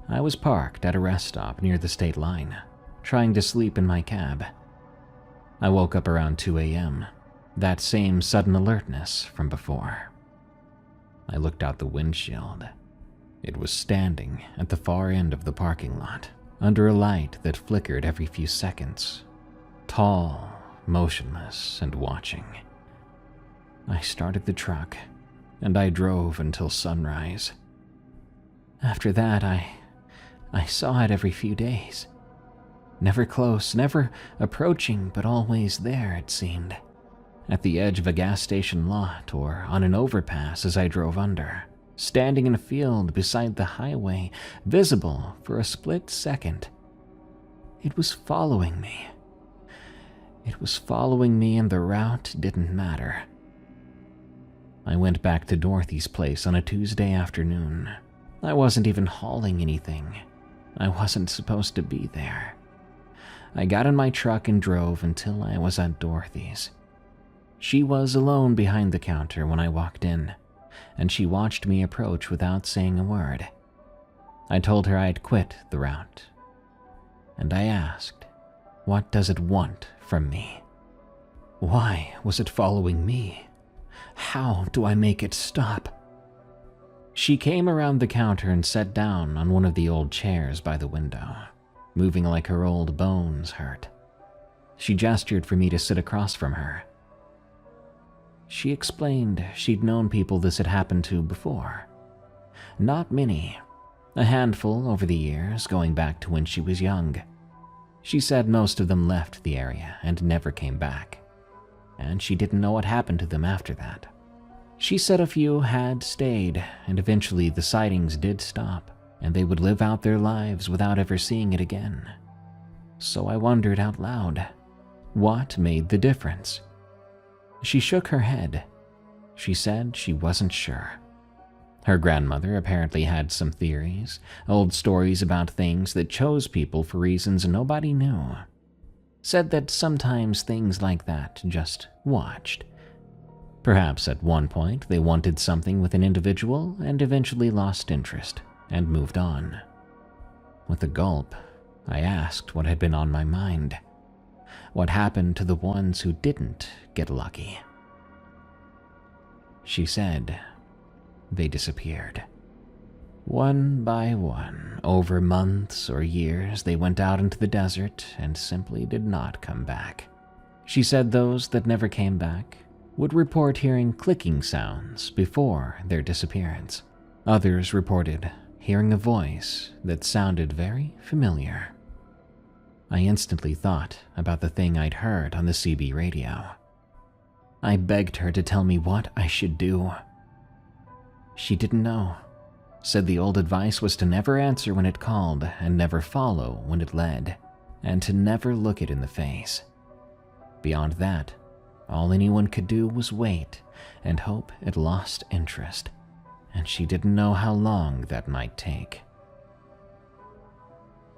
I was parked at a rest stop near the state line, trying to sleep in my cab. I woke up around 2 a.m., that same sudden alertness from before. I looked out the windshield. It was standing at the far end of the parking lot, under a light that flickered every few seconds, tall, motionless, and watching. I started the truck, and I drove until sunrise. After that, I saw it every few days. Never close, never approaching, but always there, it seemed. At the edge of a gas station lot or on an overpass as I drove under, standing in a field beside the highway, visible for a split second. It was following me. It was following me, and the route didn't matter. I went back to Dorothy's place on a Tuesday afternoon. I wasn't even hauling anything. I wasn't supposed to be there. I got in my truck and drove until I was at Dorothy's. She was alone behind the counter when I walked in, and she watched me approach without saying a word. I told her I'd quit the route, and I asked, what does it want from me? Why was it following me? How do I make it stop? She came around the counter and sat down on one of the old chairs by the window, moving like her old bones hurt. She gestured for me to sit across from her. She explained she'd known people this had happened to before. Not many, a handful over the years, going back to when she was young. She said most of them left the area and never came back, and she didn't know what happened to them after that. She said a few had stayed, and eventually the sightings did stop, and they would live out their lives without ever seeing it again. So I wondered out loud, what made the difference? She shook her head. She said she wasn't sure. Her grandmother apparently had some theories, old stories about things that chose people for reasons nobody knew. Said that sometimes things like that just watched. Perhaps at one point they wanted something with an individual and eventually lost interest and moved on. With a gulp, I asked what had been on my mind. What happened to the ones who didn't get lucky? She said they disappeared. One by one, over months or years, they went out into the desert and simply did not come back. She said those that never came back would report hearing clicking sounds before their disappearance. Others reported hearing a voice that sounded very familiar. I instantly thought about the thing I'd heard on the CB radio. I begged her to tell me what I should do. She didn't know. Said the old advice was to never answer when it called and never follow when it led, and to never look it in the face. Beyond that, all anyone could do was wait and hope it lost interest, and she didn't know how long that might take.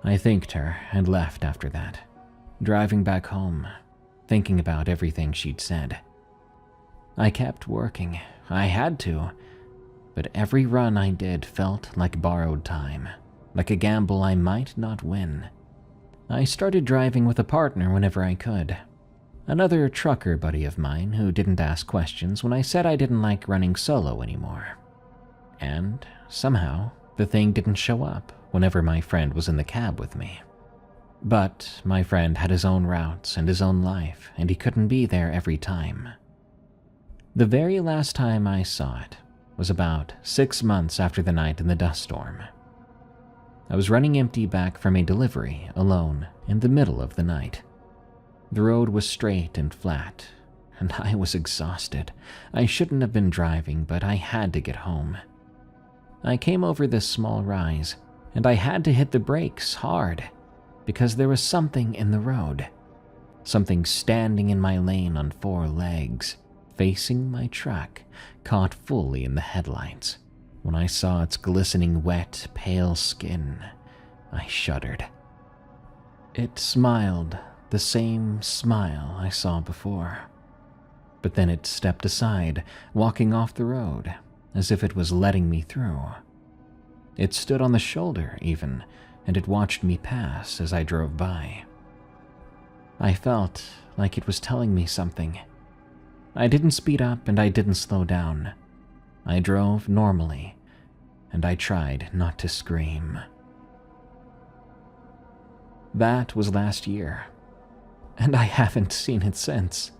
I thanked her and left after that, driving back home, thinking about everything she'd said. I kept working. I had to. But every run I did felt like borrowed time, like a gamble I might not win. I started driving with a partner whenever I could. Another trucker buddy of mine who didn't ask questions when I said I didn't like running solo anymore. And somehow, the thing didn't show up whenever my friend was in the cab with me. But my friend had his own routes and his own life, and he couldn't be there every time. The very last time I saw it was about 6 months after the night in the dust storm. I was running empty back from a delivery alone in the middle of the night. The road was straight and flat, and I was exhausted. I shouldn't have been driving, but I had to get home. I came over this small rise, and I had to hit the brakes hard because there was something in the road. Something standing in my lane on 4 legs, facing my truck, caught fully in the headlights. When I saw its glistening, wet, pale skin, I shuddered. It smiled the same smile I saw before. But then it stepped aside, walking off the road, as if it was letting me through. It stood on the shoulder, even, and it watched me pass as I drove by. I felt like it was telling me something. I didn't speed up and I didn't slow down. I drove normally, and I tried not to scream. That was last year, and I haven't seen it since.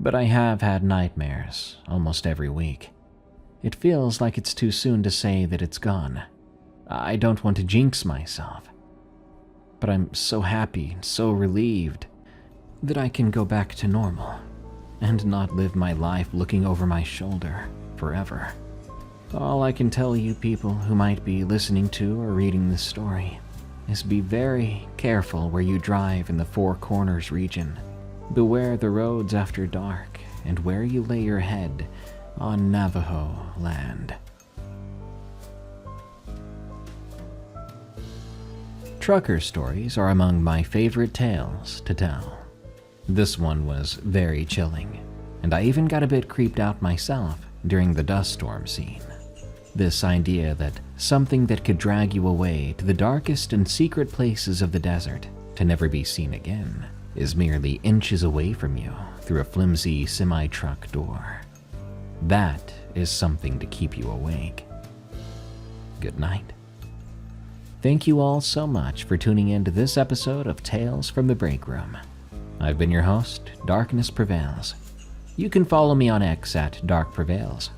But I have had nightmares almost every week. It feels like it's too soon to say that it's gone. I don't want to jinx myself. But I'm so happy, so relieved that I can go back to normal and not live my life looking over my shoulder forever. All I can tell you people who might be listening to or reading this story is be very careful where you drive in the Four Corners region. Beware the roads after dark and where you lay your head on Navajo land. Trucker stories are among my favorite tales to tell. This one was very chilling, and I even got a bit creeped out myself during the dust storm scene. This idea that something that could drag you away to the darkest and secret places of the desert to never be seen again is merely inches away from you through a flimsy semi-truck door. That is something to keep you awake. Good night. Thank you all so much for tuning in to this episode of Tales from the Break Room. I've been your host, Darkness Prevails. You can follow me on X at Dark Prevails.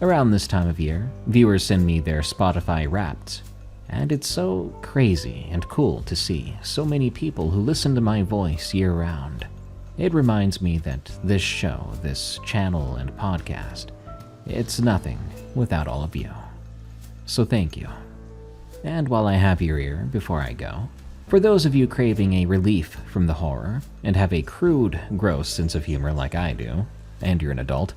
Around this time of year, viewers send me their Spotify Wrapped, and it's so crazy and cool to see so many people who listen to my voice year-round. It reminds me that this show, this channel and podcast, it's nothing without all of you. So thank you. And while I have your ear before I go, for those of you craving a relief from the horror and have a crude, gross sense of humor like I do, and you're an adult,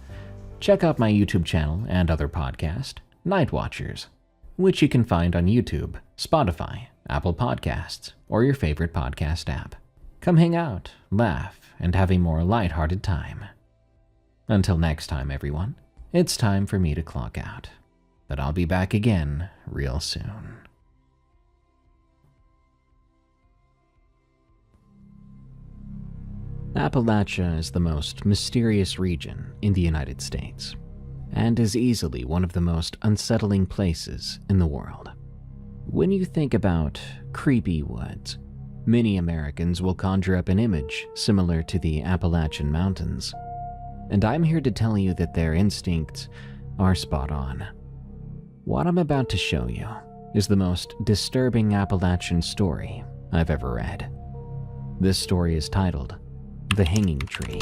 check out my YouTube channel and other podcast, Night Watchers, which you can find on YouTube, Spotify, Apple Podcasts, or your favorite podcast app. Come hang out, laugh, and have a more lighthearted time. Until next time, everyone, it's time for me to clock out, but I'll be back again real soon. Appalachia is the most mysterious region in the United States, and is easily one of the most unsettling places in the world. When you think about creepy woods, many Americans will conjure up an image similar to the Appalachian Mountains, and I'm here to tell you that their instincts are spot on. What I'm about to show you is the most disturbing Appalachian story I've ever read. This story is titled The Hanging Tree.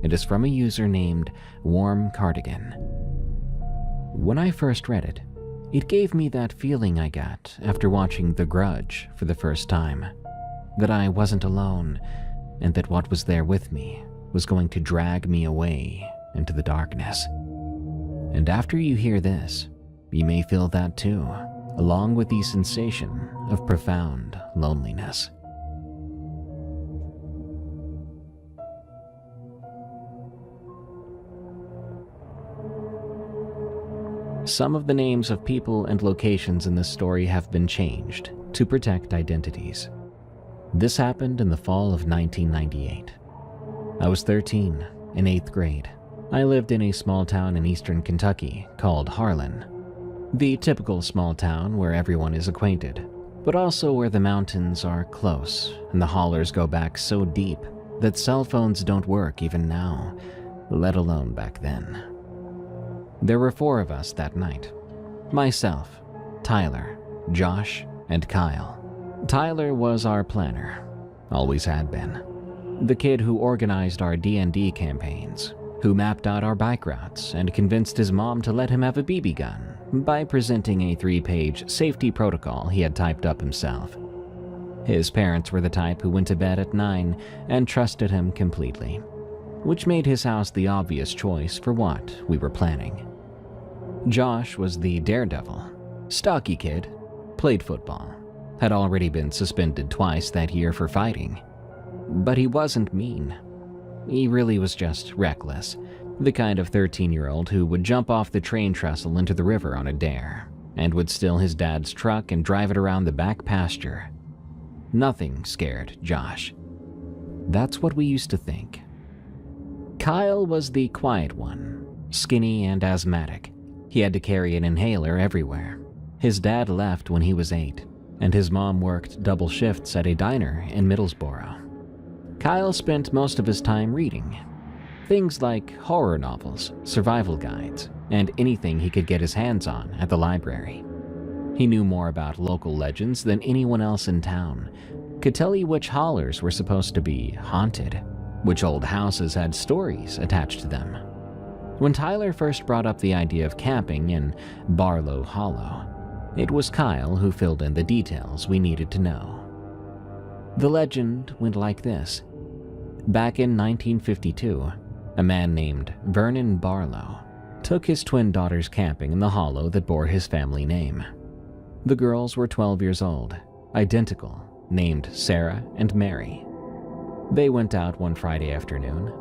It is from a user named Warm Cardigan. When I first read it, it gave me that feeling I got after watching The Grudge for the first time, that I wasn't alone, and that what was there with me was going to drag me away into the darkness. And after you hear this, you may feel that too, along with the sensation of profound loneliness. Some of the names of people and locations in this story have been changed to protect identities. This happened in the fall of 1998. I was 13, in 8th grade. I lived in a small town in eastern Kentucky called Harlan. The typical small town where everyone is acquainted, but also where the mountains are close and the hollers go back so deep that cell phones don't work even now, let alone back then. There were 4 of us that night. Myself, Tyler, Josh, and Kyle. Tyler was our planner. Always had been. The kid who organized our D&D campaigns, who mapped out our bike routes and convinced his mom to let him have a BB gun by presenting a 3-page safety protocol he had typed up himself. His parents were the type who went to bed at 9 and trusted him completely, which made his house the obvious choice for what we were planning. Josh was the daredevil, stocky kid, played football, had already been suspended twice that year for fighting. But he wasn't mean. He really was just reckless, the kind of 13-year-old who would jump off the train trestle into the river on a dare, and would steal his dad's truck and drive it around the back pasture. Nothing scared Josh. That's what we used to think. Kyle was the quiet one, skinny and asthmatic. He had to carry an inhaler everywhere. His dad left when he was 8, and his mom worked double shifts at a diner in Middlesbrough. Kyle spent most of his time reading. Things like horror novels, survival guides, and anything he could get his hands on at the library. He knew more about local legends than anyone else in town, could tell you which hollers were supposed to be haunted, which old houses had stories attached to them. When Tyler first brought up the idea of camping in Barlow Hollow, it was Kyle who filled in the details we needed to know. The legend went like this. Back in 1952, a man named Vernon Barlow took his twin daughters camping in the hollow that bore his family name. The girls were 12 years old, identical, named Sarah and Mary. They went out one Friday afternoon,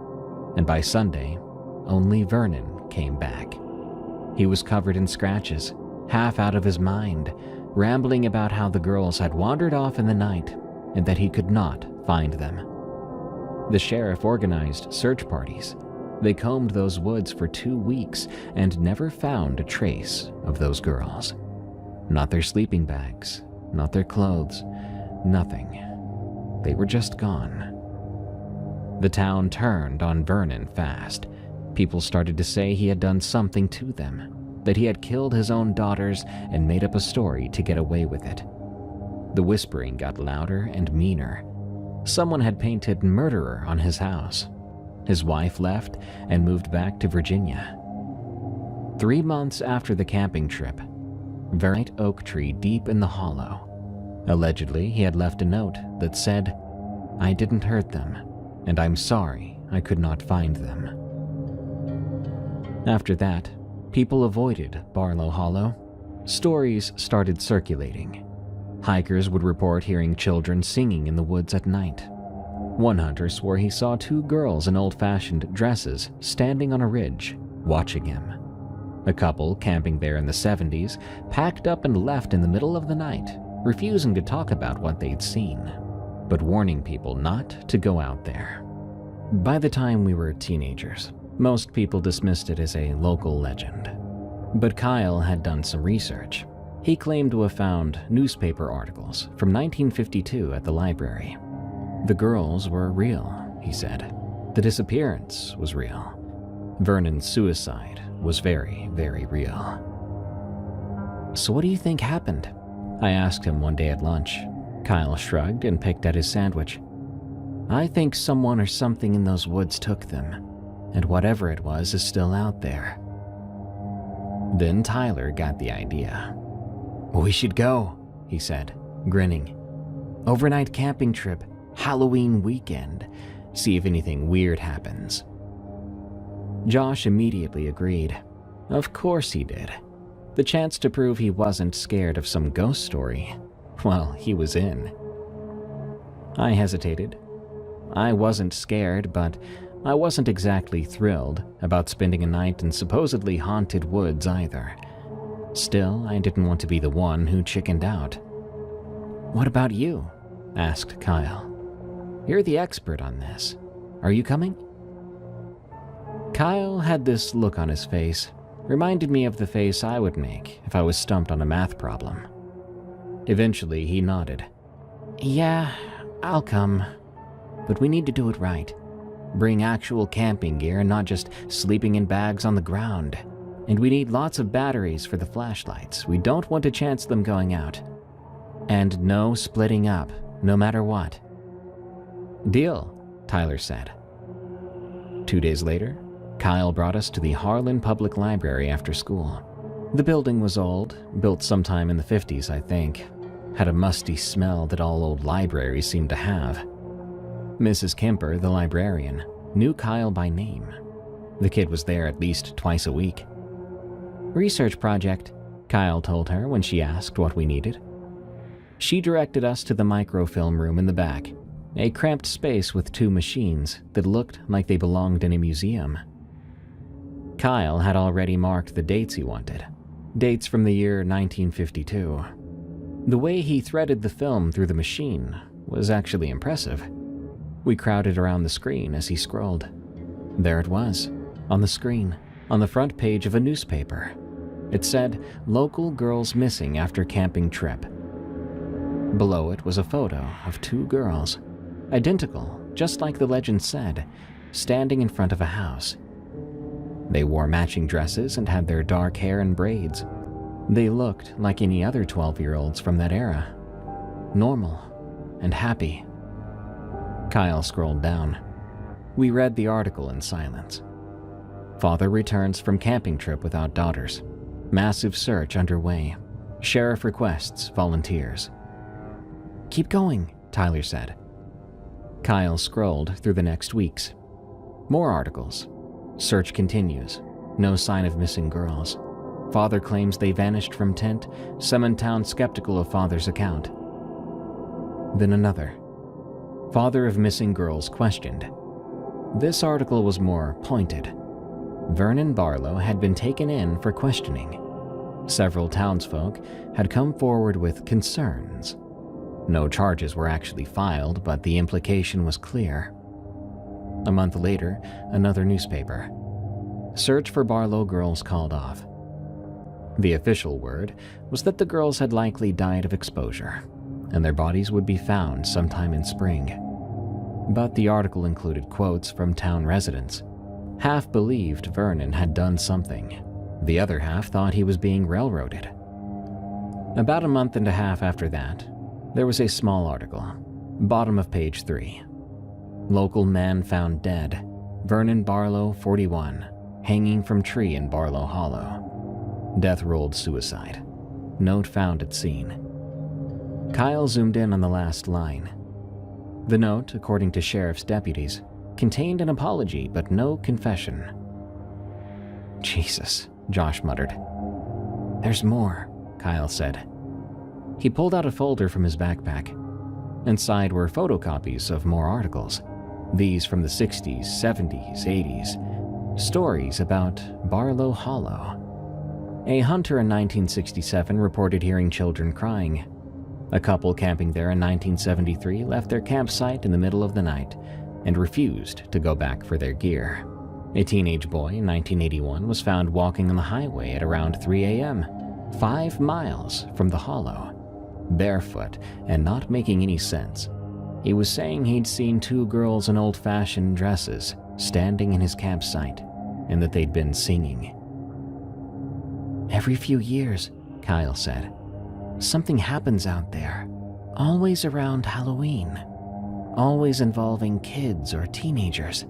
and by Sunday, only Vernon came back. He was covered in scratches, half out of his mind, rambling about how the girls had wandered off in the night and that he could not find them. The sheriff organized search parties. They combed those woods for 2 weeks and never found a trace of those girls. Not their sleeping bags, not their clothes, nothing. They were just gone. The town turned on Vernon fast. People started to say he had done something to them, that he had killed his own daughters and made up a story to get away with it. The whispering got louder and meaner. Someone had painted murderer on his house. His wife left and moved back to Virginia. 3 months after the camping trip, Vernon oak tree deep in the hollow. Allegedly, he had left a note that said, "I didn't hurt them, and I'm sorry I could not find them." After that, people avoided Barlow Hollow. Stories started circulating. Hikers would report hearing children singing in the woods at night. One hunter swore he saw 2 girls in old-fashioned dresses standing on a ridge, watching him. A couple camping there in the 70s packed up and left in the middle of the night, refusing to talk about what they'd seen, but warning people not to go out there. By the time we were teenagers, most people dismissed it as a local legend. But Kyle had done some research. He claimed to have found newspaper articles from 1952 at the library. The girls were real, he said. The disappearance was real. Vernon's suicide was very, very real. "So what do you think happened?" I asked him one day at lunch. Kyle shrugged and picked at his sandwich. "I think someone or something in those woods took them, and whatever it was is still out there." Then Tyler got the idea. "We should go," he said, grinning. "Overnight camping trip, Halloween weekend. See if anything weird happens." Josh immediately agreed. Of course he did. The chance to prove he wasn't scared of some ghost story, well, he was in. I hesitated. I wasn't scared, but I wasn't exactly thrilled about spending a night in supposedly haunted woods either. Still, I didn't want to be the one who chickened out. "What about you?" asked Kyle. "You're the expert on this. Are you coming?" Kyle had this look on his face. Reminded me of the face I would make if I was stumped on a math problem. Eventually, he nodded. "Yeah, I'll come. But we need to do it right. Bring actual camping gear and not just sleeping in bags on the ground. And we need lots of batteries for the flashlights. We don't want to chance them going out. And no splitting up, no matter what." "Deal," Tyler said. 2 days later, Kyle brought us to the Harlan Public Library after school. The building was old, built sometime in the 50s, I think. Had a musty smell that all old libraries seem to have. Mrs. Kemper, the librarian, knew Kyle by name. The kid was there at least twice a week. "Research project," Kyle told her when she asked what we needed. She directed us to the microfilm room in the back, a cramped space with 2 machines that looked like they belonged in a museum. Kyle had already marked the dates he wanted, dates from the year 1952. The way he threaded the film through the machine was actually impressive. We crowded around the screen as he scrolled. There it was, on the screen, on the front page of a newspaper. It said, "Local girls missing after camping trip." Below it was a photo of 2 girls, identical, just like the legend said, standing in front of a house. They wore matching dresses and had their dark hair in braids. They looked like any other 12-year-olds from that era. Normal and happy. Kyle scrolled down. We read the article in silence. Father returns from camping trip without daughters. Massive search underway. Sheriff requests volunteers. "Keep going," Tyler said. Kyle scrolled through the next weeks. More articles. Search continues. No sign of missing girls. Father claims they vanished from tent. Some in town skeptical of father's account. Then another. Father of missing girls questioned. This article was more pointed. Vernon Barlow had been taken in for questioning. Several townsfolk had come forward with concerns. No charges were actually filed, but the implication was clear. A month later, another newspaper. Search for Barlow girls called off. The official word was that the girls had likely died of exposure, and their bodies would be found sometime in spring. But the article included quotes from town residents. Half believed Vernon had done something. The other half thought he was being railroaded. About a month and a half after that, there was a small article, bottom of page 3. Local man found dead. Vernon Barlow, 41, hanging from tree in Barlow Hollow. Death rolled suicide. Note found at scene. Kyle zoomed in on the last line. The note, according to sheriff's deputies, contained an apology but no confession. "Jesus," Josh muttered. "There's more," Kyle said. He pulled out a folder from his backpack. Inside were photocopies of more articles. These from the 60s, 70s, 80s. Stories about Barlow Hollow. A hunter in 1967 reported hearing children crying. A couple camping there in 1973 left their campsite in the middle of the night and refused to go back for their gear. A teenage boy in 1981 was found walking on the highway at around 3 a.m., 5 miles from the hollow, barefoot and not making any sense. He was saying he'd seen 2 girls in old-fashioned dresses standing in his campsite and that they'd been singing. "Every few years," Kyle said, "something happens out there, always around Halloween, always involving kids or teenagers.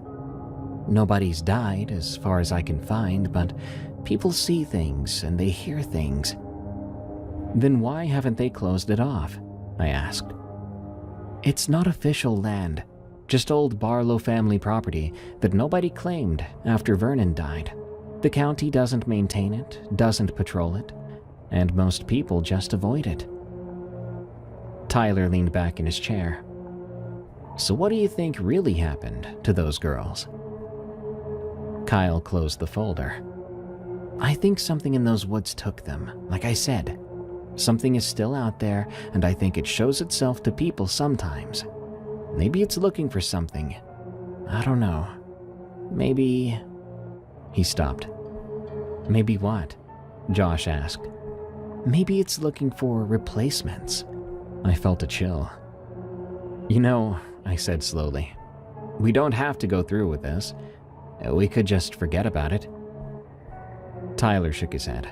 Nobody's died, as far as I can find, but people see things and they hear things." "Then why haven't they closed it off?" I asked. "It's not official land, just old Barlow family property that nobody claimed after Vernon died. The county doesn't maintain it, doesn't patrol it, and most people just avoid it." Tyler leaned back in his chair. "So what do you think really happened to those girls?" Kyle closed the folder. "I think something in those woods took them, like I said. Something is still out there, and I think it shows itself to people sometimes. Maybe it's looking for something. I don't know. Maybe..." He stopped. "Maybe what?" Josh asked. "Maybe it's looking for replacements." I felt a chill. "You know," I said slowly, "we don't have to go through with this. We could just forget about it." Tyler shook his head.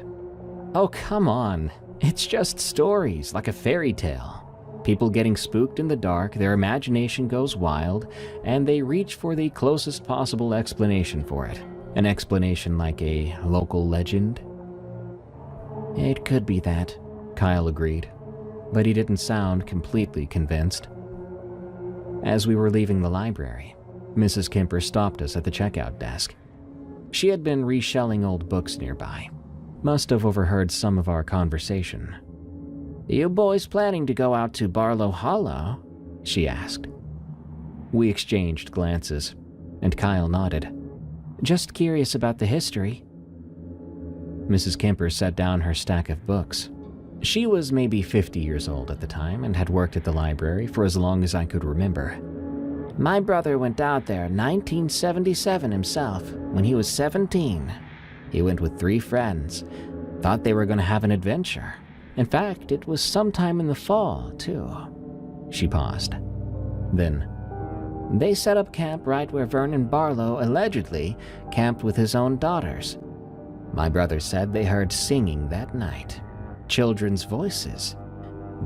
"Oh, come on. It's just stories, like a fairy tale. People getting spooked in the dark, their imagination goes wild, and they reach for the closest possible explanation for it. An explanation like a local legend? It could be that, Kyle agreed, but he didn't sound completely convinced. As we were leaving the library, Mrs. Kemper stopped us at the checkout desk. She had been reshelling old books nearby. Must have overheard some of our conversation. "You boys planning to go out to Barlow Hollow?" she asked. We exchanged glances, and Kyle nodded. "Just curious about the history." Mrs. Kemper set down her stack of books. She was maybe 50 years old at the time and had worked at the library for as long as I could remember. "My brother went out there in 1977 himself, when he was 17. He went with 3 friends. Thought they were going to have an adventure. In fact, it was sometime in the fall, too." She paused. Then, "They set up camp right where Vernon Barlow allegedly camped with his own daughters. My brother said they heard singing that night. Children's voices.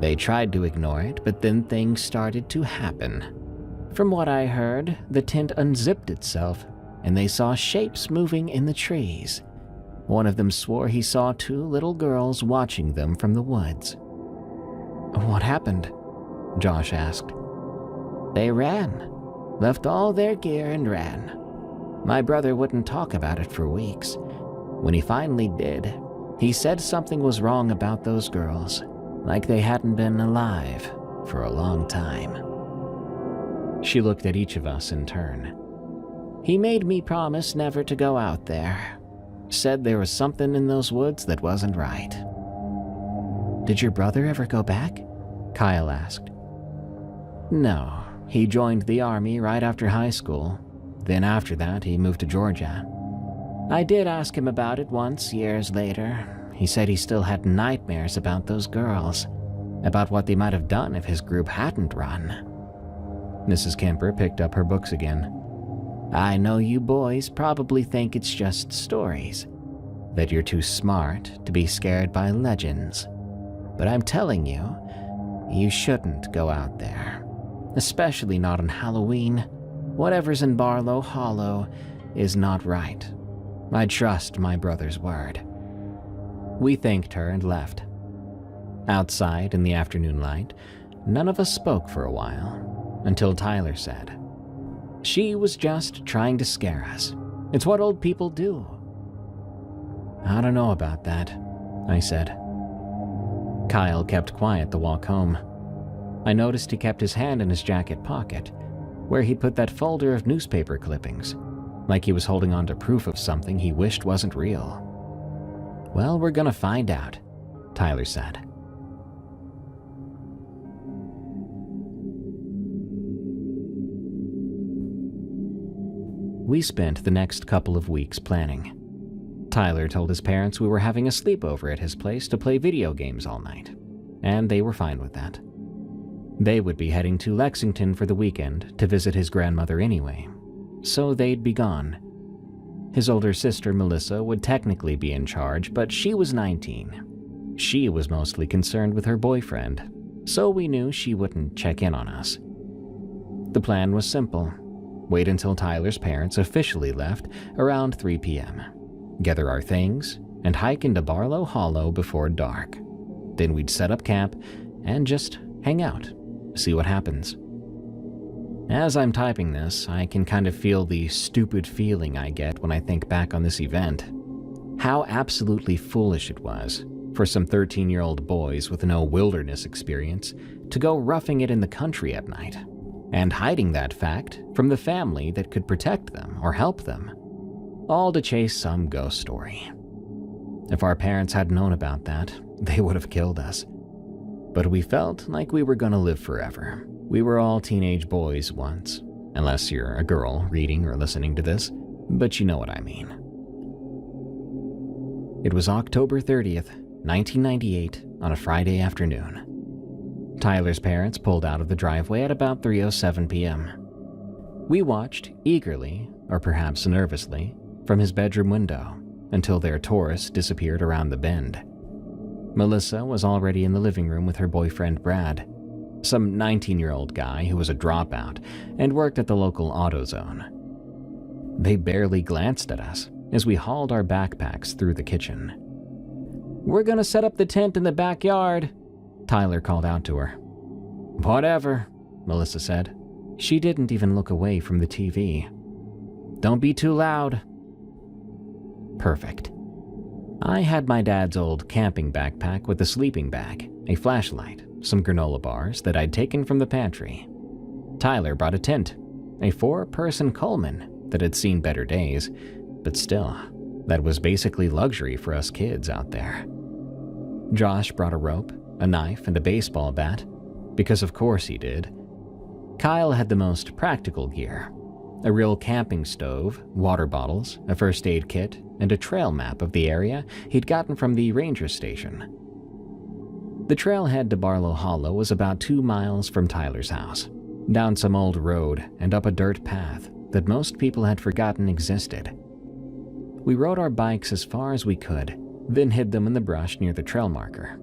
They tried to ignore it, but then things started to happen. From what I heard, the tent unzipped itself, and they saw shapes moving in the trees. One of them swore he saw 2 little girls watching them from the woods." "What happened?" Josh asked. "They ran. Left all their gear and ran. My brother wouldn't talk about it for weeks. When he finally did, he said something was wrong about those girls, like they hadn't been alive for a long time." She looked at each of us in turn. "He made me promise never to go out there. Said there was something in those woods that wasn't right." "Did your brother ever go back?" Kyle asked. "No, he joined the army right after high school. Then after that, he moved to Georgia. I did ask him about it once, years later. He said he still had nightmares about those girls, about what they might have done if his group hadn't run." Mrs. Kemper picked up her books again. "I know you boys probably think it's just stories, that you're too smart to be scared by legends. But I'm telling you, you shouldn't go out there. Especially not on Halloween. Whatever's in Barlow Hollow is not right. I trust my brother's word." We thanked her and left. Outside in the afternoon light, none of us spoke for a while, until Tyler said, "She was just trying to scare us. It's what old people do." "I don't know about that," I said. Kyle kept quiet the walk home. I noticed he kept his hand in his jacket pocket, where he'd put that folder of newspaper clippings, like he was holding on to proof of something he wished wasn't real. "Well, we're gonna find out," Tyler said. We spent the next couple of weeks planning. Tyler told his parents we were having a sleepover at his place to play video games all night, and they were fine with that. They would be heading to Lexington for the weekend to visit his grandmother anyway, so they'd be gone. His older sister, Melissa, would technically be in charge, but she was 19. She was mostly concerned with her boyfriend, so we knew she wouldn't check in on us. The plan was simple. Wait until Tyler's parents officially left around 3 p.m., gather our things, and hike into Barlow Hollow before dark. Then we'd set up camp and just hang out, see what happens. As I'm typing this, I can kind of feel the stupid feeling I get when I think back on this event. How absolutely foolish it was for some 13-year-old boys with no wilderness experience to go roughing it in the country at night, and hiding that fact from the family that could protect them or help them, all to chase some ghost story. If our parents had known about that, they would have killed us. But we felt like we were gonna live forever. We were all teenage boys once, unless you're a girl reading or listening to this, but you know what I mean. It was October 30th, 1998, on a Friday afternoon. Tyler's parents pulled out of the driveway at about 3:07 p.m. We watched eagerly, or perhaps nervously, from his bedroom window until their Taurus disappeared around the bend. Melissa was already in the living room with her boyfriend Brad, some 19-year-old guy who was a dropout and worked at the local AutoZone. They barely glanced at us as we hauled our backpacks through the kitchen. "We're gonna set up the tent in the backyard," Tyler called out to her. "Whatever," Melissa said. She didn't even look away from the TV. "Don't be too loud." Perfect. I had my dad's old camping backpack with a sleeping bag, a flashlight, some granola bars that I'd taken from the pantry. Tyler brought a tent, a 4-person Coleman that had seen better days, but still, that was basically luxury for us kids out there. Josh brought a rope, a knife, and a baseball bat, because of course he did. Kyle had the most practical gear: a real camping stove, water bottles, a first aid kit, and a trail map of the area he'd gotten from the ranger station. The trailhead to Barlow Hollow was about 2 miles from Tyler's house, down some old road and up a dirt path that most people had forgotten existed. We rode our bikes as far as we could, then hid them in the brush near the trail marker.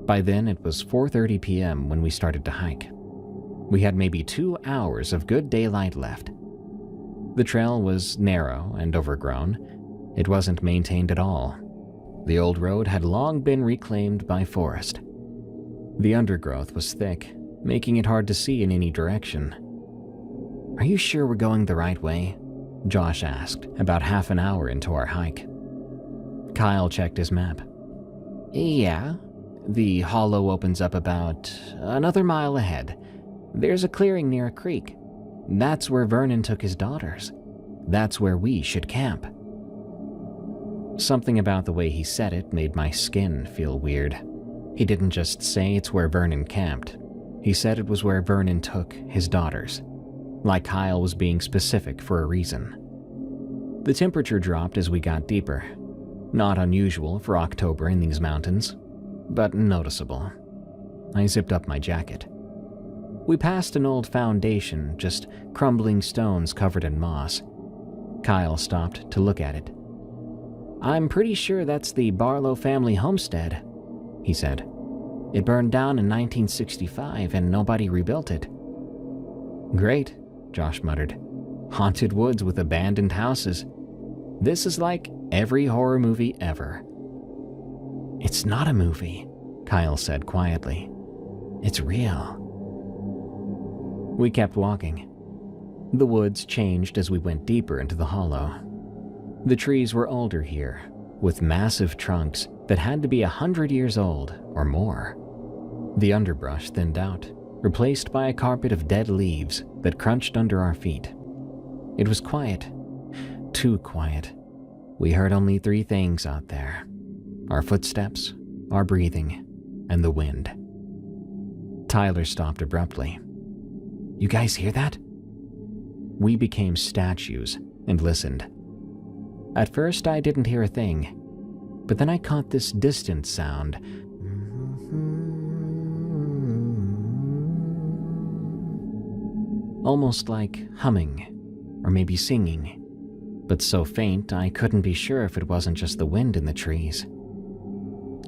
By then, it was 4:30 p.m. when we started to hike. We had maybe 2 hours of good daylight left. The trail was narrow and overgrown. It wasn't maintained at all. The old road had long been reclaimed by forest. The undergrowth was thick, making it hard to see in any direction. "Are you sure we're going the right way?" Josh asked, about half an hour into our hike. Kyle checked his map. "Yeah, the hollow opens up about another mile ahead. There's a clearing near a creek. That's where Vernon took his daughters. That's where we should camp." Something about the way he said it made my skin feel weird. He didn't just say it's where Vernon camped. He said it was where Vernon took his daughters. Like Kyle was being specific for a reason. The temperature dropped as we got deeper. Not unusual for October in these mountains, but noticeable. I zipped up my jacket. We passed an old foundation, just crumbling stones covered in moss. Kyle stopped to look at it. "I'm pretty sure that's the Barlow family homestead," he said. "It burned down in 1965 and nobody rebuilt it." "Great," Josh muttered. "Haunted woods with abandoned houses. This is like every horror movie ever." "It's not a movie," Kyle said quietly. "It's real." We kept walking. The woods changed as we went deeper into the hollow. The trees were older here, with massive trunks that had to be 100 years old or more. The underbrush thinned out, replaced by a carpet of dead leaves that crunched under our feet. It was quiet. Too quiet. We heard only 3 things out there: our footsteps, our breathing, and the wind. Tyler stopped abruptly. "You guys hear that?" We became statues and listened. At first, I didn't hear a thing, but then I caught this distant sound. Almost like humming, or maybe singing, but so faint I couldn't be sure if it wasn't just the wind in the trees.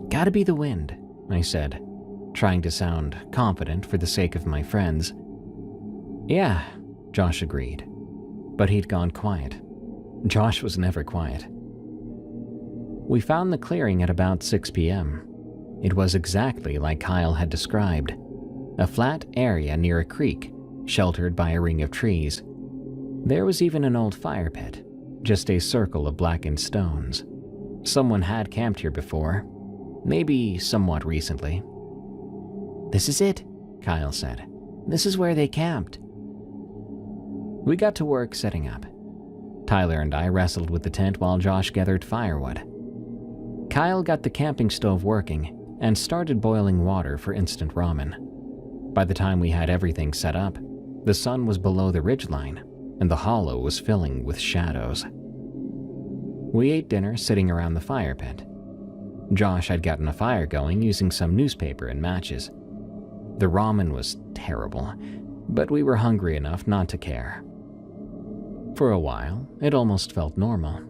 "Gotta be the wind," I said, trying to sound confident for the sake of my friends. "Yeah," Josh agreed, but he'd gone quiet. Josh was never quiet. We found the clearing at about 6 p.m. It was exactly like Kyle had described, a flat area near a creek, sheltered by a ring of trees. There was even an old fire pit, just a circle of blackened stones. Someone had camped here before, maybe somewhat recently. "This is it," Kyle said. "This is where they camped." We got to work setting up. Tyler and I wrestled with the tent while Josh gathered firewood. Kyle got the camping stove working and started boiling water for instant ramen. By the time we had everything set up, the sun was below the ridgeline, and the hollow was filling with shadows. We ate dinner sitting around the fire pit. Josh had gotten a fire going using some newspaper and matches. The ramen was terrible, but we were hungry enough not to care. For a while, it almost felt normal.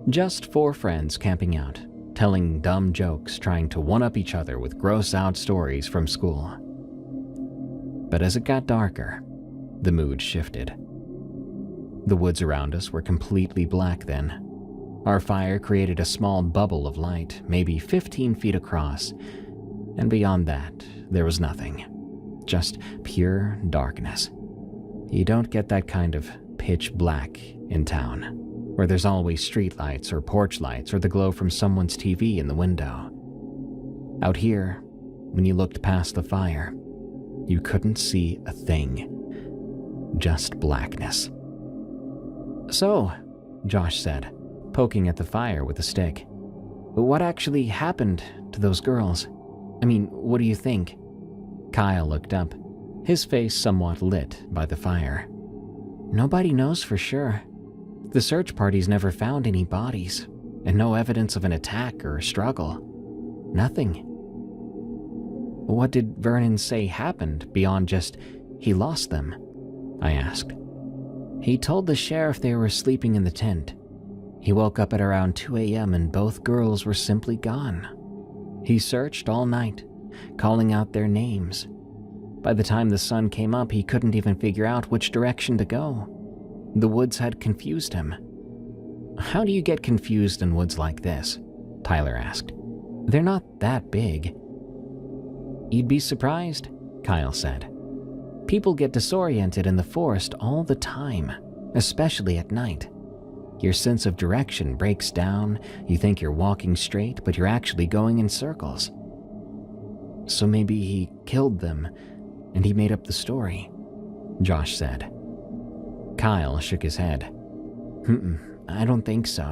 Just 4 friends camping out, telling dumb jokes, trying to one-up each other with gross-out stories from school. But as it got darker, the mood shifted. The woods around us were completely black then. Our fire created a small bubble of light, maybe 15 feet across, and beyond that, there was nothing. Just pure darkness. You don't get that kind of pitch black in town, where there's always streetlights or porch lights or the glow from someone's TV in the window. Out here, when you looked past the fire, you couldn't see a thing. Just blackness. "So," Josh said, poking at the fire with a stick, "what actually happened to those girls? I mean, what do you think?" Kyle looked up, his face somewhat lit by the fire. "Nobody knows for sure. The search parties never found any bodies, and no evidence of an attack or a struggle. Nothing." "What did Vernon say happened beyond just he lost them?" I asked. "He told the sheriff they were sleeping in the tent. He woke up at around 2 a.m. and both girls were simply gone. He searched all night, calling out their names. By the time the sun came up, he couldn't even figure out which direction to go. The woods had confused him." "How do you get confused in woods like this?" Tyler asked. "They're not that big." "You'd be surprised," Kyle said. "People get disoriented in the forest all the time, especially at night. Your sense of direction breaks down, you think you're walking straight, but you're actually going in circles." "So maybe he killed them, and he made up the story," Josh said. Kyle shook his head. I don't think so.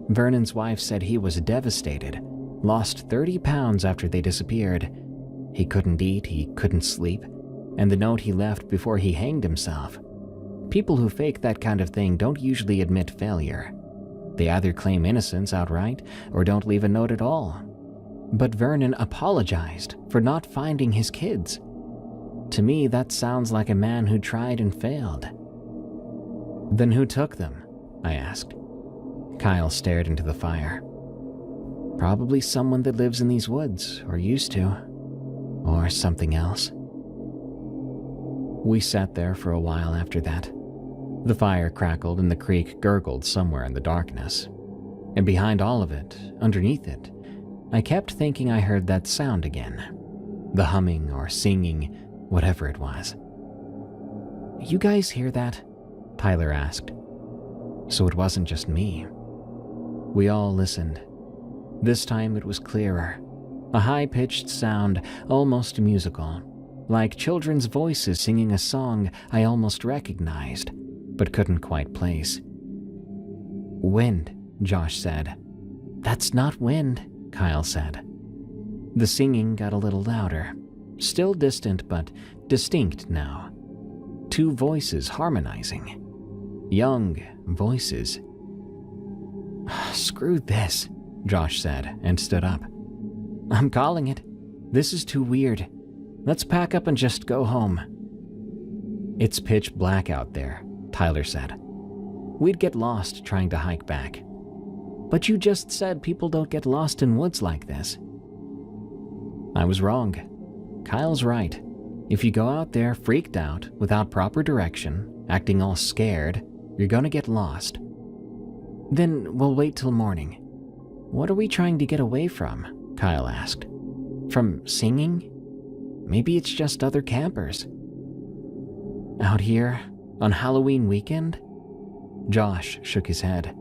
Vernon's wife said he was devastated, lost 30 pounds after they disappeared. He couldn't eat, he couldn't sleep, and the note he left before he hanged himself. People who fake that kind of thing don't usually admit failure. They either claim innocence outright or don't leave a note at all. But Vernon apologized for not finding his kids. To me, that sounds like a man who tried and failed. "Then who took them?" I asked. Kyle stared into the fire. "Probably someone that lives in these woods, or used to. Or something else." We sat there for a while after that. The fire crackled and the creek gurgled somewhere in the darkness. And behind all of it, underneath it, I kept thinking I heard that sound again. The humming or singing, whatever it was. "You guys hear that?" Tyler asked. So it wasn't just me. We all listened. This time it was clearer. A high-pitched sound, almost musical, like children's voices singing a song I almost recognized, but couldn't quite place. "Wind," Josh said. "That's not wind," Kyle said. The singing got a little louder, still distant but distinct now. Two voices harmonizing. Young voices. "Screw this," Josh said and stood up. "I'm calling it. This is too weird. Let's pack up and just go home." "It's pitch black out there," Tyler said. "We'd get lost trying to hike back." "But you just said people don't get lost in woods like this." I was wrong. Kyle's right. If you go out there freaked out, without proper direction, acting all scared, you're gonna get lost. "Then we'll wait till morning." "What are we trying to get away from?" Kyle asked. "From singing? Maybe it's just other campers." "Out here, on Halloween weekend?" Josh shook his head.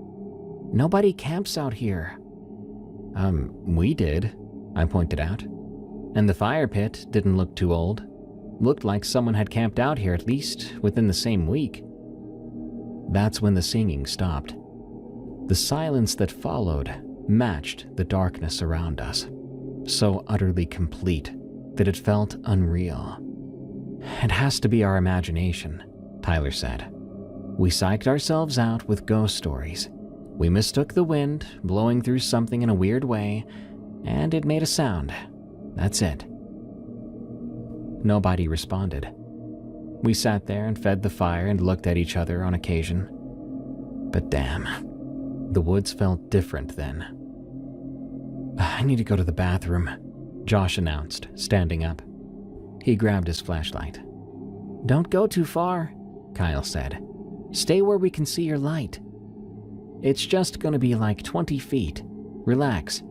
"Nobody camps out here." We did," I pointed out. "And the fire pit didn't look too old. Looked like someone had camped out here at least within the same week." That's when the singing stopped. The silence that followed matched the darkness around us, so utterly complete that it felt unreal. "It has to be our imagination," Tyler said. "We psyched ourselves out with ghost stories. We mistook the wind blowing through something in a weird way, and it made a sound. That's it." Nobody responded. We sat there and fed the fire and looked at each other on occasion. But damn, the woods felt different then. "I need to go to the bathroom," Josh announced, standing up. He grabbed his flashlight. "Don't go too far," Kyle said. "Stay where we can see your light. It's just gonna be like 20 feet. Relax."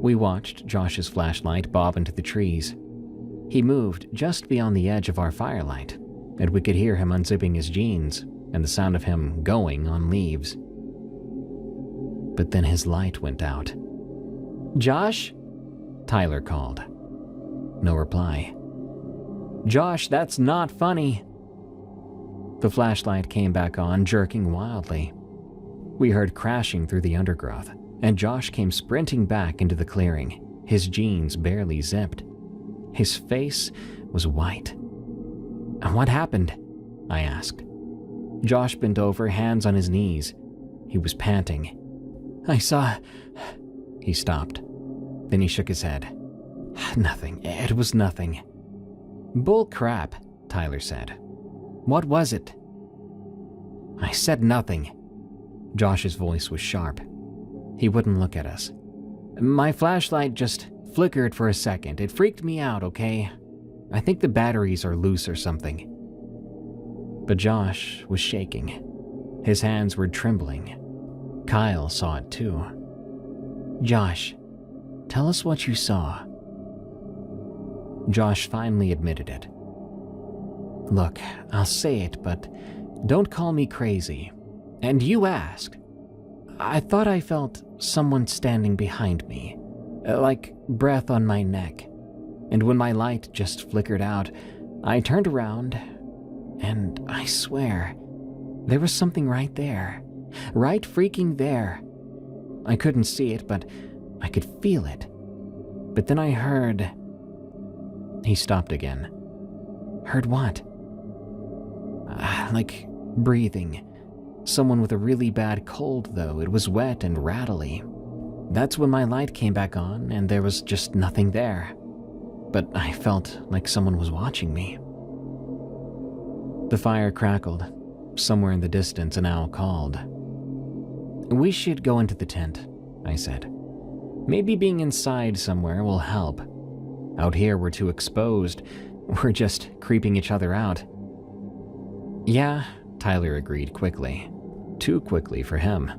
We watched Josh's flashlight bob into the trees. He moved just beyond the edge of our firelight, and we could hear him unzipping his jeans and the sound of him going on leaves. But then his light went out. "Josh?" Tyler called. No reply. "Josh, that's not funny." The flashlight came back on, jerking wildly. We heard crashing through the undergrowth, and Josh came sprinting back into the clearing, his jeans barely zipped. His face was white. "What happened?" I asked. Josh bent over, hands on his knees. He was panting. "I saw..." He stopped. Then he shook his head. "Nothing. It was nothing." "Bull crap," Tyler said. "What was it?" "I said nothing." Josh's voice was sharp. He wouldn't look at us. "My flashlight just flickered for a second. It freaked me out, okay? I think the batteries are loose or something." But Josh was shaking. His hands were trembling. Kyle saw it too. "Josh, tell us what you saw." Josh finally admitted it. "Look, I'll say it, but don't call me crazy. And you asked. I thought I felt someone standing behind me, like breath on my neck. And when my light just flickered out, I turned around, and I swear, there was something right there. Right freaking there. I couldn't see it, but I could feel it. But then I heard..." He stopped again. "Heard what?" "Like breathing. Someone with a really bad cold, though. It was wet and rattly. That's when my light came back on, and there was just nothing there. But I felt like someone was watching me." The fire crackled. Somewhere in the distance, an owl called. "We should go into the tent," I said. "Maybe being inside somewhere will help. Out here we're too exposed. We're just creeping each other out." "Yeah," Tyler agreed quickly. Too quickly for him.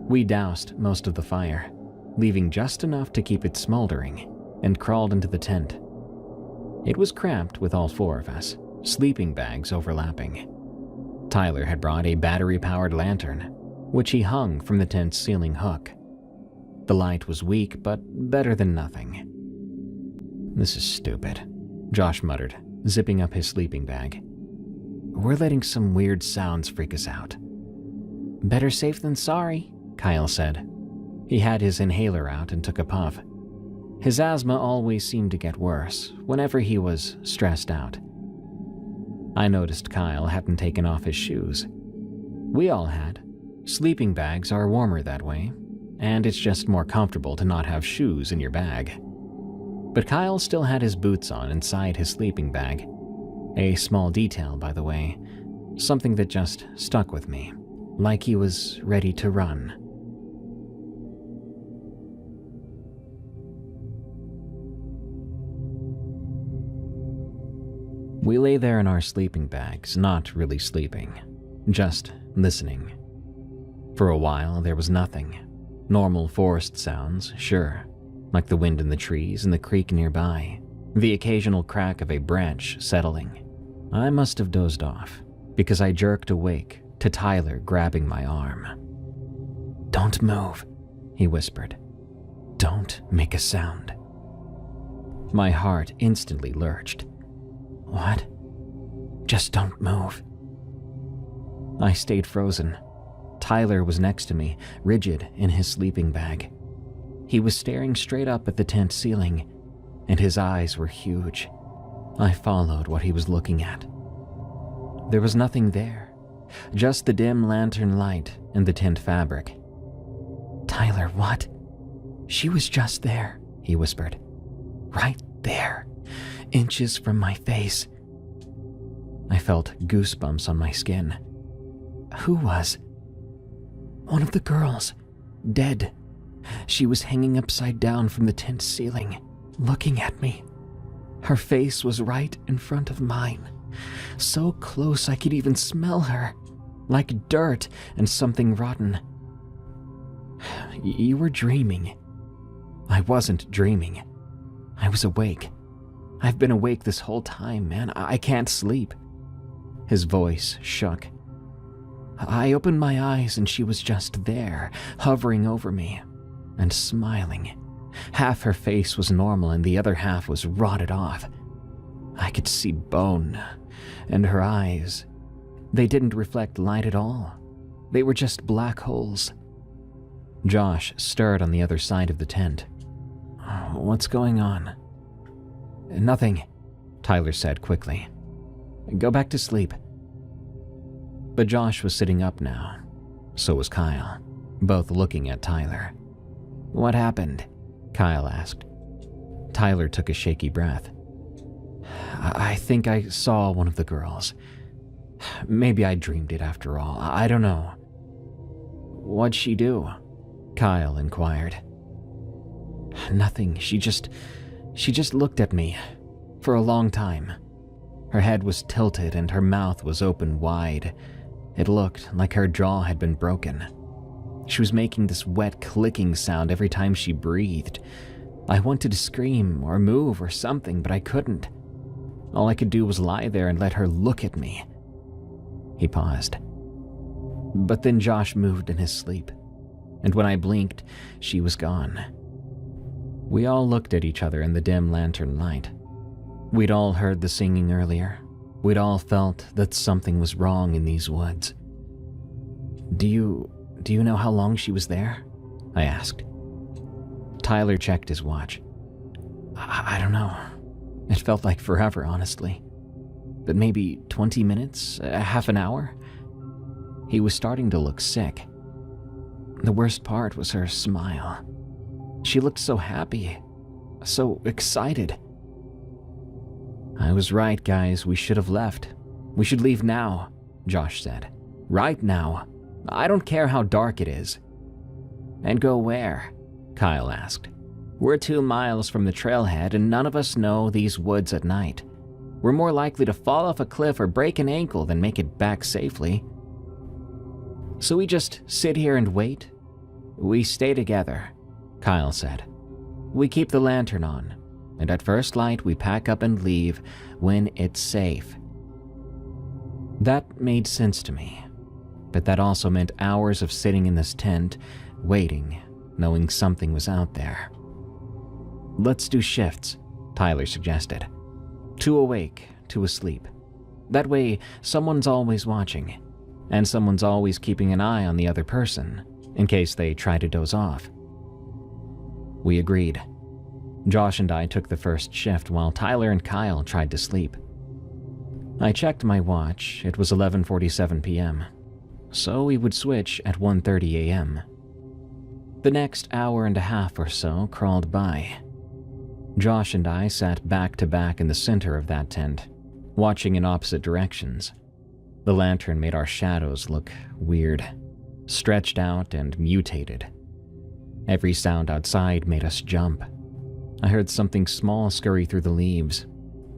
We doused most of the fire, leaving just enough to keep it smoldering, and crawled into the tent. It was cramped with all four of us, sleeping bags overlapping. Tyler had brought a battery-powered lantern, which he hung from the tent's ceiling hook. The light was weak, but better than nothing. "This is stupid," Josh muttered, zipping up his sleeping bag. "We're letting some weird sounds freak us out." "Better safe than sorry," Kyle said. He had his inhaler out and took a puff. His asthma always seemed to get worse whenever he was stressed out. I noticed Kyle hadn't taken off his shoes. We all had. Sleeping bags are warmer that way, and it's just more comfortable to not have shoes in your bag. But Kyle still had his boots on inside his sleeping bag. A small detail, by the way, something that just stuck with me, like he was ready to run. We lay there in our sleeping bags, not really sleeping, just listening. For a while, there was nothing. Normal forest sounds, sure, like the wind in the trees and the creek nearby, the occasional crack of a branch settling. I must have dozed off, because I jerked awake to Tyler grabbing my arm. "Don't move," he whispered. "Don't make a sound." My heart instantly lurched. "What?" "Just don't move." I stayed frozen. Tyler was next to me, rigid in his sleeping bag. He was staring straight up at the tent ceiling, and his eyes were huge. I followed what he was looking at. There was nothing there, just the dim lantern light and the tent fabric. "Tyler, what?" "She was just there," he whispered. "Right there, inches from my face." I felt goosebumps on my skin. "Who was?" "One of the girls. Dead. She was hanging upside down from the tent ceiling, looking at me." Her face was right in front of mine, so close I could even smell her, like dirt and something rotten. You were dreaming. I wasn't dreaming. I was awake. I've been awake this whole time, man. I can't sleep. His voice shook. I opened my eyes and she was just there, hovering over me and smiling. Half her face was normal and the other half was rotted off. I could see bone, and her eyes, they didn't reflect light at all. They were just black holes. Josh stirred on the other side of the tent. What's going on? Nothing, Tyler said quickly. Go back to sleep. But Josh was sitting up now. So was Kyle, both looking at Tyler. What happened? Kyle asked. Tyler took a shaky breath. I think I saw one of the girls. Maybe I dreamed it after all. I don't know. What'd she do? Kyle inquired. Nothing. She just looked at me for a long time. Her head was tilted and her mouth was open wide. It looked like her jaw had been broken. She was making this wet clicking sound every time she breathed. I wanted to scream or move or something, but I couldn't. All I could do was lie there and let her look at me. He paused. But then Josh moved in his sleep, and when I blinked, she was gone. We all looked at each other in the dim lantern light. We'd all heard the singing earlier. We'd all felt that something was wrong in these woods. Do you know how long she was there? I asked. Tyler checked his watch. I don't know. It felt like forever, honestly. But maybe 20 minutes, half an hour? He was starting to look sick. The worst part was her smile. She looked so happy, so excited. I was right, guys. We should have left. We should leave now, Josh said. Right now. I don't care how dark it is. And go where? Kyle asked. We're 2 miles from the trailhead and none of us know these woods at night. We're more likely to fall off a cliff or break an ankle than make it back safely. So we just sit here and wait? We stay together, Kyle said. We keep the lantern on, and at first light we pack up and leave when it's safe. That made sense to me, but that also meant hours of sitting in this tent, waiting, knowing something was out there. Let's do shifts, Tyler suggested. 2 awake, 2 asleep. That way, someone's always watching, and someone's always keeping an eye on the other person, in case they try to doze off. We agreed. Josh and I took the first shift while Tyler and Kyle tried to sleep. I checked my watch. It was 11:47 p.m., so we would switch at 1:30 a.m. The next hour and a half or so crawled by. Josh and I sat back to back in the center of that tent, watching in opposite directions. The lantern made our shadows look weird, stretched out and mutated. Every sound outside made us jump. I heard something small scurry through the leaves,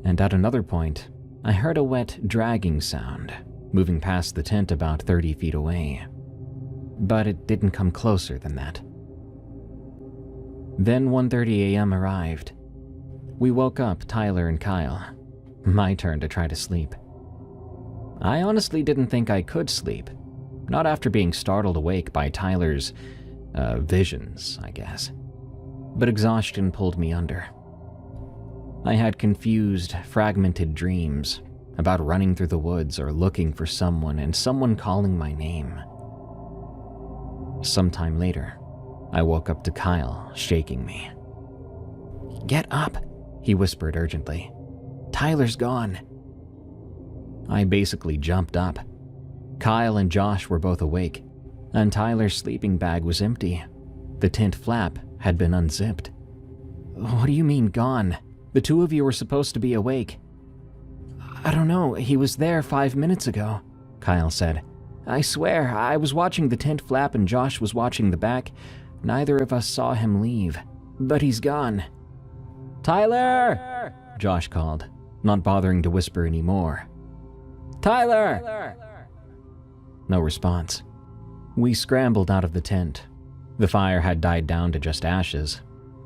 and at another point, I heard a wet dragging sound, moving past the tent about 30 feet away. But it didn't come closer than that. Then 1:30 a.m. arrived. We woke up Tyler and Kyle. My turn to try to sleep. I honestly didn't think I could sleep. Not after being startled awake by Tyler's, visions, I guess. But exhaustion pulled me under. I had confused, fragmented dreams about running through the woods or looking for someone and someone calling my name. Sometime later, I woke up to Kyle shaking me. Get up, he whispered urgently. Tyler's gone. I basically jumped up. Kyle and Josh were both awake, and Tyler's sleeping bag was empty. The tent flap had been unzipped. What do you mean gone? The 2 of you were supposed to be awake. I don't know, he was there 5 minutes ago, Kyle said. I swear, I was watching the tent flap and Josh was watching the back. Neither of us saw him leave, but he's gone. Tyler! Josh called, not bothering to whisper anymore. Tyler! No response. We scrambled out of the tent. The fire had died down to just ashes.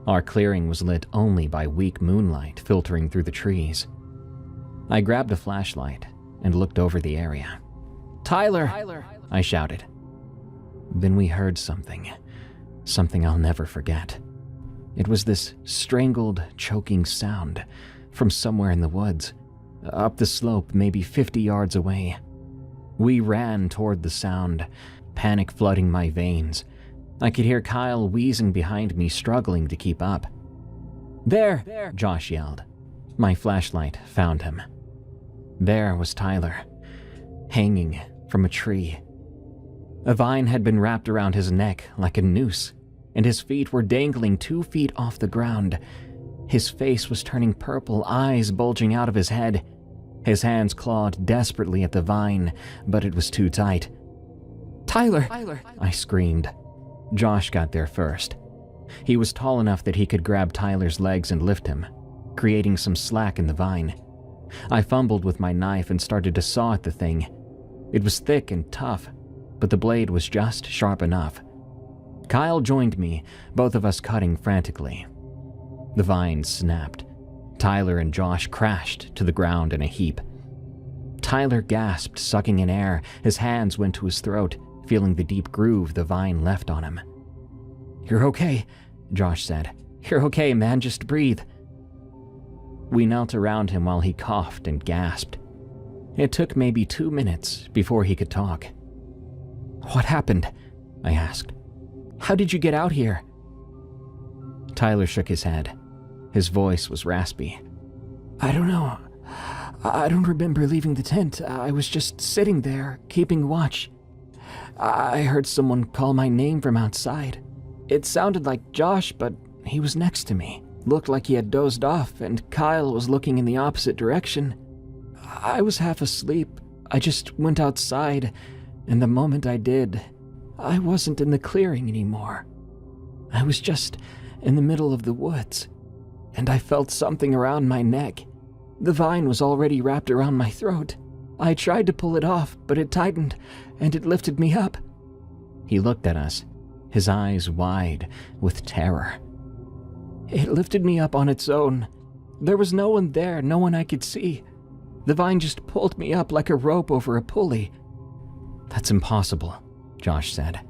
Our clearing was lit only by weak moonlight filtering through the trees. I grabbed a flashlight and looked over the area. Tyler! I shouted. Then we heard something I'll never forget. It was this strangled, choking sound from somewhere in the woods, up the slope maybe 50 yards away. We ran toward the sound, panic flooding my veins. I could hear Kyle wheezing behind me, struggling to keep up. There! Josh yelled. My flashlight found him. There was Tyler, hanging from a tree. A vine had been wrapped around his neck like a noose, and his feet were dangling 2 feet off the ground. His face was turning purple, eyes bulging out of his head. His hands clawed desperately at the vine, but it was too tight. Tyler! I screamed. Josh got there first. He was tall enough that he could grab Tyler's legs and lift him, creating some slack in the vine. I fumbled with my knife and started to saw at the thing. It was thick and tough, but the blade was just sharp enough. Kyle joined me, both of us cutting frantically. The vine snapped. Tyler and Josh crashed to the ground in a heap. Tyler gasped, sucking in air. His hands went to his throat, feeling the deep groove the vine left on him. "You're okay," Josh said. "You're okay, man, just breathe." We knelt around him while he coughed and gasped. It took maybe 2 minutes before he could talk. "What happened?" I asked. "How did you get out here?" Tyler shook his head. His voice was raspy. "I don't know. I don't remember leaving the tent. I was just sitting there, keeping watch. I heard someone call my name from outside. It sounded like Josh, but he was next to me. Looked like he had dozed off, and Kyle was looking in the opposite direction. I was half asleep. I just went outside, and the moment I did, I wasn't in the clearing anymore. I was just in the middle of the woods, and I felt something around my neck. The vine was already wrapped around my throat. I tried to pull it off, but it tightened, and it lifted me up." He looked at us, his eyes wide with terror. "It lifted me up on its own. There was no one there, no one I could see. The vine just pulled me up like a rope over a pulley." "That's impossible," Josh said.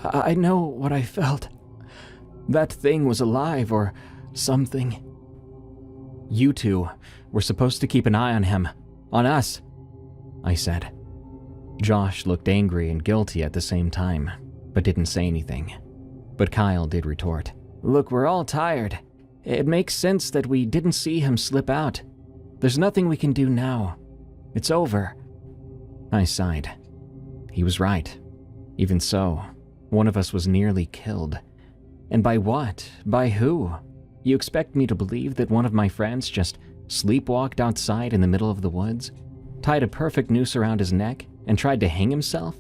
I know what I felt. That thing was alive or something." "You two were supposed to keep an eye on him, on us," I said. Josh looked angry and guilty at the same time, but didn't say anything. But Kyle did retort. "Look, we're all tired. It makes sense that we didn't see him slip out. There's nothing we can do now. It's over." I sighed. He was right. Even so, one of us was nearly killed. And by what? By who? You expect me to believe that one of my friends just sleepwalked outside in the middle of the woods, tied a perfect noose around his neck, and tried to hang himself?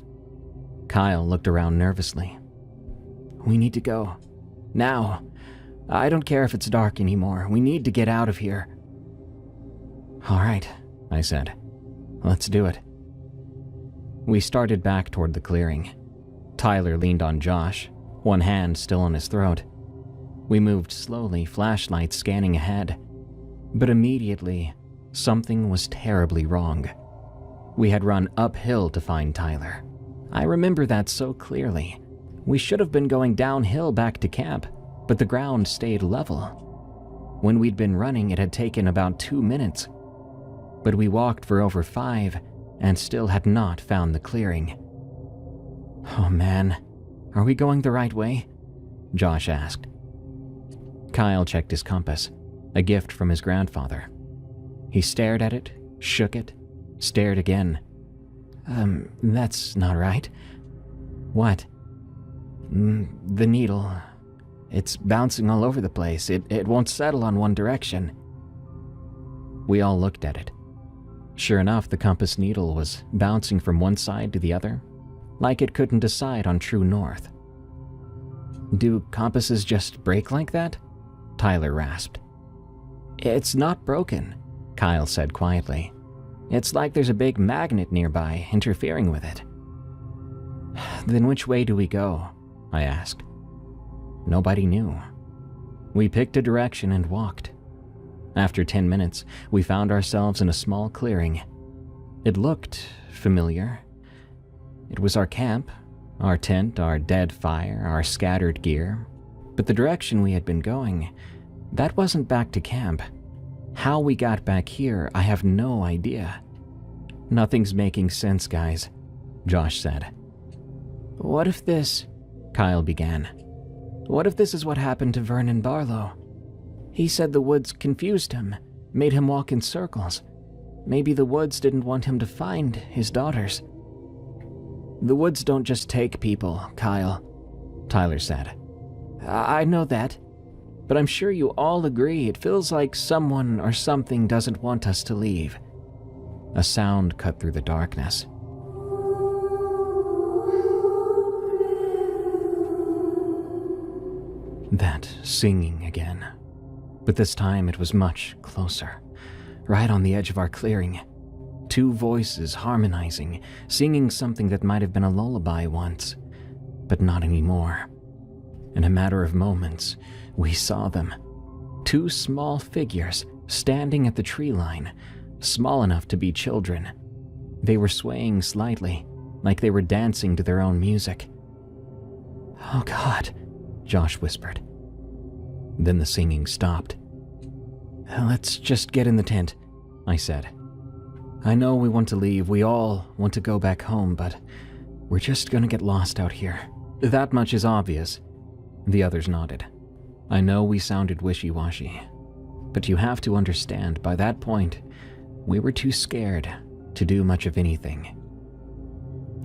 Kyle looked around nervously. "We need to go. Now. I don't care if it's dark anymore. We need to get out of here." "All right," I said. "Let's do it." We started back toward the clearing. Tyler leaned on Josh, one hand still on his throat. We moved slowly, flashlights scanning ahead. But immediately, something was terribly wrong. We had run uphill to find Tyler. I remember that so clearly. We should have been going downhill back to camp, but the ground stayed level. When we'd been running, it had taken about 2 minutes. But we walked for over 5 and still had not found the clearing. "Oh man, are we going the right way?" Josh asked. Kyle checked his compass, a gift from his grandfather. He stared at it, shook it, stared again. That's not right." "What?" The needle. It's bouncing all over the place. It won't settle on one direction." We all looked at it. Sure enough, the compass needle was bouncing from one side to the other, like it couldn't decide on true north. "Do compasses just break like that?" Tyler rasped. "It's not broken," Kyle said quietly. "It's like there's a big magnet nearby interfering with it." "Then which way do we go?" I asked. Nobody knew. We picked a direction and walked. After 10 minutes, we found ourselves in a small clearing. It looked familiar. It was our camp, our tent, our dead fire, our scattered gear. But the direction we had been going, that wasn't back to camp. How we got back here, I have no idea. "Nothing's making sense, guys," Josh said. "What if this," Kyle began. "What if this is what happened to Vernon Barlow? He said the woods confused him, made him walk in circles. Maybe the woods didn't want him to find his daughters." "The woods don't just take people, Kyle," Tyler said. I know that, but I'm sure you all agree it feels like someone or something doesn't want us to leave." A sound cut through the darkness. That singing again. But this time it was much closer, right on the edge of our clearing. 2 voices harmonizing, singing something that might have been a lullaby once, but not anymore. In a matter of moments, we saw them. 2 small figures standing at the tree line, small enough to be children. They were swaying slightly, like they were dancing to their own music. "Oh God," Josh whispered. Then the singing stopped. "Let's just get in the tent," I said. "I know we want to leave, we all want to go back home, but we're just gonna get lost out here. That much is obvious." The others nodded. I know we sounded wishy-washy, but you have to understand, by that point, we were too scared to do much of anything.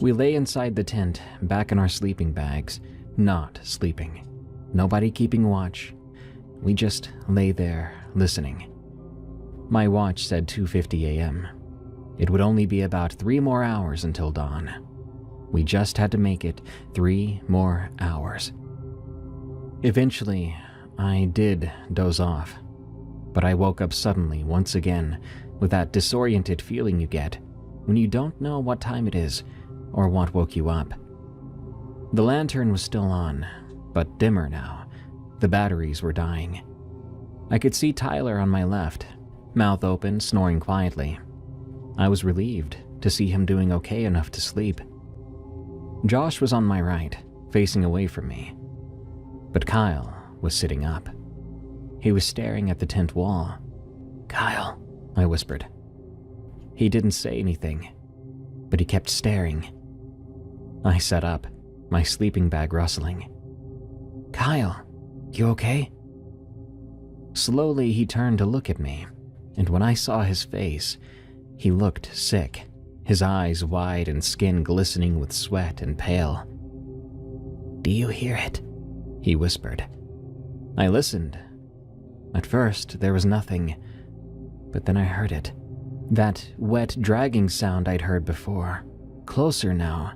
We lay inside the tent, back in our sleeping bags, not sleeping. Nobody keeping watch. We just lay there, listening. My watch said 2:50 a.m. It would only be about 3 more hours until dawn. We just had to make it 3 more hours. Eventually, I did doze off, but I woke up suddenly once again with that disoriented feeling you get when you don't know what time it is or what woke you up. The lantern was still on, but dimmer now. The batteries were dying. I could see Tyler on my left, mouth open, snoring quietly. I was relieved to see him doing okay enough to sleep. Josh was on my right, facing away from me. But Kyle was sitting up. He was staring at the tent wall. "Kyle," I whispered. He didn't say anything, but he kept staring. I sat up, my sleeping bag rustling. "Kyle, you okay?" Slowly he turned to look at me, and when I saw his face, he looked sick, his eyes wide and skin glistening with sweat and pale. "Do you hear it?" he whispered. I listened. At first, there was nothing, but then I heard it. That wet, dragging sound I'd heard before. Closer now,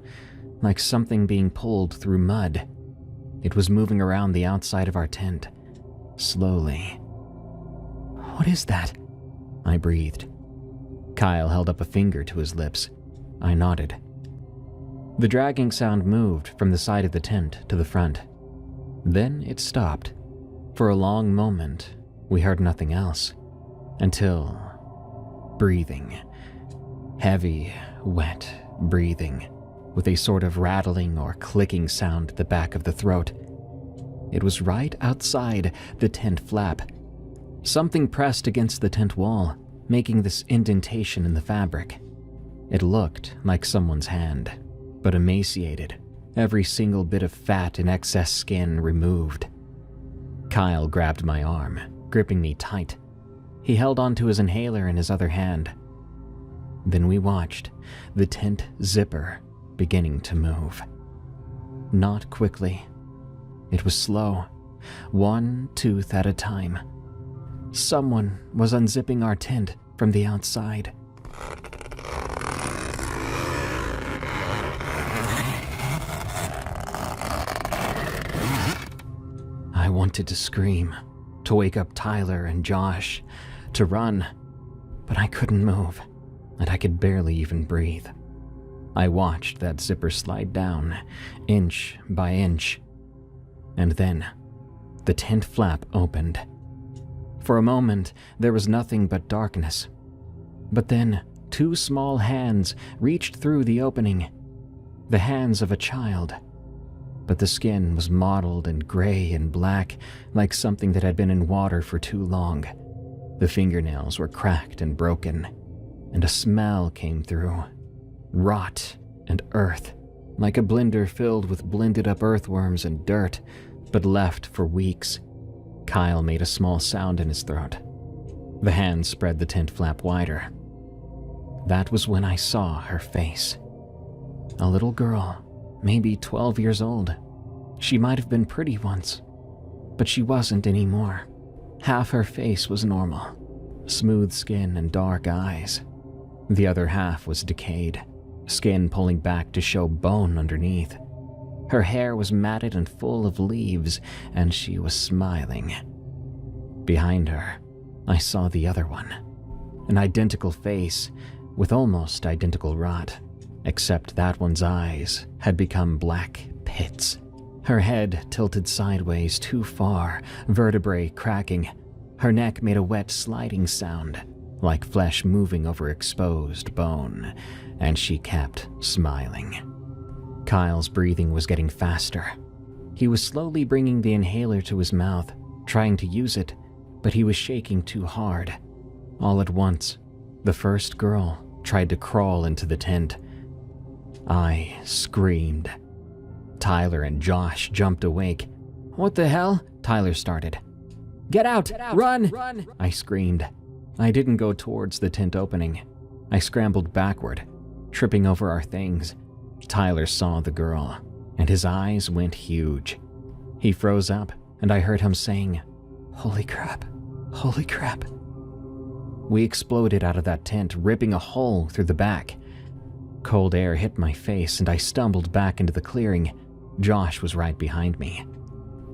like something being pulled through mud. It was moving around the outside of our tent, slowly. "What is that?" I breathed. Kyle held up a finger to his lips. I nodded. The dragging sound moved from the side of the tent to the front. Then it stopped. For a long moment, we heard nothing else. Until breathing. Heavy, wet breathing, with a sort of rattling or clicking sound at the back of the throat. It was right outside the tent flap. Something pressed against the tent wall, making this indentation in the fabric. It looked like someone's hand, but emaciated, every single bit of fat and excess skin removed. Kyle grabbed my arm, gripping me tight. He held onto his inhaler in his other hand. Then we watched the tent zipper beginning to move. Not quickly. It was slow, one tooth at a time. Someone was unzipping our tent from the outside. I wanted to scream, to wake up Tyler and Josh, to run, but I couldn't move, and I could barely even breathe. I watched that zipper slide down, inch by inch, and then the tent flap opened. For a moment, there was nothing but darkness, but then 2 small hands reached through the opening, the hands of a child. But the skin was mottled and gray and black, like something that had been in water for too long. The fingernails were cracked and broken, and a smell came through. Rot and earth, like a blender filled with blended up earthworms and dirt, but left for weeks. Kyle made a small sound in his throat. The hand spread the tent flap wider. That was when I saw her face. A little girl, maybe 12 years old. She might have been pretty once, but she wasn't anymore. Half her face was normal, smooth skin and dark eyes. The other half was decayed, skin pulling back to show bone underneath. Her hair was matted and full of leaves, and she was smiling. Behind her, I saw the other one, an identical face with almost identical rot, except that one's eyes had become black pits. Her head tilted sideways too far, vertebrae cracking. Her neck made a wet sliding sound, like flesh moving over exposed bone, and she kept smiling. Kyle's breathing was getting faster. He was slowly bringing the inhaler to his mouth, trying to use it, but he was shaking too hard. All at once, the first girl tried to crawl into the tent. I screamed. Tyler and Josh jumped awake. "What the hell?" Tyler started. Get out! Run! I screamed. I didn't go towards the tent opening. I scrambled backward, tripping over our things. Tyler saw the girl, and his eyes went huge. He froze up, and I heard him saying, "Holy crap, holy crap." We exploded out of that tent, ripping a hole through the back. Cold air hit my face, and I stumbled back into the clearing. Josh was right behind me.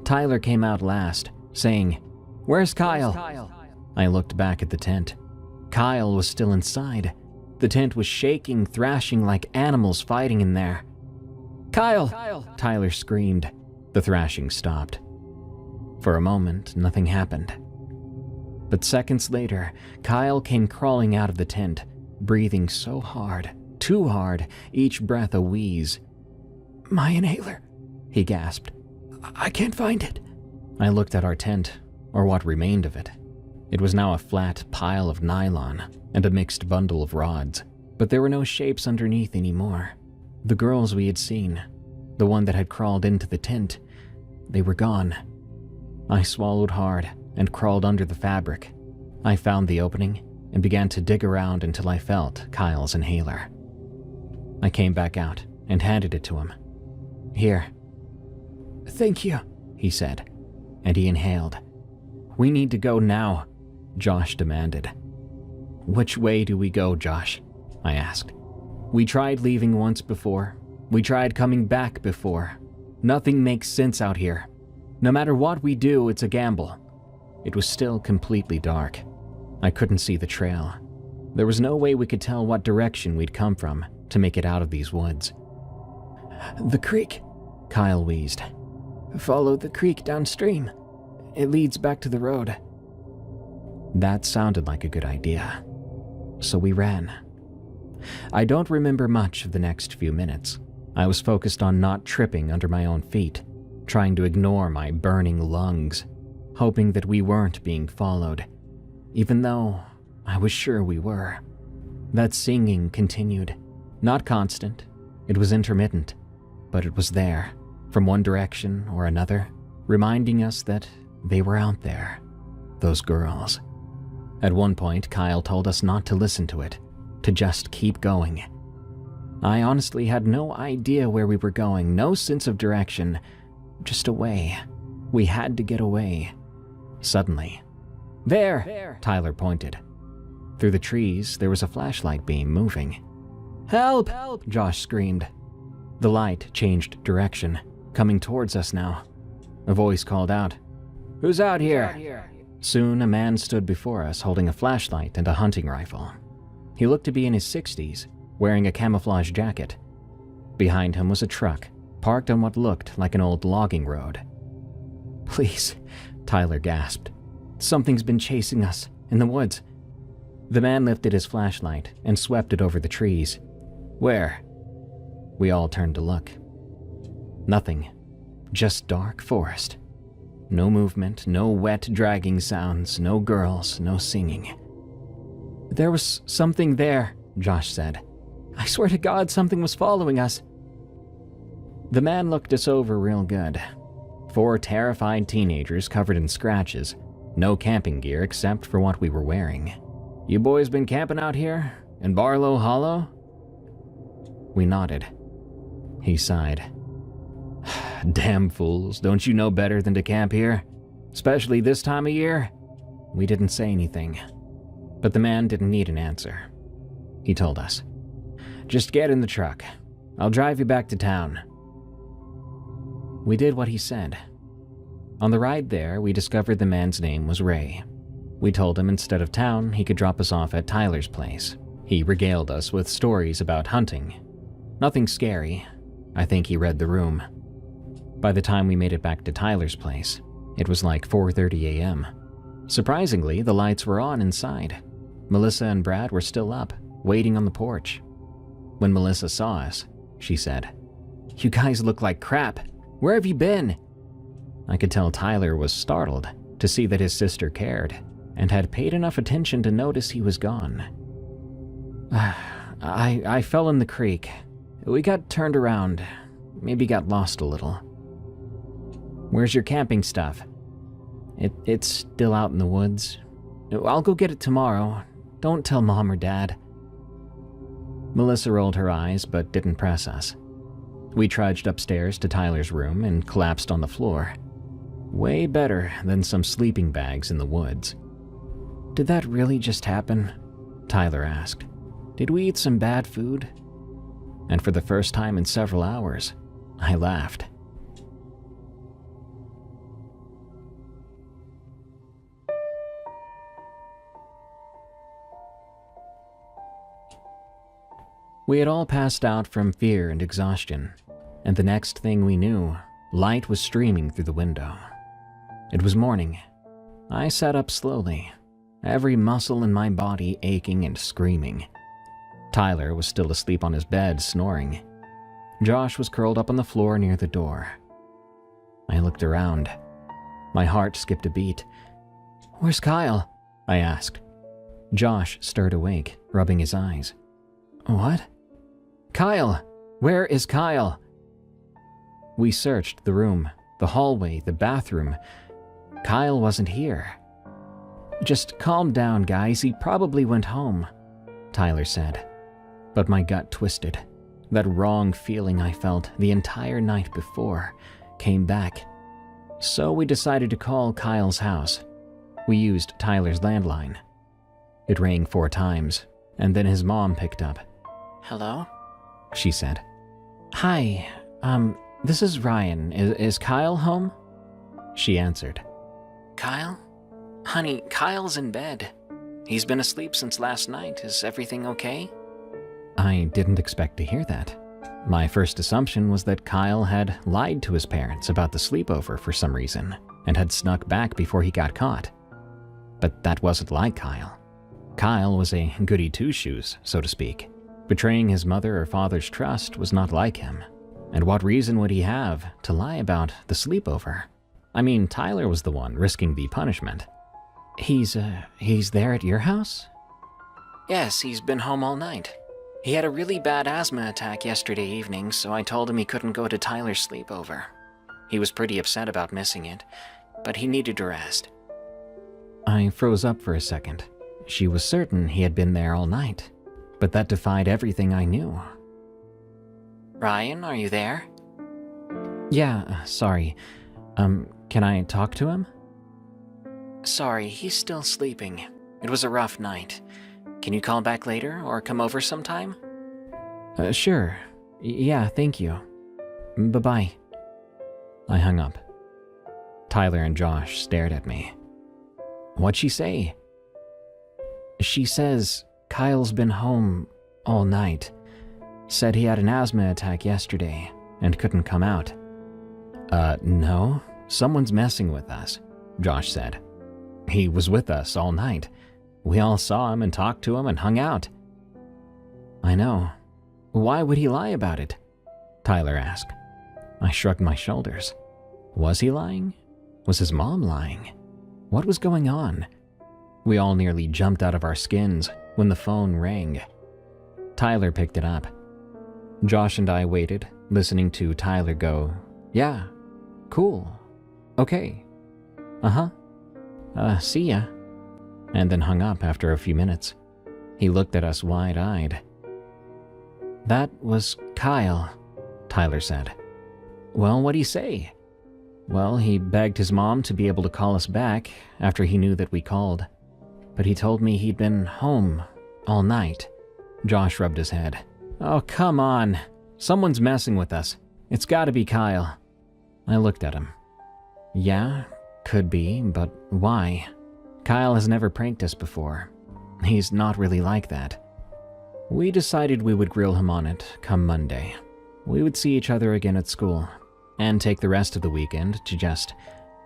Tyler came out last, saying, "Where's Kyle?" I looked back at the tent. Kyle was still inside. The tent was shaking, thrashing like animals fighting in there. Kyle! Tyler screamed. The thrashing stopped. For a moment, nothing happened. But seconds later, Kyle came crawling out of the tent, breathing so hard, too hard, each breath a wheeze. "My inhaler," he gasped. "I can't find it." I looked at our tent, or what remained of it. It was now a flat pile of nylon and a mixed bundle of rods, but there were no shapes underneath anymore. The girls we had seen, the one that had crawled into the tent, they were gone. I swallowed hard and crawled under the fabric. I found the opening and began to dig around until I felt Kyle's inhaler. I came back out and handed it to him. "Here." "Thank you," he said, and he inhaled. "We need to go now," Josh demanded. "Which way do we go, Josh?" I asked. "We tried leaving once before. We tried coming back before. Nothing makes sense out here. No matter what we do, it's a gamble." It was still completely dark. I couldn't see the trail. There was no way we could tell what direction we'd come from to make it out of these woods. "The creek," Kyle wheezed. "Follow the creek downstream. It leads back to the road." That sounded like a good idea. So we ran. I don't remember much of the next few minutes. I was focused on not tripping under my own feet, trying to ignore my burning lungs, hoping that we weren't being followed, even though I was sure we were. That singing continued. Not constant. It was intermittent, but it was there, from one direction or another, reminding us that they were out there, those girls. At one point, Kyle told us not to listen to it, to just keep going. I honestly had no idea where we were going, no sense of direction, just away. We had to get away. Suddenly, "There!" Tyler pointed. Through the trees, there was a flashlight beam moving. "Help!" Josh screamed. The light changed direction, coming towards us now. A voice called out, "Who's out here?" Soon, a man stood before us holding a flashlight and a hunting rifle. He looked to be in his 60s, wearing a camouflage jacket. Behind him was a truck, parked on what looked like an old logging road. "Please," Tyler gasped. "Something's been chasing us in the woods." The man lifted his flashlight and swept it over the trees. "Where?" We all turned to look. Nothing. Just dark forest. No movement, no wet dragging sounds, no girls, no singing. "There was something there," Josh said. "I swear to God something was following us." The man looked us over real good. 4 terrified teenagers covered in scratches, no camping gear except for what we were wearing. "You boys been camping out here? In Barlow Hollow?" We nodded. He sighed. "Damn fools, don't you know better than to camp here? Especially this time of year?" We didn't say anything, but the man didn't need an answer. He told us, "Just get in the truck. I'll drive you back to town." We did what he said. On the ride there, we discovered the man's name was Ray. We told him instead of town, he could drop us off at Tyler's place. He regaled us with stories about hunting. Nothing scary. I think he read the room. By the time we made it back to Tyler's place, it was like 4:30 a.m. Surprisingly, the lights were on inside. Melissa and Brad were still up, waiting on the porch. When Melissa saw us, she said, "You guys look like crap. Where have you been?" I could tell Tyler was startled to see that his sister cared and had paid enough attention to notice he was gone. I fell in the creek. We got turned around, maybe got lost a little." "Where's your camping stuff?" It's still out in the woods. I'll go get it tomorrow. Don't tell Mom or Dad." Melissa rolled her eyes but didn't press us. We trudged upstairs to Tyler's room and collapsed on the floor. Way better than some sleeping bags in the woods. "Did that really just happen?" Tyler asked. "Did we eat some bad food?" And for the first time in several hours, I laughed. We had all passed out from fear and exhaustion, and the next thing we knew, light was streaming through the window. It was morning. I sat up slowly, every muscle in my body aching and screaming. Tyler was still asleep on his bed, snoring. Josh was curled up on the floor near the door. I looked around. My heart skipped a beat. "Where's Kyle?" I asked. Josh stirred awake, rubbing his eyes. "What?" "Kyle! Where is Kyle?" We searched the room, the hallway, the bathroom. Kyle wasn't here. "Just calm down, guys. He probably went home," Tyler said. But my gut twisted. That wrong feeling I felt the entire night before came back. So we decided to call Kyle's house. We used Tyler's landline. It rang 4 times, and then his mom picked up. "Hello?" she said. "Hi, this is Ryan. Is Kyle home?" She answered. "Kyle? Honey, Kyle's in bed. He's been asleep since last night. Is everything okay?" I didn't expect to hear that. My first assumption was that Kyle had lied to his parents about the sleepover for some reason and had snuck back before he got caught. But that wasn't like Kyle. Kyle was a goody two-shoes, so to speak. Betraying his mother or father's trust was not like him. And what reason would he have to lie about the sleepover? I mean, Tyler was the one risking the punishment. He's there at your house?" "Yes, he's been home all night. He had a really bad asthma attack yesterday evening, so I told him he couldn't go to Tyler's sleepover. He was pretty upset about missing it, but he needed to rest." I froze up for a second. She was certain he had been there all night, but that defied everything I knew. "Ryan, are you there?" "Yeah, sorry. Can I talk to him?" "Sorry, he's still sleeping. It was a rough night. Can you call back later or come over sometime?" Sure. Yeah, thank you. Bye-bye." I hung up. Tyler and Josh stared at me. What'd she say? She says Kyle's been home all night. Said he had an asthma attack yesterday and couldn't come out. No. Someone's messing with us, Josh said. He was with us all night. We all saw him and talked to him and hung out. I know. Why would he lie about it? Tyler asked. I shrugged my shoulders. Was he lying? Was his mom lying? What was going on? We all nearly jumped out of our skins when the phone rang. Tyler picked it up. Josh and I waited, listening to Tyler go, "Yeah, cool, okay, see ya," and then hung up after a few minutes. He looked at us wide-eyed. That was Kyle, Tyler said. Well, what'd he say? Well, he begged his mom to be able to call us back after he knew that we called. But he told me he'd been home all night. Josh rubbed his head. Oh, come on. Someone's messing with us. It's gotta be Kyle. I looked at him. Yeah, could be, but why? Kyle has never pranked us before. He's not really like that. We decided we would grill him on it come Monday. We would see each other again at school, and take the rest of the weekend to just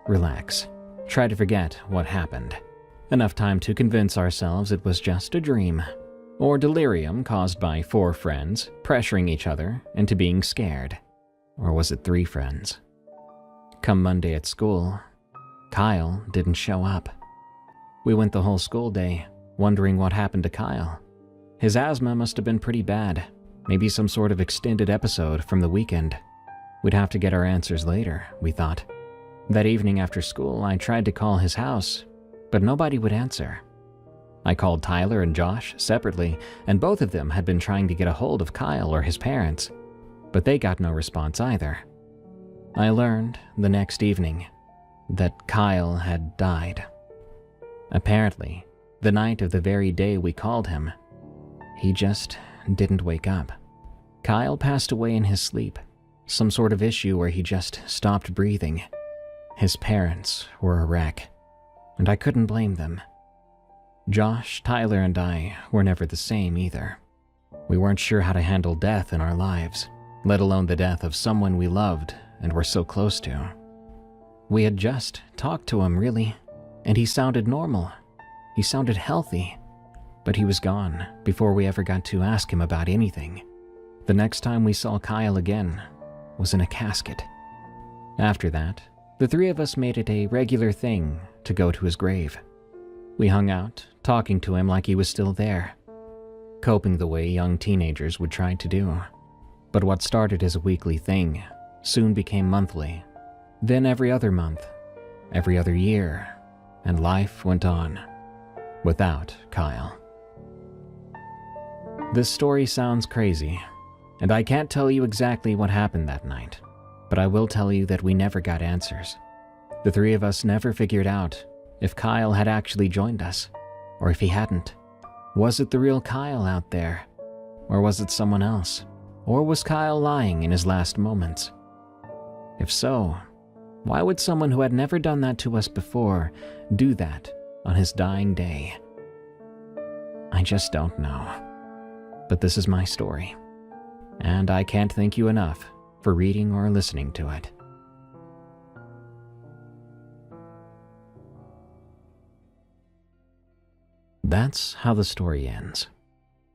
relax. Try to forget what happened. Enough time to convince ourselves it was just a dream, or delirium caused by 4 friends pressuring each other into being scared. Or was it 3 friends? Come Monday at school, Kyle didn't show up. We went the whole school day, wondering what happened to Kyle. His asthma must have been pretty bad, maybe some sort of extended episode from the weekend. We'd have to get our answers later, we thought. That evening after school, I tried to call his house, but nobody would answer. I called Tyler and Josh separately, and both of them had been trying to get a hold of Kyle or his parents, but they got no response either. I learned the next evening that Kyle had died. Apparently, the night of the very day we called him, he just didn't wake up. Kyle passed away in his sleep, some sort of issue where he just stopped breathing. His parents were a wreck, and I couldn't blame them. Josh, Tyler, and I were never the same either. We weren't sure how to handle death in our lives, let alone the death of someone we loved and were so close to. We had just talked to him, really, and he sounded normal. He sounded healthy, but he was gone before we ever got to ask him about anything. The next time we saw Kyle again was in a casket. After that, the 3 of us made it a regular thing to go to his grave. We hung out, talking to him like he was still there, coping the way young teenagers would try to do. But what started as a weekly thing soon became monthly, then every other month, every other year, and life went on without Kyle. This story sounds crazy, and I can't tell you exactly what happened that night, but I will tell you that we never got answers. The 3 of us never figured out if Kyle had actually joined us, or if he hadn't. Was it the real Kyle out there? Or was it someone else? Or was Kyle lying in his last moments? If so, why would someone who had never done that to us before do that on his dying day? I just don't know. But this is my story, and I can't thank you enough for reading or listening to it. That's how the story ends.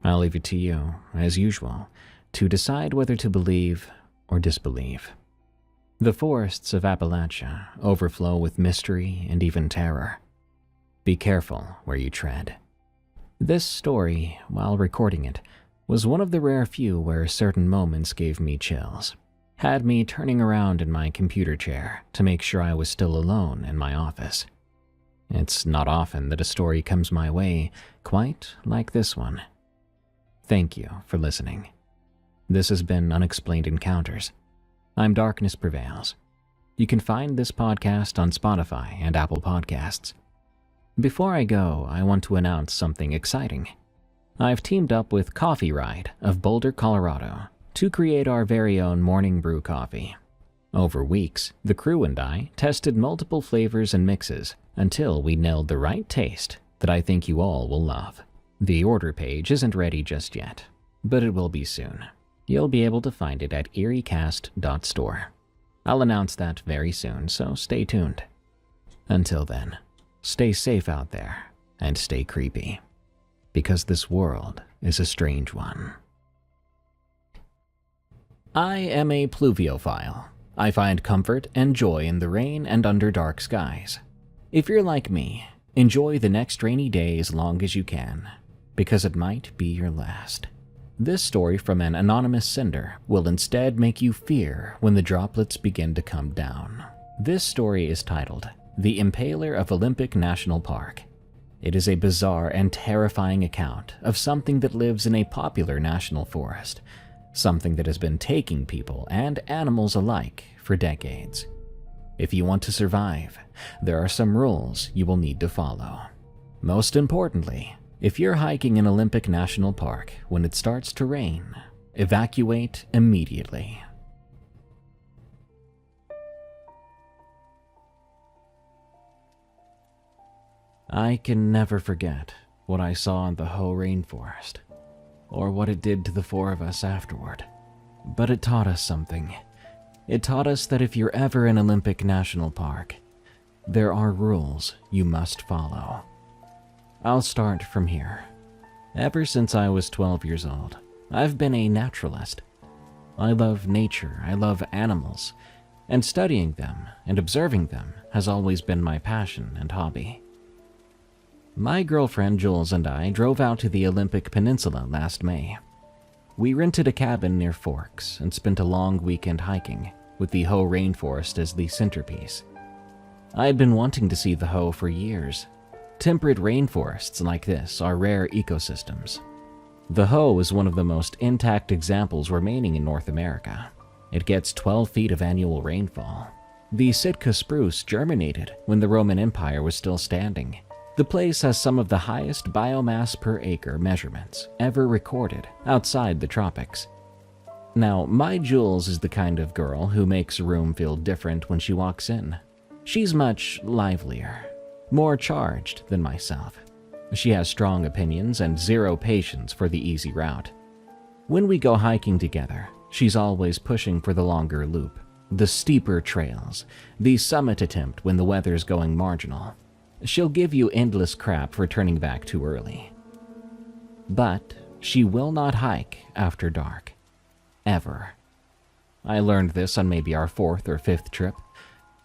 I'll leave it to you, as usual, to decide whether to believe or disbelieve. The forests of Appalachia overflow with mystery and even terror. Be careful where you tread. This story, while recording it, was one of the rare few where certain moments gave me chills, had me turning around in my computer chair to make sure I was still alone in my office. It's not often that a story comes my way quite like this one. Thank you for listening. This has been Unexplained Encounters. I'm Darkness Prevails. You can find this podcast on Spotify and Apple Podcasts. Before I go, I want to announce something exciting. I've teamed up with Coffee Ride of Boulder, Colorado, to create our very own morning brew coffee. Over weeks, the crew and I tested multiple flavors and mixes until we nailed the right taste that I think you all will love. The order page isn't ready just yet, but it will be soon. You'll be able to find it at eeriecast.store. I'll announce that very soon, so stay tuned. Until then, stay safe out there and stay creepy, because this world is a strange one. I am a pluviophile. I find comfort and joy in the rain and under dark skies. If you're like me, enjoy the next rainy day as long as you can, because it might be your last. This story from an anonymous sender will instead make you fear when the droplets begin to come down. This story is titled The Impaler of Olympic National Park. It is a bizarre and terrifying account of something that lives in a popular national forest, something that has been taking people and animals alike for decades. If you want to survive, there are some rules you will need to follow. Most importantly, if you're hiking in Olympic National Park when it starts to rain, evacuate immediately. I can never forget what I saw in the Hoh rainforest, or what it did to the four of us afterward. But it taught us something. It taught us that if you're ever in Olympic National Park, there are rules you must follow. I'll start from here. Ever since I was 12 years old, I've been a naturalist. I love nature, I love animals, and studying them and observing them has always been my passion and hobby. My girlfriend Jules and I drove out to the Olympic Peninsula last May. We rented a cabin near Forks and spent a long weekend hiking, with the Hoh rainforest as the centerpiece. I had been wanting to see the Hoh for years. Temperate rainforests like this are rare ecosystems. The Hoh is one of the most intact examples remaining in North America. It gets 12 feet of annual rainfall. The Sitka spruce germinated when the Roman Empire was still standing. The place has some of the highest biomass per acre measurements ever recorded outside the tropics. Now, my Jules is the kind of girl who makes a room feel different when she walks in. She's much livelier, more charged than myself. She has strong opinions and zero patience for the easy route. When we go hiking together, she's always pushing for the longer loop, the steeper trails, the summit attempt when the weather's going marginal. She'll give you endless crap for turning back too early. But she will not hike after dark. Ever. I learned this on maybe our 4th or 5th trip.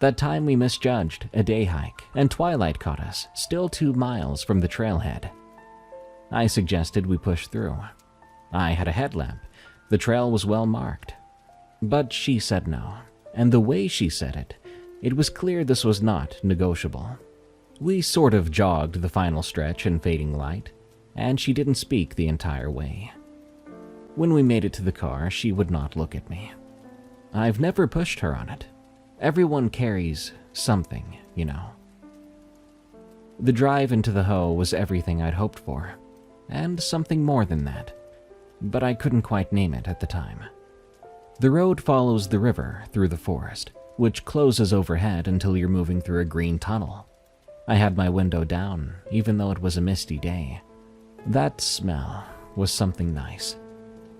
That time we misjudged a day hike, and twilight caught us, still 2 miles from the trailhead. I suggested we push through. I had a headlamp. The trail was well marked. But she said no, and the way she said it, it was clear this was not negotiable. We sort of jogged the final stretch in fading light, and she didn't speak the entire way. When we made it to the car, she would not look at me. I've never pushed her on it. Everyone carries something, you know. The drive into the Hoh was everything I'd hoped for, and something more than that, but I couldn't quite name it at the time. The road follows the river through the forest, which closes overhead until you're moving through a green tunnel. I had my window down, even though it was a misty day. That smell was something nice.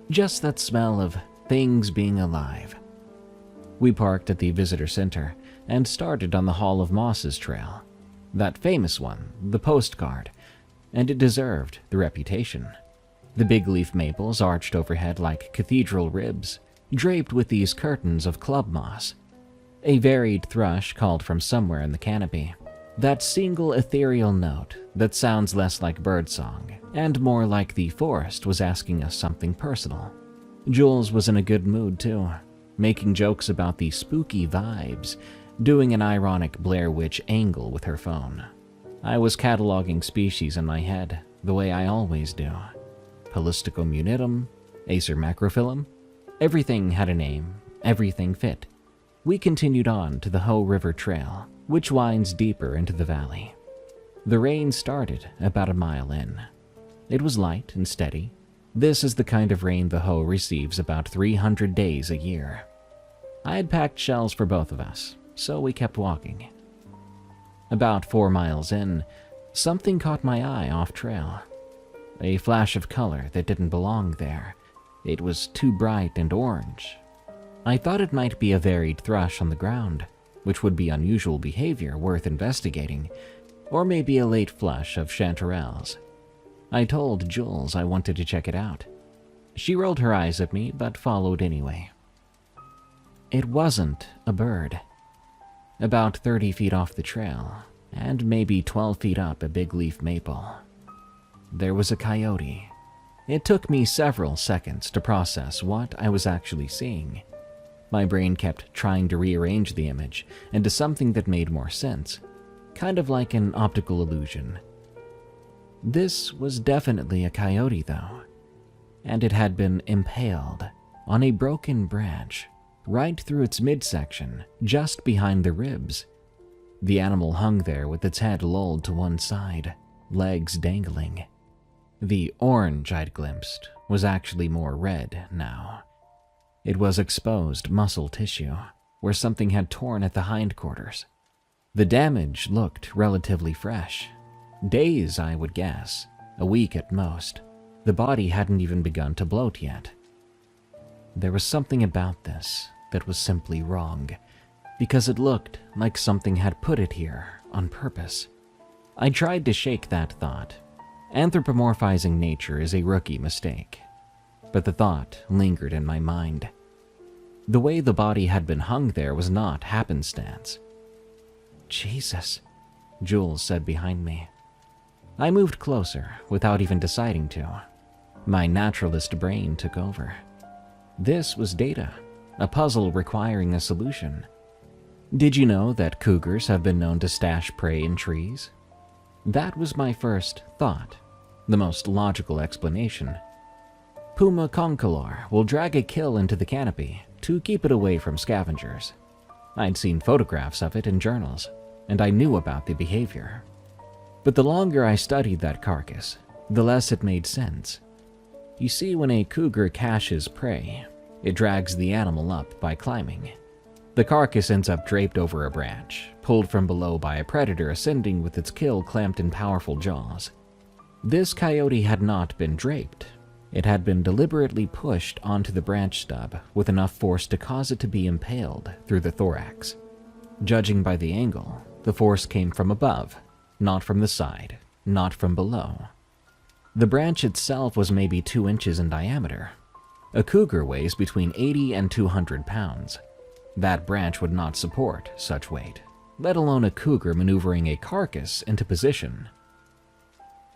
Just that smell of things being alive. We parked at the visitor center and started on the Hall of Mosses trail. That famous one, the postcard, and it deserved the reputation. The big leaf maples arched overhead like cathedral ribs, draped with these curtains of club moss. A varied thrush called from somewhere in the canopy. That single ethereal note that sounds less like birdsong and more like the forest was asking us something personal. Jules was in a good mood too, making jokes about the spooky vibes, doing an ironic Blair Witch angle with her phone. I was cataloging species in my head, the way I always do. Polysticomunitum, Acer macrophyllum. Everything had a name, everything fit. We continued on to the Hoh River Trail, which winds deeper into the valley. The rain started about a mile in. It was light and steady. This is the kind of rain the Hoh receives about 300 days a year. I had packed shells for both of us, so we kept walking. About 4 miles in, something caught my eye off trail. A flash of color that didn't belong there. It was too bright and orange. I thought it might be a varied thrush on the ground, which would be unusual behavior worth investigating, or maybe a late flush of chanterelles. I told Jules I wanted to check it out. She rolled her eyes at me, but followed anyway. It wasn't a bird. About 30 feet off the trail, and maybe 12 feet up a big leaf maple, there was a coyote. It took me several seconds to process what I was actually seeing. My brain kept trying to rearrange the image into something that made more sense, kind of like an optical illusion. This was definitely a coyote, though, and it had been impaled on a broken branch right through its midsection, just behind the ribs. The animal hung there with its head lolled to one side, legs dangling. The orange I'd glimpsed was actually more red now. It was exposed muscle tissue, where something had torn at the hindquarters. The damage looked relatively fresh. Days, I would guess. A week at most. The body hadn't even begun to bloat yet. There was something about this that was simply wrong, because it looked like something had put it here on purpose. I tried to shake that thought. Anthropomorphizing nature is a rookie mistake, but the thought lingered in my mind. The way the body had been hung there was not happenstance. Jesus, Jules said behind me. I moved closer without even deciding to. My naturalist brain took over. This was data, a puzzle requiring a solution. Did you know that cougars have been known to stash prey in trees? That was my first thought, the most logical explanation. Puma concolor will drag a kill into the canopy to keep it away from scavengers. I'd seen photographs of it in journals, and I knew about the behavior. But the longer I studied that carcass, the less it made sense. You see, when a cougar caches prey, it drags the animal up by climbing. The carcass ends up draped over a branch, pulled from below by a predator ascending with its kill clamped in powerful jaws. This coyote had not been draped. It had been deliberately pushed onto the branch stub with enough force to cause it to be impaled through the thorax. Judging by the angle, the force came from above, not from the side, not from below. The branch itself was maybe 2 inches in diameter. A cougar weighs between 80 and 200 pounds. That branch would not support such weight, let alone a cougar maneuvering a carcass into position.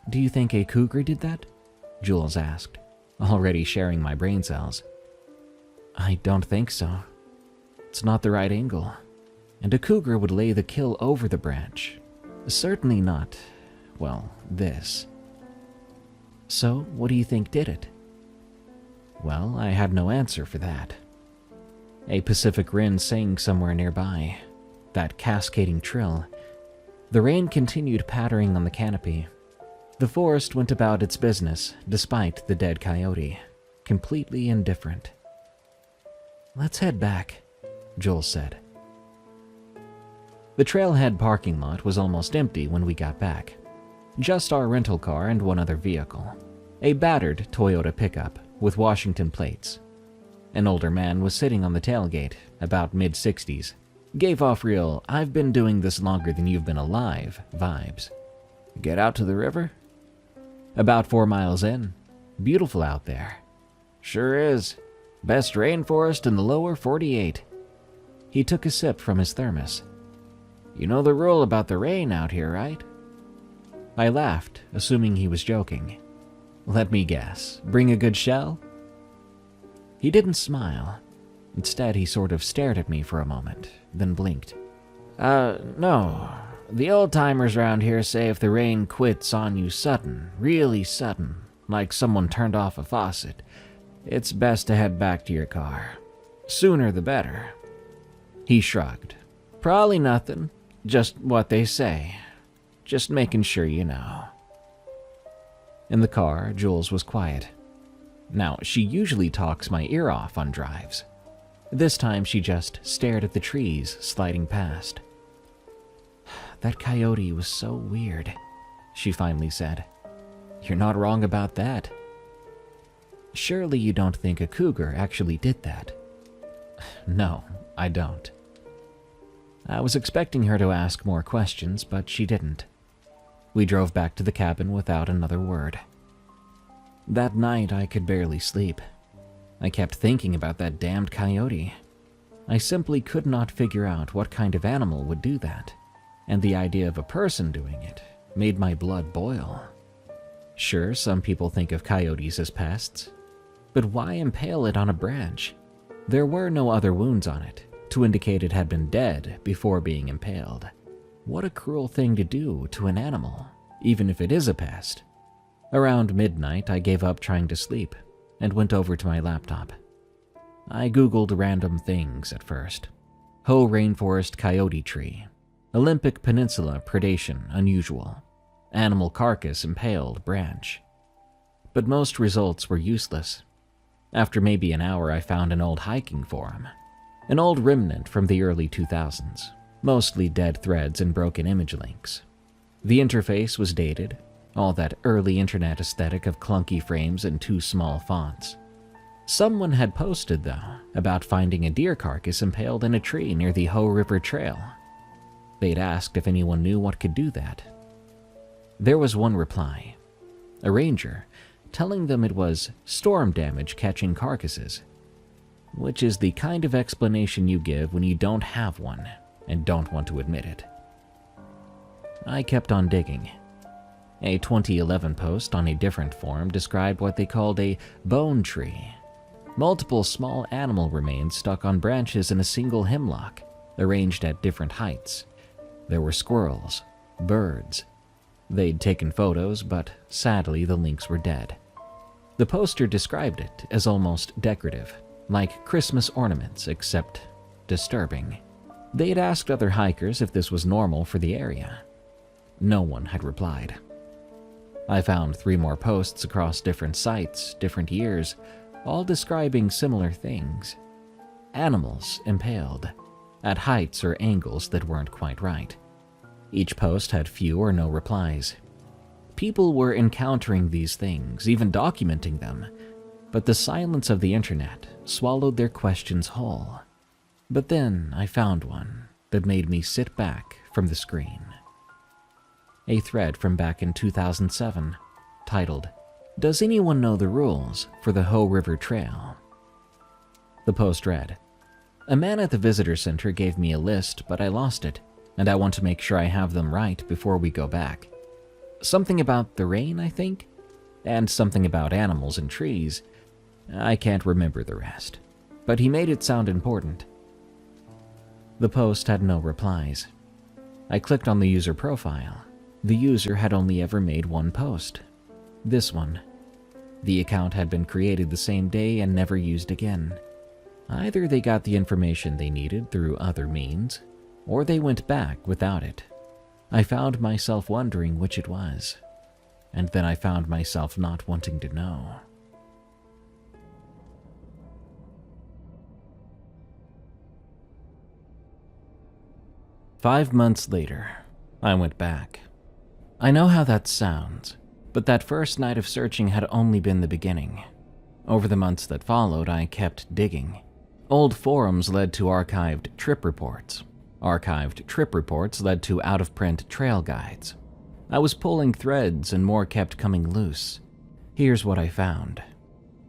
Do you think a cougar did that? Jules asked, already sharing my brain cells. I don't think so. It's not the right angle, and a cougar would lay the kill over the branch. Certainly not, well, this. So, what do you think did it? Well, I had no answer for that. A Pacific wren sang somewhere nearby, that cascading trill. The rain continued pattering on the canopy. The forest went about its business despite the dead coyote, completely indifferent. Let's head back, Joel said. The trailhead parking lot was almost empty when we got back. Just our rental car and one other vehicle, a battered Toyota pickup with Washington plates. An older man was sitting on the tailgate, about mid-60s. Gave off real, "I've been doing this longer than you've been alive" vibes. Get out to the river? About 4 miles in. Beautiful out there. Sure is. Best rainforest in the lower 48. He took a sip from his thermos. You know the rule about the rain out here, right? I laughed, assuming he was joking. Let me guess, bring a good shell? He didn't smile. Instead, he sort of stared at me for a moment, then blinked. No. The old-timers around here say if the rain quits on you sudden, really sudden, like someone turned off a faucet, it's best to head back to your car. Sooner the better. He shrugged. Probably nothing, just what they say. Just making sure you know. In the car, Jules was quiet. Now, she usually talks my ear off on drives. This time she just stared at the trees sliding past. "That coyote was so weird," she finally said. "You're not wrong about that. Surely you don't think a cougar actually did that?" "No, I don't." I was expecting her to ask more questions, but she didn't. We drove back to the cabin without another word. That night I could barely sleep. I kept thinking about that damned coyote. I simply could not figure out what kind of animal would do that, and the idea of a person doing it made my blood boil. Sure, some people think of coyotes as pests, but why impale it on a branch? There were no other wounds on it to indicate it had been dead before being impaled. What a cruel thing to do to an animal, even if it is a pest. Around midnight, I gave up trying to sleep and went over to my laptop. I googled random things at first. Hoh rainforest coyote tree, Olympic Peninsula predation unusual, animal carcass impaled branch. But most results were useless. After maybe an hour, I found an old hiking forum, an old remnant from the early 2000s, mostly dead threads and broken image links. The interface was dated, all that early internet aesthetic of clunky frames and too small fonts. Someone had posted, though, about finding a deer carcass impaled in a tree near the Hoh River Trail. They'd asked if anyone knew what could do that. There was one reply, a ranger, telling them it was storm damage catching carcasses, which is the kind of explanation you give when you don't have one and don't want to admit it. I kept on digging. A 2011 post on a different forum described what they called a bone tree. Multiple small animal remains stuck on branches in a single hemlock, arranged at different heights. There were squirrels, birds. They'd taken photos, but sadly the links were dead. The poster described it as almost decorative, like Christmas ornaments, except disturbing. They'd asked other hikers if this was normal for the area. No one had replied. I found 3 more posts across different sites, different years, all describing similar things. Animals impaled, at heights or angles that weren't quite right. Each post had few or no replies. People were encountering these things, even documenting them, but the silence of the internet swallowed their questions whole. But then I found one that made me sit back from the screen. A thread from back in 2007, titled, "Does anyone know the rules for the Hoh River Trail?" The post read, "A man at the visitor center gave me a list, but I lost it, and I want to make sure I have them right before we go back. Something about the rain, I think, and something about animals and trees. I can't remember the rest, but he made it sound important." The post had no replies. I clicked on the user profile. The user had only ever made one post. This one. The account had been created the same day and never used again. Either they got the information they needed through other means, or they went back without it. I found myself wondering which it was, and then I found myself not wanting to know. "5 months later, I went back. I know how that sounds, but that first night of searching had only been the beginning. Over the months that followed, I kept digging. Old forums led to archived trip reports. Archived trip reports led to out-of-print trail guides. I was pulling threads and more kept coming loose. Here's what I found.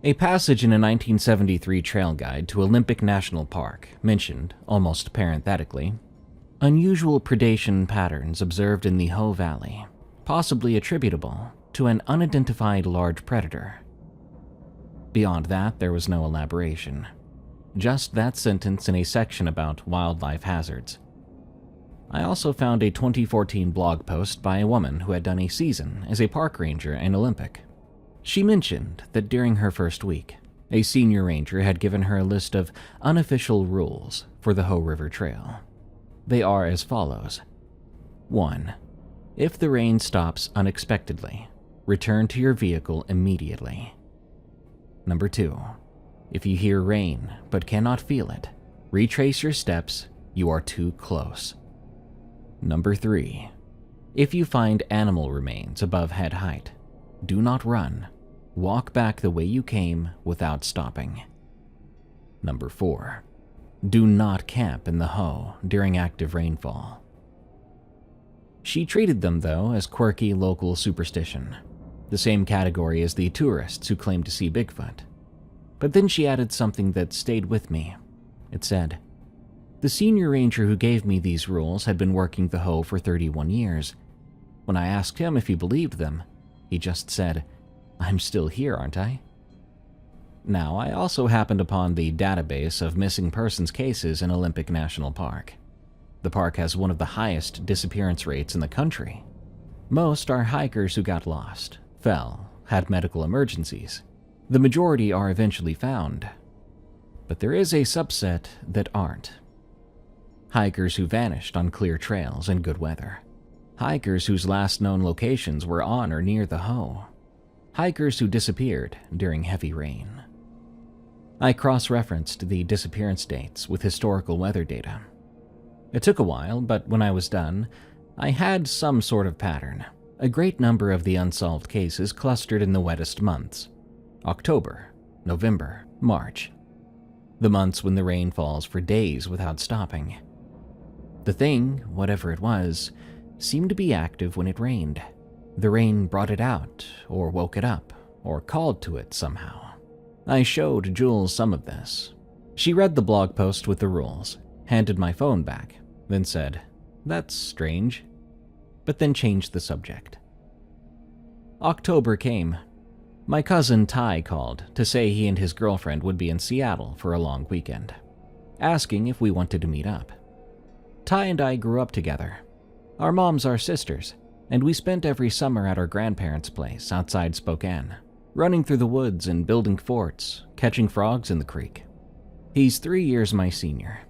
A passage in a 1973 trail guide to Olympic National Park mentioned, almost parenthetically, unusual predation patterns observed in the Hoh Valley, possibly attributable to an unidentified large predator. Beyond that, there was no elaboration. Just that sentence in a section about wildlife hazards. I also found a 2014 blog post by a woman who had done a season as a park ranger in Olympic. She mentioned that during her first week, a senior ranger had given her a list of unofficial rules for the Hoh River Trail. They are as follows. 1. If the rain stops unexpectedly, return to your vehicle immediately. Number 2. If you hear rain but cannot feel it, retrace your steps, you are too close. Number 3. If you find animal remains above head height, do not run. Walk back the way you came without stopping. Number 4. Do not camp in the Ho during active rainfall. She treated them, though, as quirky local superstition, the same category as the tourists who claim to see Bigfoot. But then she added something that stayed with me. It said, "The senior ranger who gave me these rules had been working the Ho for 31 years. When I asked him if he believed them, he just said, 'I'm still here, aren't I?'" Now, I also happened upon the database of missing persons cases in Olympic National Park. The park has one of the highest disappearance rates in the country. Most are hikers who got lost, fell, had medical emergencies. The majority are eventually found. But there is a subset that aren't. Hikers who vanished on clear trails in good weather. Hikers whose last known locations were on or near the Ho. Hikers who disappeared during heavy rain. I cross-referenced the disappearance dates with historical weather data. It took a while, but when I was done, I had some sort of pattern. A great number of the unsolved cases clustered in the wettest months: October, November, March. The months when the rain falls for days without stopping. The thing, whatever it was, seemed to be active when it rained. The rain brought it out, or woke it up, or called to it somehow. I showed Jules some of this. She read the blog post with the rules, handed my phone back, then said, "That's strange," but then changed the subject. October came. My cousin Ty called to say he and his girlfriend would be in Seattle for a long weekend, asking if we wanted to meet up. Ty and I grew up together. Our moms are sisters, and we spent every summer at our grandparents' place outside Spokane, running through the woods and building forts, catching frogs in the creek. He's 3 years my senior,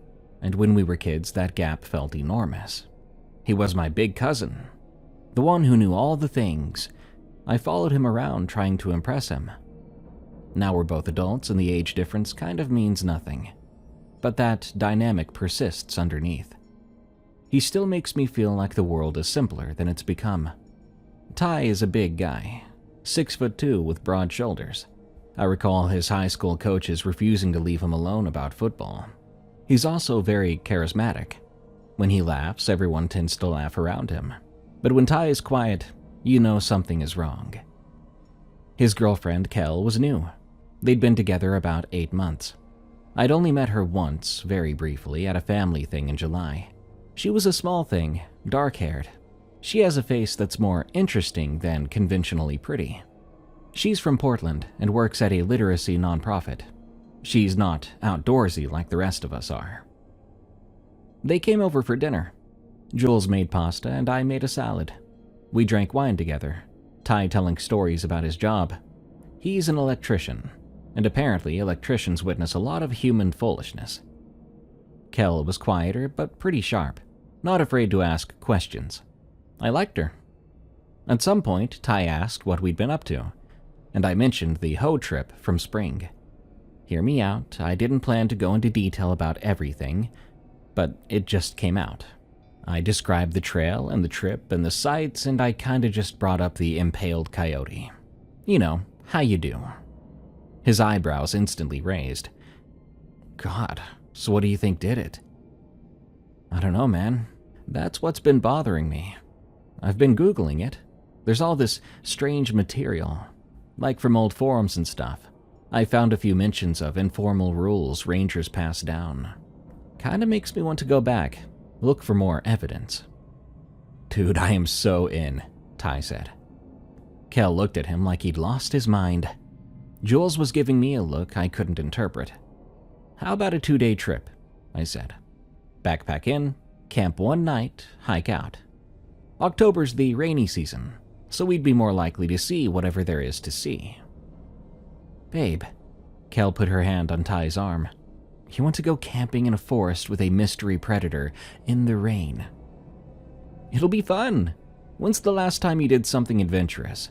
and when we were kids, that gap felt enormous. He was my big cousin, the one who knew all the things. I followed him around trying to impress him. Now we're both adults and the age difference kind of means nothing, but that dynamic persists underneath. He still makes me feel like the world is simpler than it's become. Ty is a big guy, 6'2" with broad shoulders. I recall his high school coaches refusing to leave him alone about football. He's also very charismatic. When he laughs, everyone tends to laugh around him. But when Ty is quiet, you know something is wrong. His girlfriend, Kel, was new. They'd been together about 8 months. I'd only met her once, very briefly, at a family thing in July. She was a small thing, dark-haired. She has a face that's more interesting than conventionally pretty. She's from Portland and works at a literacy nonprofit. She's not outdoorsy like the rest of us are. They came over for dinner. Jules made pasta and I made a salad. We drank wine together, Ty telling stories about his job. He's an electrician, and apparently electricians witness a lot of human foolishness. Kel was quieter but pretty sharp, not afraid to ask questions. I liked her. At some point, Ty asked what we'd been up to, and I mentioned the Ho trip from spring. Hear me out, I didn't plan to go into detail about everything, but it just came out. I described the trail and the trip and the sights, and I kinda just brought up the impaled coyote. You know, how you do. His eyebrows instantly raised. God, so what do you think did it? I don't know, man. That's what's been bothering me. I've been Googling it. There's all this strange material, like from old forums and stuff. I found a few mentions of informal rules rangers pass down. Kinda makes me want to go back, look for more evidence. Dude, I am so in, Ty said. Kel looked at him like he'd lost his mind. Jules was giving me a look I couldn't interpret. How about a 2-day trip? I said. Backpack in, camp one night, hike out. October's the rainy season, so we'd be more likely to see whatever there is to see. Babe, Kel put her hand on Ty's arm. You want to go camping in a forest with a mystery predator in the rain. It'll be fun. When's the last time you did something adventurous?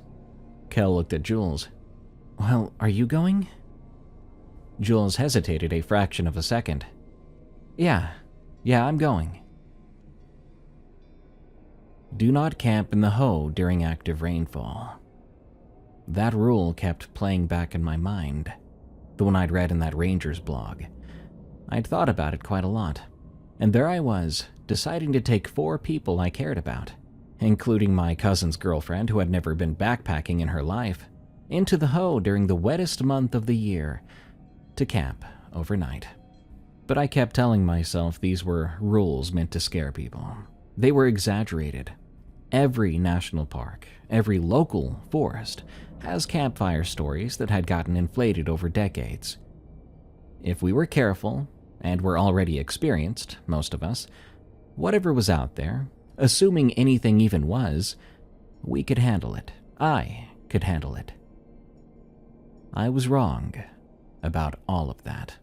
Kel looked at Jules. Well, are you going? Jules hesitated a fraction of a second. Yeah, I'm going. Do not camp in the Ho during active rainfall. That rule kept playing back in my mind, the one I'd read in that ranger's blog. I'd thought about it quite a lot, and there I was, deciding to take 4 people I cared about, including my cousin's girlfriend who had never been backpacking in her life, into the Ho during the wettest month of the year, to camp overnight. But I kept telling myself these were rules meant to scare people. They were exaggerated. Every national park, every local forest, has campfire stories that had gotten inflated over decades. If we were careful, and were already experienced, most of us, whatever was out there, assuming anything even was, we could handle it. I could handle it. I was wrong about all of that.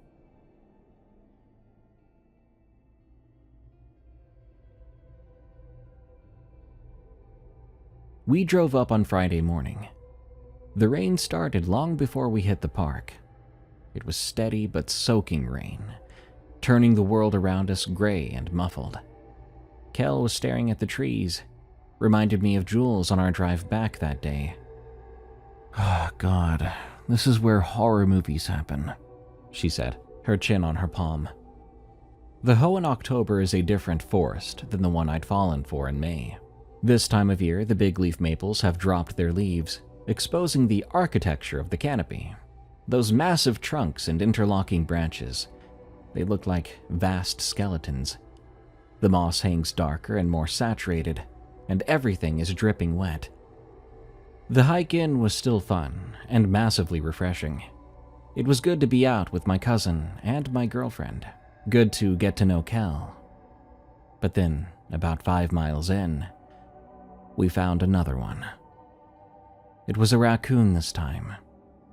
We drove up on Friday morning. The rain started long before we hit the park. It was steady but soaking rain, turning the world around us gray and muffled. Kel was staring at the trees, reminded me of Jules on our drive back that day. Oh, God, this is where horror movies happen, she said, her chin on her palm. The Ho in October is a different forest than the one I'd fallen for in May. This time of year, the big leaf maples have dropped their leaves, exposing the architecture of the canopy. Those massive trunks and interlocking branches, they look like vast skeletons. The moss hangs darker and more saturated, and everything is dripping wet. The hike in was still fun and massively refreshing. It was good to be out with my cousin and my girlfriend. Good to get to know Kel. But then, about 5 miles in, we found another one. It was a raccoon this time.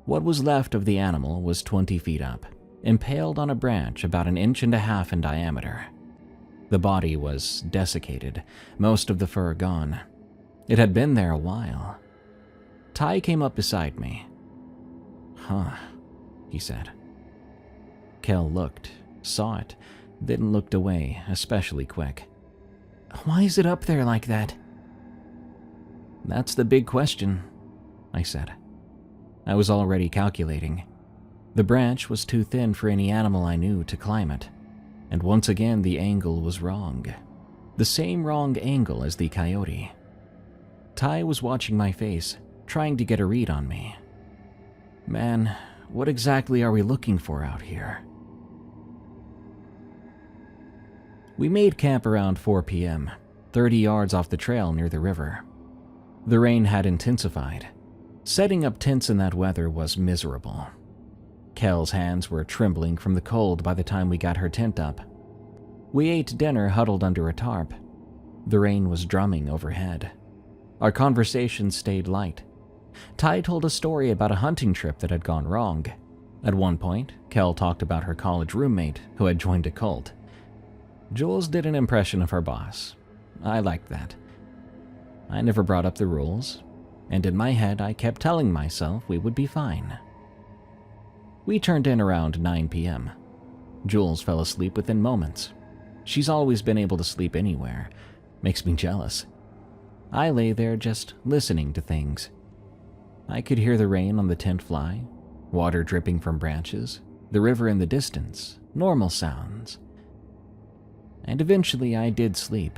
What was left of the animal was 20 feet up, impaled on a branch about 1.5 inches in diameter. The body was desiccated, most of the fur gone. It had been there a while. Ty came up beside me. Huh, he said. Kel looked, saw it, then looked away, especially quick. Why is it up there like that? That's the big question, I said. I was already calculating. The branch was too thin for any animal I knew to climb it, and once again the angle was wrong. The same wrong angle as the coyote. Ty was watching my face, trying to get a read on me. Man, what exactly are we looking for out here? We made camp around 4 p.m., 30 yards off the trail near the river. The rain had intensified. Setting up tents in that weather was miserable. Kel's hands were trembling from the cold by the time we got her tent up. We ate dinner huddled under a tarp. The rain was drumming overhead. Our conversation stayed light. Ty told a story about a hunting trip that had gone wrong. At one point, Kel talked about her college roommate who had joined a cult. Jules did an impression of her boss. I liked that. I never brought up the rules, and in my head I kept telling myself we would be fine. We turned in around 9 p.m. Jules fell asleep within moments. She's always been able to sleep anywhere. Makes me jealous. I lay there just listening to things. I could hear the rain on the tent fly, water dripping from branches, the river in the distance, normal sounds. And eventually I did sleep.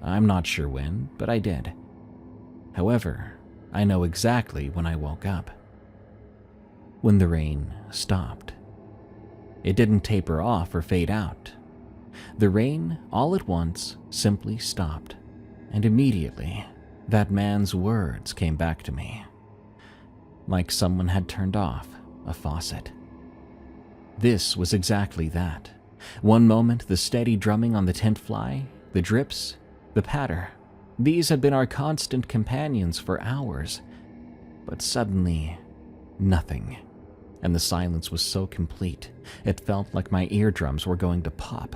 I'm not sure when, but I did. However, I know exactly when I woke up. When the rain stopped. It didn't taper off or fade out. The rain, all at once, simply stopped. And immediately, that man's words came back to me. Like someone had turned off a faucet. This was exactly that. One moment, the steady drumming on the tent fly, the drips, the patter. These had been our constant companions for hours. But suddenly, nothing. And the silence was so complete, it felt like my eardrums were going to pop.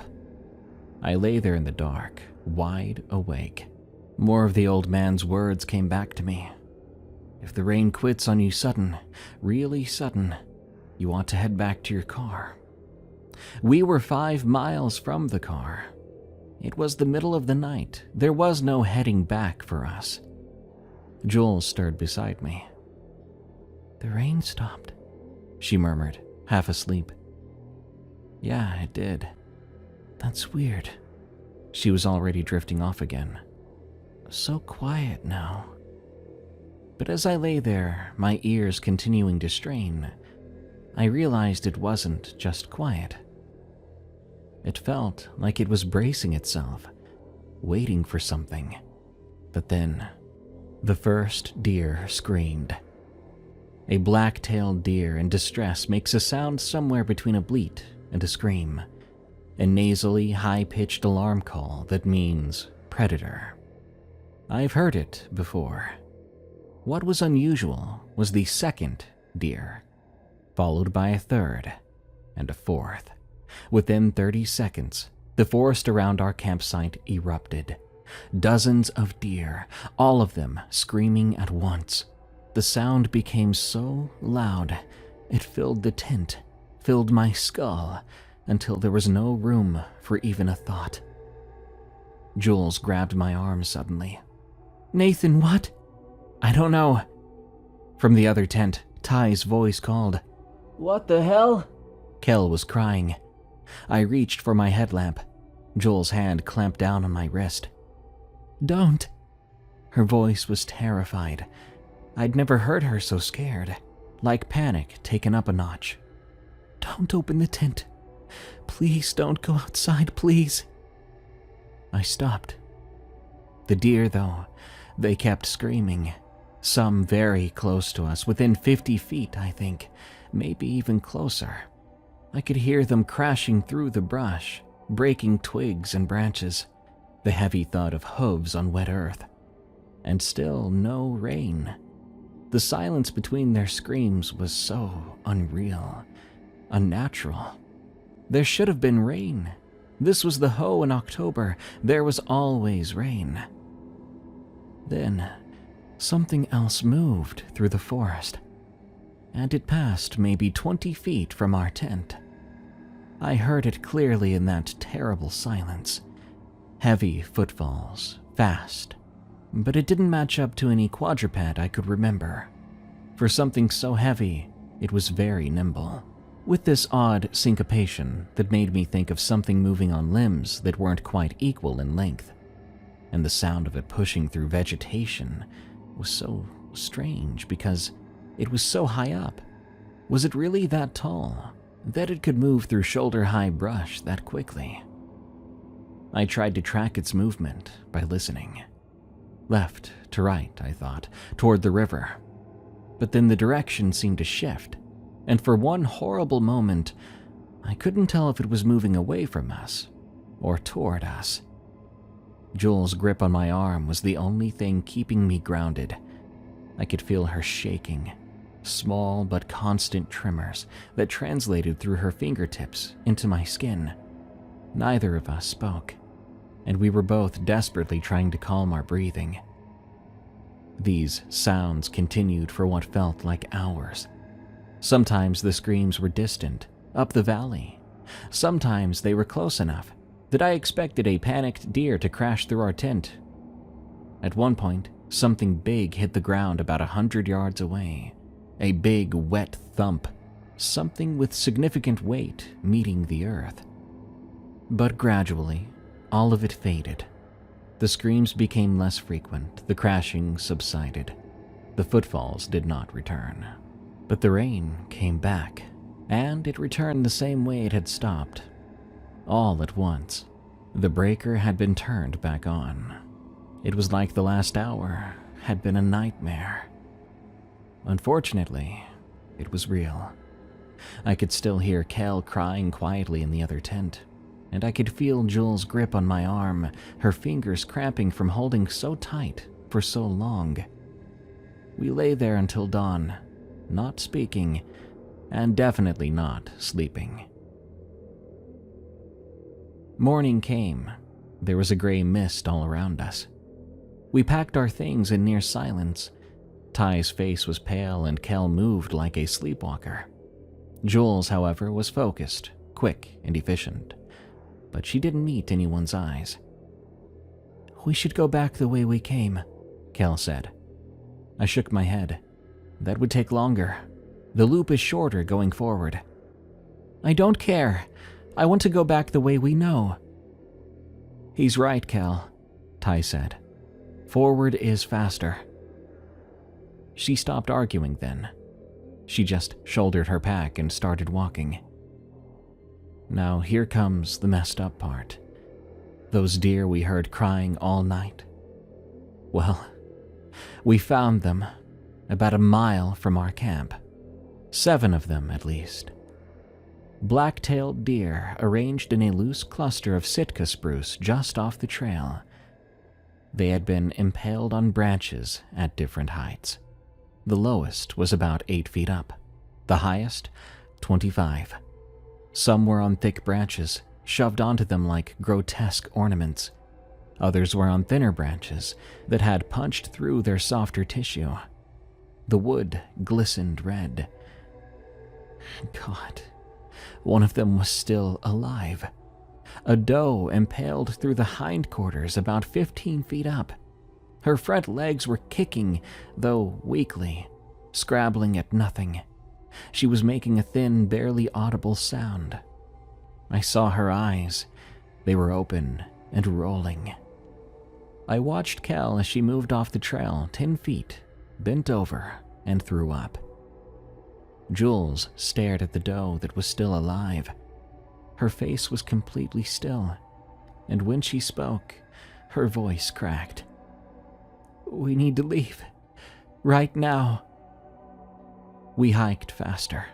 I lay there in the dark, wide awake. More of the old man's words came back to me. If the rain quits on you sudden, really sudden, You ought to head back to your car. We were 5 miles from the car. It was the middle of the night. There was no heading back for us. Jules stirred beside me. The rain stopped, she murmured, half asleep. Yeah, it did. That's weird. She was already drifting off again. So quiet now. But as I lay there, my ears continuing to strain, I realized it wasn't just quiet. It felt like it was bracing itself, waiting for something. But then, the first deer screamed. A black-tailed deer in distress makes a sound somewhere between a bleat and a scream, a nasally, high-pitched alarm call that means predator. I've heard it before. What was unusual was the second deer, followed by a third and a fourth. Within 30 seconds, the forest around our campsite erupted. Dozens of deer, all of them screaming at once. The sound became so loud, it filled the tent, filled my skull, until there was no room for even a thought. Jules grabbed my arm suddenly. Nathan, what? I don't know. From the other tent, Ty's voice called. What the hell? Kel was crying. I reached for my headlamp. Jules' hand clamped down on my wrist. Don't. Her voice was terrified. I'd never heard her so scared, like panic taken up a notch. Don't open the tent. Please don't go outside, please. I stopped. The deer, though, they kept screaming. Some very close to us, within 50 feet, I think, maybe even closer. I could hear them crashing through the brush, breaking twigs and branches, the heavy thud of hooves on wet earth. And still no rain. The silence between their screams was so unreal, unnatural. There should have been rain. This was the Ho in October. There was always rain. Then, something else moved through the forest, and it passed maybe 20 feet from our tent. I heard it clearly in that terrible silence. Heavy footfalls, fast, but it didn't match up to any quadruped I could remember. For something so heavy, it was very nimble, with this odd syncopation that made me think of something moving on limbs that weren't quite equal in length. And the sound of it pushing through vegetation was so strange because it was so high up. Was it really that tall, that it could move through shoulder-high brush that quickly? I tried to track its movement by listening. Left to right, I thought, toward the river. But then the direction seemed to shift, and for one horrible moment, I couldn't tell if it was moving away from us or toward us. Jules' grip on my arm was the only thing keeping me grounded. I could feel her shaking, small but constant tremors that translated through her fingertips into my skin. Neither of us spoke, and we were both desperately trying to calm our breathing. These sounds continued for what felt like hours. Sometimes the screams were distant, up the valley. Sometimes they were close enough that I expected a panicked deer to crash through our tent. At one point, something big hit the ground about 100 yards away. A big, wet thump, something with significant weight meeting the earth. But gradually, all of it faded. The screams became less frequent, the crashing subsided. The footfalls did not return. But the rain came back, and it returned the same way it had stopped. All at once, the breaker had been turned back on. It was like the last hour had been a nightmare. Unfortunately, it was real. I could still hear Kel crying quietly in the other tent, and I could feel Jules' grip on my arm, her fingers cramping from holding so tight for so long. We lay there until dawn, not speaking, and definitely not sleeping. Morning came. There was a gray mist all around us. We packed our things in near silence. Ty's face was pale and Kel moved like a sleepwalker. Jules, however, was focused, quick, and efficient, but she didn't meet anyone's eyes. "We should go back the way we came," Kel said. I shook my head. That would take longer. The loop is shorter going forward. "I don't care. I want to go back the way we know." "He's right, Kel," Ty said. "Forward is faster." She stopped arguing then. She just shouldered her pack and started walking. Now here comes the messed up part. Those deer we heard crying all night. Well, we found them about a mile from our camp. 7 of them, at least. Black-tailed deer arranged in a loose cluster of Sitka spruce just off the trail. They had been impaled on branches at different heights. The lowest was about 8 feet up, the highest 25. Some were on thick branches, shoved onto them like grotesque ornaments. Others were on thinner branches that had punched through their softer tissue. The wood glistened red. God, one of them was still alive. A doe impaled through the hindquarters about 15 feet up. Her front legs were kicking, though weakly, scrabbling at nothing. She was making a thin, barely audible sound. I saw her eyes. They were open and rolling. I watched Kel as she moved off the trail 10 feet, bent over, and threw up. Jules stared at the doe that was still alive. Her face was completely still, and when she spoke, her voice cracked. "We need to leave. Right now." We hiked faster.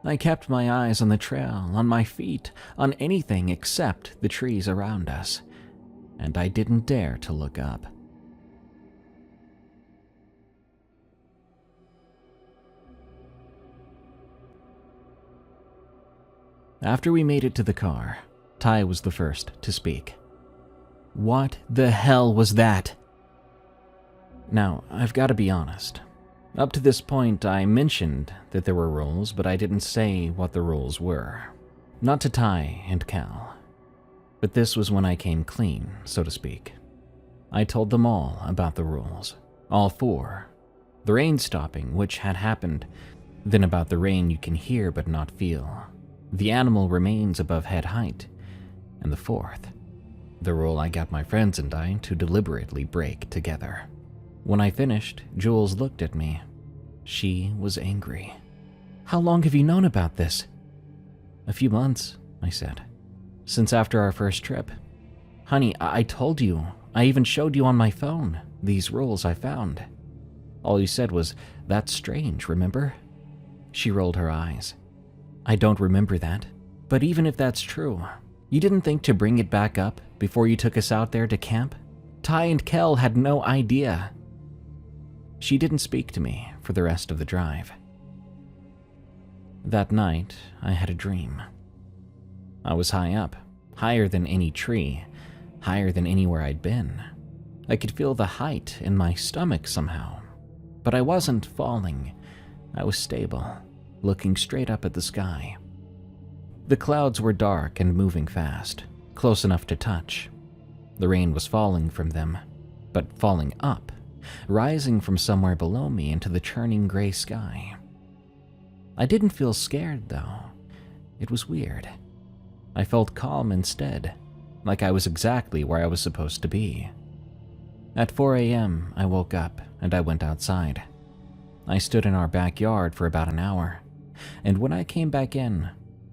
I kept my eyes on the trail, on my feet, on anything except the trees around us, and I didn't dare to look up. After we made it to the car, Ty was the first to speak. "What the hell was that?" Now, I've got to be honest. Up to this point, I mentioned that there were rules, but I didn't say what the rules were. Not to Ty and Cal. But this was when I came clean, so to speak. I told them all about the rules. All 4. The rain stopping, which had happened. Then about the rain you can hear but not feel. The animal remains above head height. And the 4th. The rule I got my friends and I to deliberately break together. When I finished, Jules looked at me. She was angry. "How long have you known about this?" "A few months," I said. "Since after our first trip. Honey, I told you. I even showed you on my phone these rules I found. All you said was, 'That's strange, remember?'" She rolled her eyes. "I don't remember that. But even if that's true, you didn't think to bring it back up before you took us out there to camp? Ty and Kel had no idea." She didn't speak to me for the rest of the drive. That night, I had a dream. I was high up, higher than any tree, higher than anywhere I'd been. I could feel the height in my stomach somehow. But I wasn't falling. I was stable, looking straight up at the sky. The clouds were dark and moving fast, close enough to touch. The rain was falling from them, but falling up, rising from somewhere below me into the churning gray sky. I didn't feel scared, though. It was weird. I felt calm instead, like I was exactly where I was supposed to be. At 4 a.m., I woke up and I went outside. I stood in our backyard for about an hour, and when I came back in,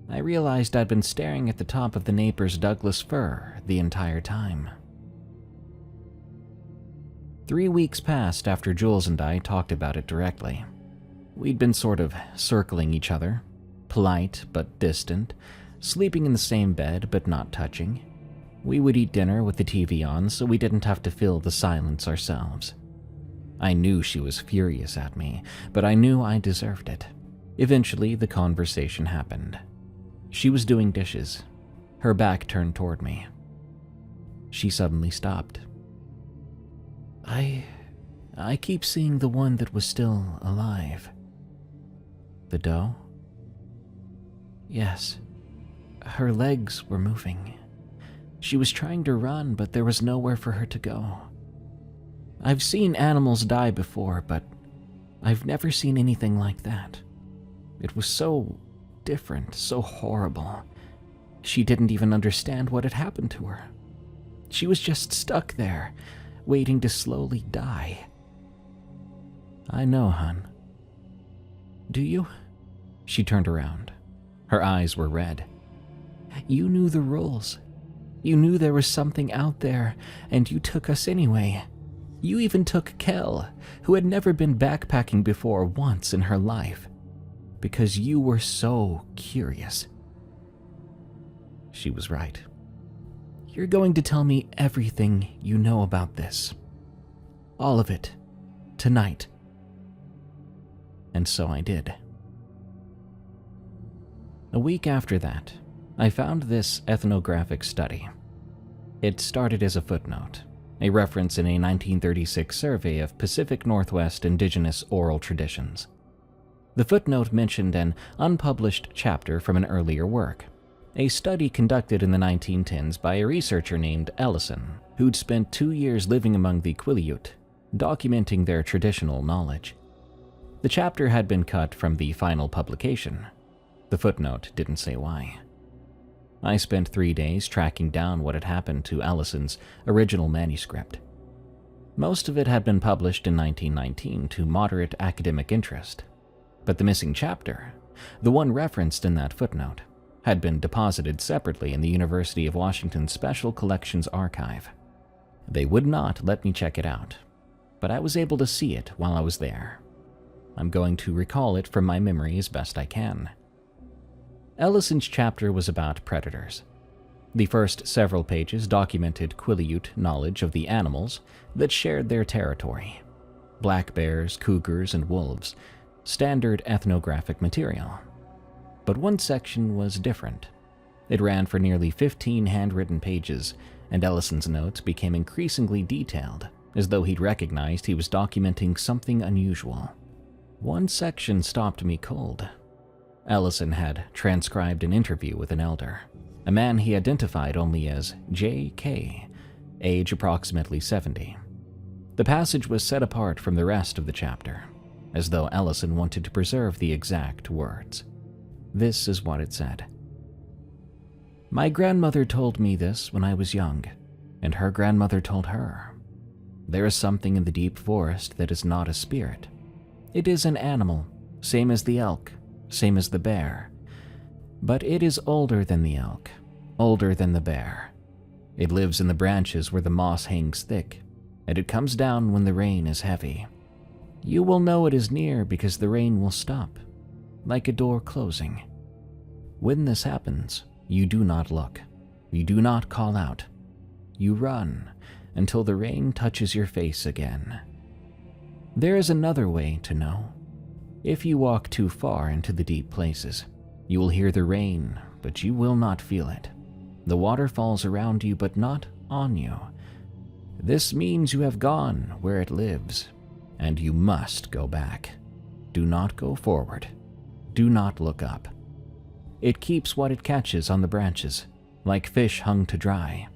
I realized I'd been staring at the top of the neighbor's Douglas fir the entire time. 3 weeks passed after Jules and I talked about it directly. We'd been sort of circling each other, polite but distant, sleeping in the same bed but not touching. We would eat dinner with the TV on so we didn't have to fill the silence ourselves. I knew she was furious at me, but I knew I deserved it. Eventually, the conversation happened. She was doing dishes, her back turned toward me. She suddenly stopped. I keep seeing the one that was still alive." "The doe?" Yes. Her legs were moving. She was trying to run, but there was nowhere for her to go. I've seen animals die before, but I've never seen anything like that. It was so different, so horrible. She didn't even understand what had happened to her. She was just stuck there, waiting to slowly die. I know, hon. Do you? She turned around. Her eyes were red. You knew the rules. You knew there was something out there, and you took us anyway. You even took Kel, who had never been backpacking before once in her life, because you were so curious. She was right. You're going to tell me everything you know about this. All of it. Tonight. And so I did. A week after that, I found this ethnographic study. It started as a footnote, a reference in a 1936 survey of Pacific Northwest indigenous oral traditions. The footnote mentioned an unpublished chapter from an earlier work, a study conducted in the 1910s by a researcher named Ellison, who'd spent 2 years living among the Quileute, documenting their traditional knowledge. The chapter had been cut from the final publication. The footnote didn't say why. I spent 3 days tracking down what had happened to Ellison's original manuscript. Most of it had been published in 1919 to moderate academic interest, but the missing chapter, the one referenced in that footnote, had been deposited separately in the University of Washington's Special Collections Archive. They would not let me check it out, but I was able to see it while I was there. I'm going to recall it from my memory as best I can. Ellison's chapter was about predators. The first several pages documented Quileute knowledge of the animals that shared their territory: black bears, cougars, and wolves, standard ethnographic material. But one section was different. It ran for nearly 15 handwritten pages, and Ellison's notes became increasingly detailed, as though he'd recognized he was documenting something unusual. One section stopped me cold. Ellison had transcribed an interview with an elder, a man he identified only as J.K., age approximately 70. The passage was set apart from the rest of the chapter, as though Ellison wanted to preserve the exact words. This is what it said. My grandmother told me this when I was young, and her grandmother told her. There is something in the deep forest that is not a spirit. It is an animal, same as the elk, same as the bear. But it is older than the elk, older than the bear. It lives in the branches where the moss hangs thick, and it comes down when the rain is heavy. You will know it is near because the rain will stop, like a door closing. When this happens, you do not look. You do not call out. You run until the rain touches your face again. There is another way to know. If you walk too far into the deep places, you will hear the rain, but you will not feel it. The water falls around you, but not on you. This means you have gone where it lives, and you must go back. Do not go forward. Do not look up. It keeps what it catches on the branches, like fish hung to dry.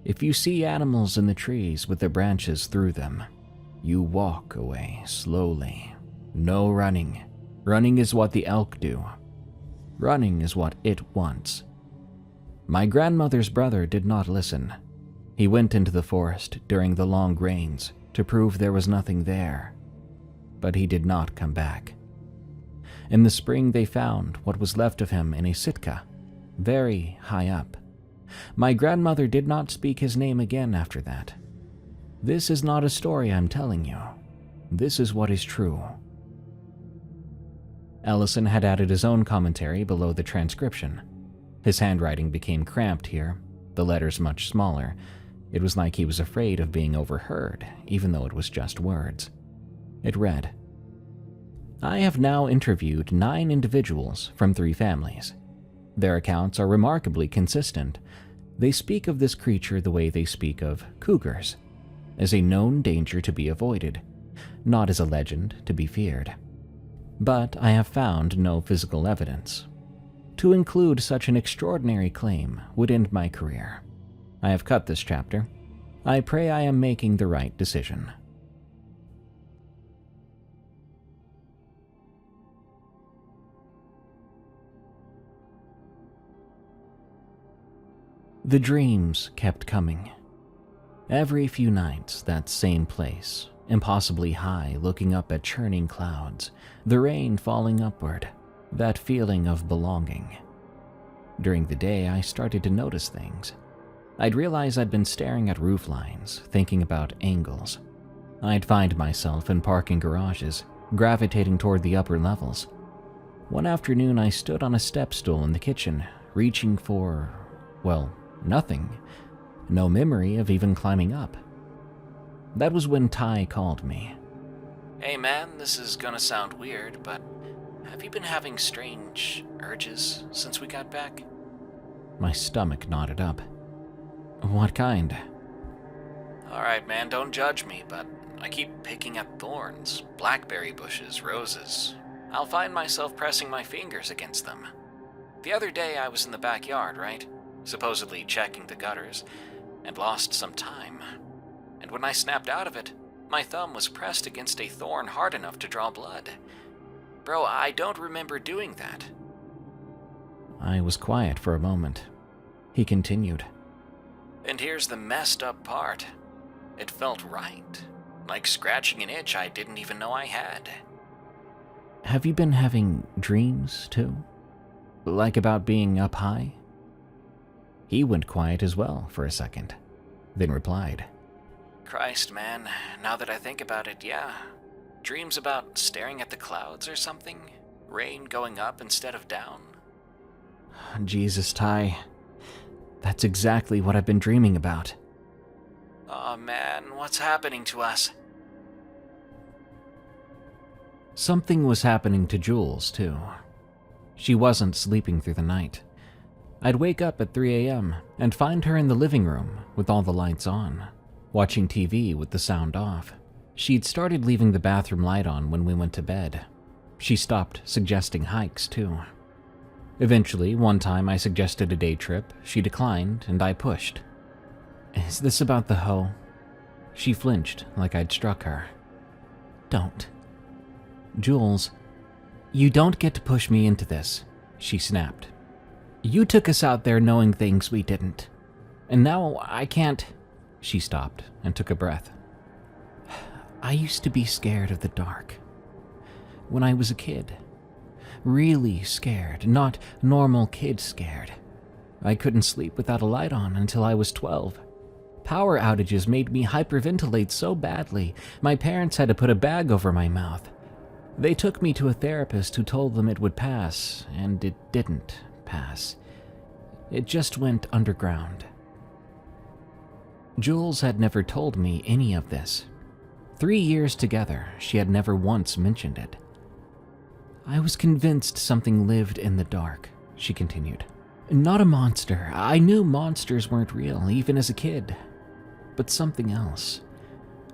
If you see animals in the trees with their branches through them, you walk away slowly. No running. Running is what the elk do. Running is what it wants. My grandmother's brother did not listen. He went into the forest during the long rains to prove there was nothing there. But he did not come back. In the spring they found what was left of him in a sitka, very high up. My grandmother did not speak his name again after that. This is not a story I'm telling you. This is what is true. Ellison had added his own commentary below the transcription. His handwriting became cramped here, the letters much smaller. It was like he was afraid of being overheard, even though it was just words. It read, I have now interviewed 9 individuals from 3 families. Their accounts are remarkably consistent. They speak of this creature the way they speak of cougars, as a known danger to be avoided, not as a legend to be feared. But I have found no physical evidence. To include such an extraordinary claim would end my career. I have cut this chapter. I pray I am making the right decision. The dreams kept coming. Every few nights, that same place, impossibly high, looking up at churning clouds, the rain falling upward, that feeling of belonging. During the day, I started to notice things. I'd realize I'd been staring at roof lines, thinking about angles. I'd find myself in parking garages, gravitating toward the upper levels. One afternoon, I stood on a step stool in the kitchen, reaching for, well, nothing. No memory of even climbing up. That was when Ty called me. Hey man, this is gonna sound weird, but have you been having strange urges since we got back? My stomach knotted up. What kind? Alright man, don't judge me, but I keep picking at thorns, blackberry bushes, roses. I'll find myself pressing my fingers against them. The other day I was in the backyard, right? Supposedly checking the gutters, and lost some time. And when I snapped out of it, my thumb was pressed against a thorn hard enough to draw blood. Bro, I don't remember doing that. I was quiet for a moment. He continued. And here's the messed up part. It felt right. Like scratching an itch I didn't even know I had. Have you been having dreams, too? Like about being up high? He went quiet as well for a second, then replied. Christ, man, now that I think about it, yeah. Dreams about staring at the clouds or something? Rain going up instead of down? Jesus, Ty. That's exactly what I've been dreaming about. Aw, man, what's happening to us? Something was happening to Jules, too. She wasn't sleeping through the night. I'd wake up at 3 a.m. and find her in the living room with all the lights on, watching TV with the sound off. She'd started leaving the bathroom light on when we went to bed. She stopped suggesting hikes, too. Eventually, one time I suggested a day trip, she declined, and I pushed. Is this about the hoe? She flinched like I'd struck her. Don't. Jules, you don't get to push me into this, she snapped. You took us out there knowing things we didn't. And now I can't. She stopped and took a breath. I used to be scared of the dark. When I was a kid. Really scared, not normal kid scared. I couldn't sleep without a light on until I was 12. Power outages made me hyperventilate so badly, my parents had to put a bag over my mouth. They took me to a therapist who told them it would pass, and it didn't pass. It just went underground. Jules had never told me any of this. 3 years together, she had never once mentioned it. I was convinced something lived in the dark, she continued. Not a monster. I knew monsters weren't real, even as a kid. But something else.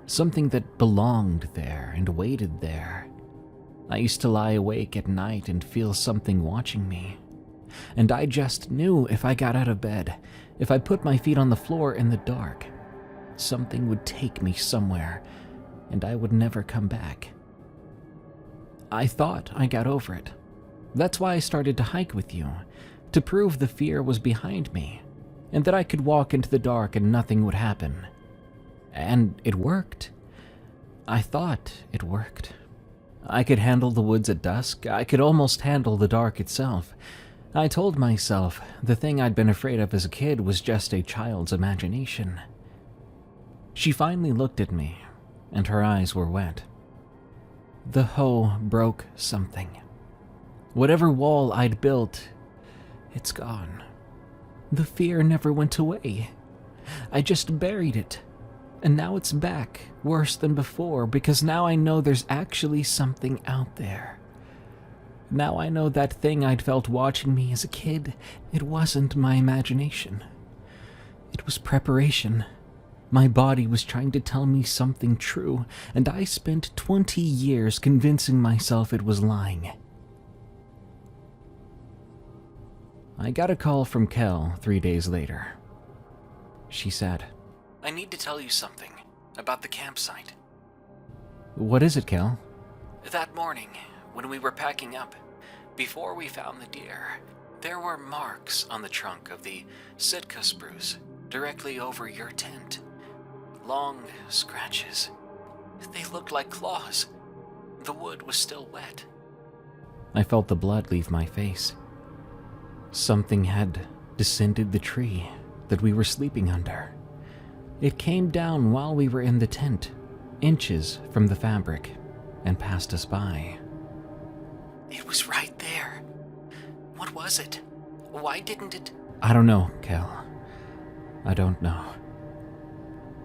Something that belonged there and waited there. I used to lie awake at night and feel something watching me. And I just knew if I got out of bed, if I put my feet on the floor in the dark, something would take me somewhere, and I would never come back. I thought I got over it. That's why I started to hike with you, to prove the fear was behind me, and that I could walk into the dark and nothing would happen. And it worked. I thought it worked. I could handle the woods at dusk. I could almost handle the dark itself. I told myself the thing I'd been afraid of as a kid was just a child's imagination. She finally looked at me, and her eyes were wet. The hoe broke something. Whatever wall I'd built, it's gone. The fear never went away. I just buried it. And now it's back, worse than before, because now I know there's actually something out there. Now I know that thing I'd felt watching me as a kid, it wasn't my imagination. It was preparation. My body was trying to tell me something true, and I spent 20 years convincing myself it was lying. I got a call from Kel 3 days later. She said, I need to tell you something about the campsite. "What is it, Kel?" That morning, when we were packing up, before we found the deer, there were marks on the trunk of the Sitka spruce directly over your tent. Long scratches. They looked like claws. The wood was still wet. I felt the blood leave my face. Something had descended the tree that we were sleeping under. It came down while we were in the tent, inches from the fabric, and passed us by. It was right there. What was it? Why didn't it? I don't know, Kel. I don't know.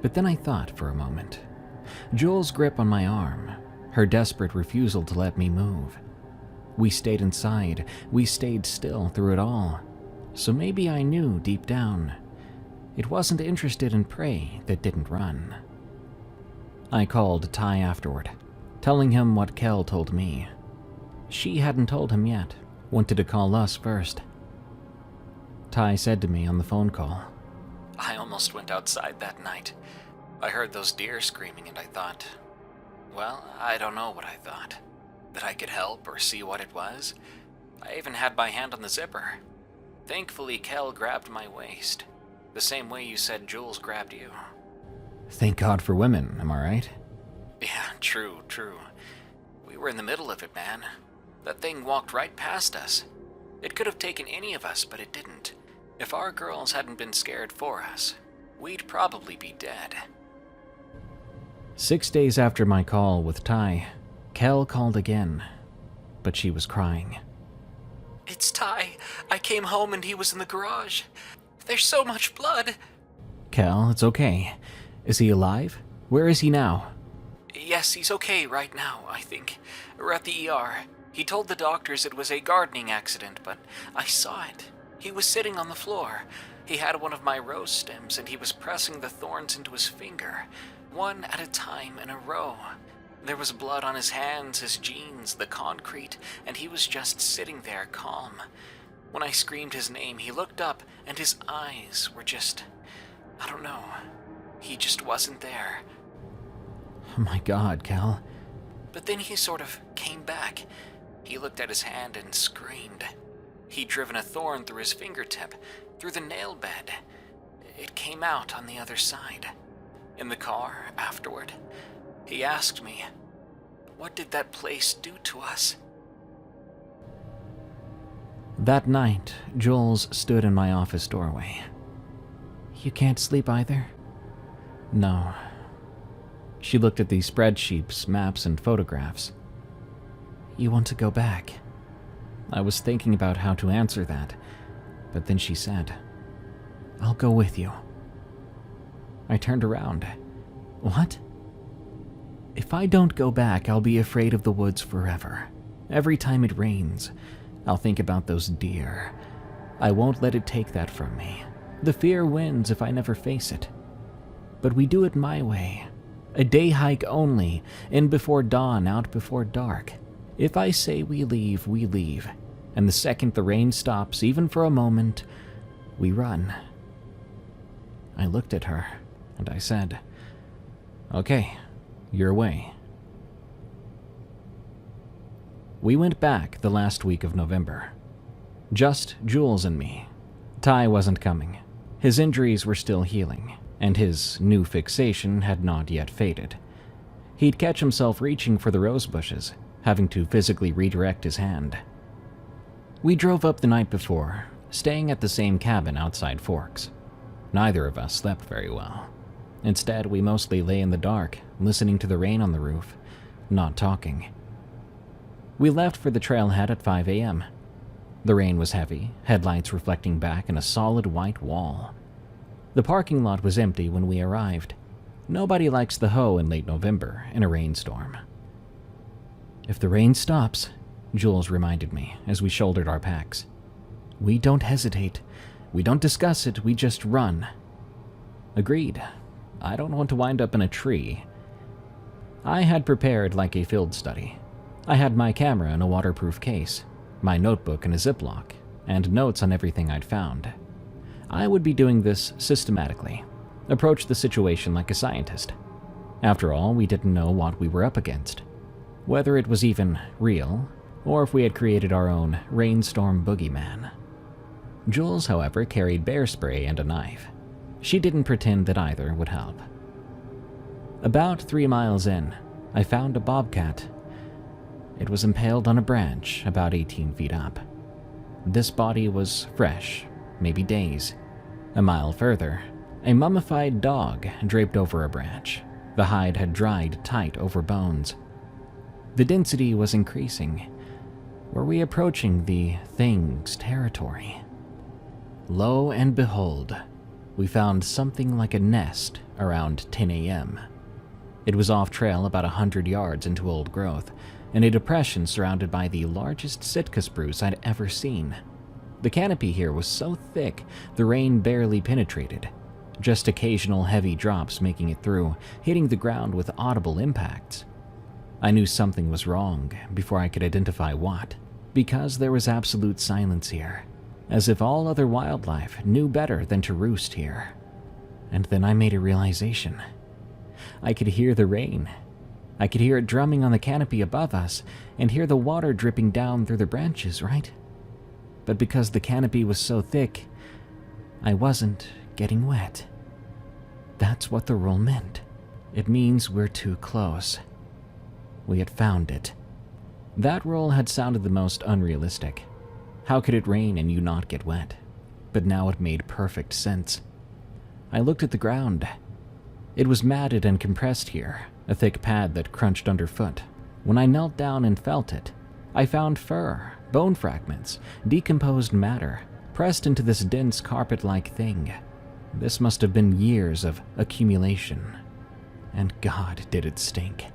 But then I thought for a moment. Jules' grip on my arm, her desperate refusal to let me move. We stayed inside, we stayed still through it all. So maybe I knew deep down. It wasn't interested in prey that didn't run. I called Ty afterward, telling him what Kel told me. She hadn't told him yet, wanted to call us first. Ty said to me on the phone call, I almost went outside that night. I heard those deer screaming and I thought, well, I don't know what I thought. That I could help or see what it was. I even had my hand on the zipper. Thankfully, Kel grabbed my waist, the same way you said Jules grabbed you. "Thank God for women, am I right?" Yeah, true. We were in the middle of it, man. That thing walked right past us. It could have taken any of us, but it didn't. If our girls hadn't been scared for us, we'd probably be dead. 6 days after my call with Ty, Kel called again, but she was crying. It's Ty. I came home and he was in the garage. There's so much blood. Kel, it's okay. Is he alive? Where is he now? Yes, he's okay right now, I think. We're at the ER. He told the doctors it was a gardening accident, but I saw it. He was sitting on the floor. He had one of my rose stems and he was pressing the thorns into his finger, one at a time in a row. There was blood on his hands, his jeans, the concrete, and he was just sitting there calm. When I screamed his name, he looked up and his eyes were just, I don't know, he just wasn't there. Oh my God, Kel. But then he sort of came back. He looked at his hand and screamed. He'd driven a thorn through his fingertip, through the nail bed. It came out on the other side. In the car, afterward, he asked me, what did that place do to us? That night, Jules stood in my office doorway. "You can't sleep either?" "No." She looked at these spreadsheets, maps, and photographs. "You want to go back?" I was thinking about how to answer that, but then she said, "I'll go with you." I turned around. "What?" "If I don't go back, I'll be afraid of the woods forever. Every time it rains, I'll think about those deer. I won't let it take that from me. The fear wins if I never face it. But we do it my way. A day hike only, in before dawn, out before dark. If I say we leave, we leave. And the second the rain stops, even for a moment, we run." I looked at her, and I said, "Okay, your way." We went back the last week of November. Just Jules and me. Ty wasn't coming. His injuries were still healing, and his new fixation had not yet faded. He'd catch himself reaching for the rose bushes, having to physically redirect his hand. We drove up the night before, staying at the same cabin outside Forks. Neither of us slept very well. Instead, we mostly lay in the dark, listening to the rain on the roof, not talking. We left for the trailhead at 5 a.m. The rain was heavy, headlights reflecting back in a solid white wall. The parking lot was empty when we arrived. Nobody likes the hoe in late November in a rainstorm. "If the rain stops," Jules reminded me as we shouldered our packs, "we don't hesitate. We don't discuss it, we just run." Agreed. I don't want to wind up in a tree. I had prepared like a field study. I had my camera in a waterproof case, my notebook in a Ziploc, and notes on everything I'd found. I would be doing this systematically, approach the situation like a scientist. After all, we didn't know what we were up against, whether it was even real, or if we had created our own rainstorm boogeyman. Jules, however, carried bear spray and a knife. She didn't pretend that either would help. About 3 miles in, I found a bobcat. It was impaled on a branch about 18 feet up. This body was fresh, maybe days. A mile further, a mummified dog draped over a branch. The hide had dried tight over bones. The density was increasing. Were we approaching the thing's territory? Lo and behold, we found something like a nest around 10 a.m. It was off trail about 100 yards into old growth, in a depression surrounded by the largest Sitka spruce I'd ever seen. The canopy here was so thick, the rain barely penetrated, just occasional heavy drops making it through, hitting the ground with audible impacts. I knew something was wrong before I could identify what, because there was absolute silence here, as if all other wildlife knew better than to roost here. And then I made a realization. I could hear the rain. I could hear it drumming on the canopy above us and hear the water dripping down through the branches, right? But because the canopy was so thick, I wasn't getting wet. That's what the rule meant. It means we're too close. We had found it. That rule had sounded the most unrealistic. How could it rain and you not get wet? But now it made perfect sense. I looked at the ground. It was matted and compressed here, a thick pad that crunched underfoot. When I knelt down and felt it, I found fur, bone fragments, decomposed matter, pressed into this dense carpet-like thing. This must have been years of accumulation. And God, did it stink.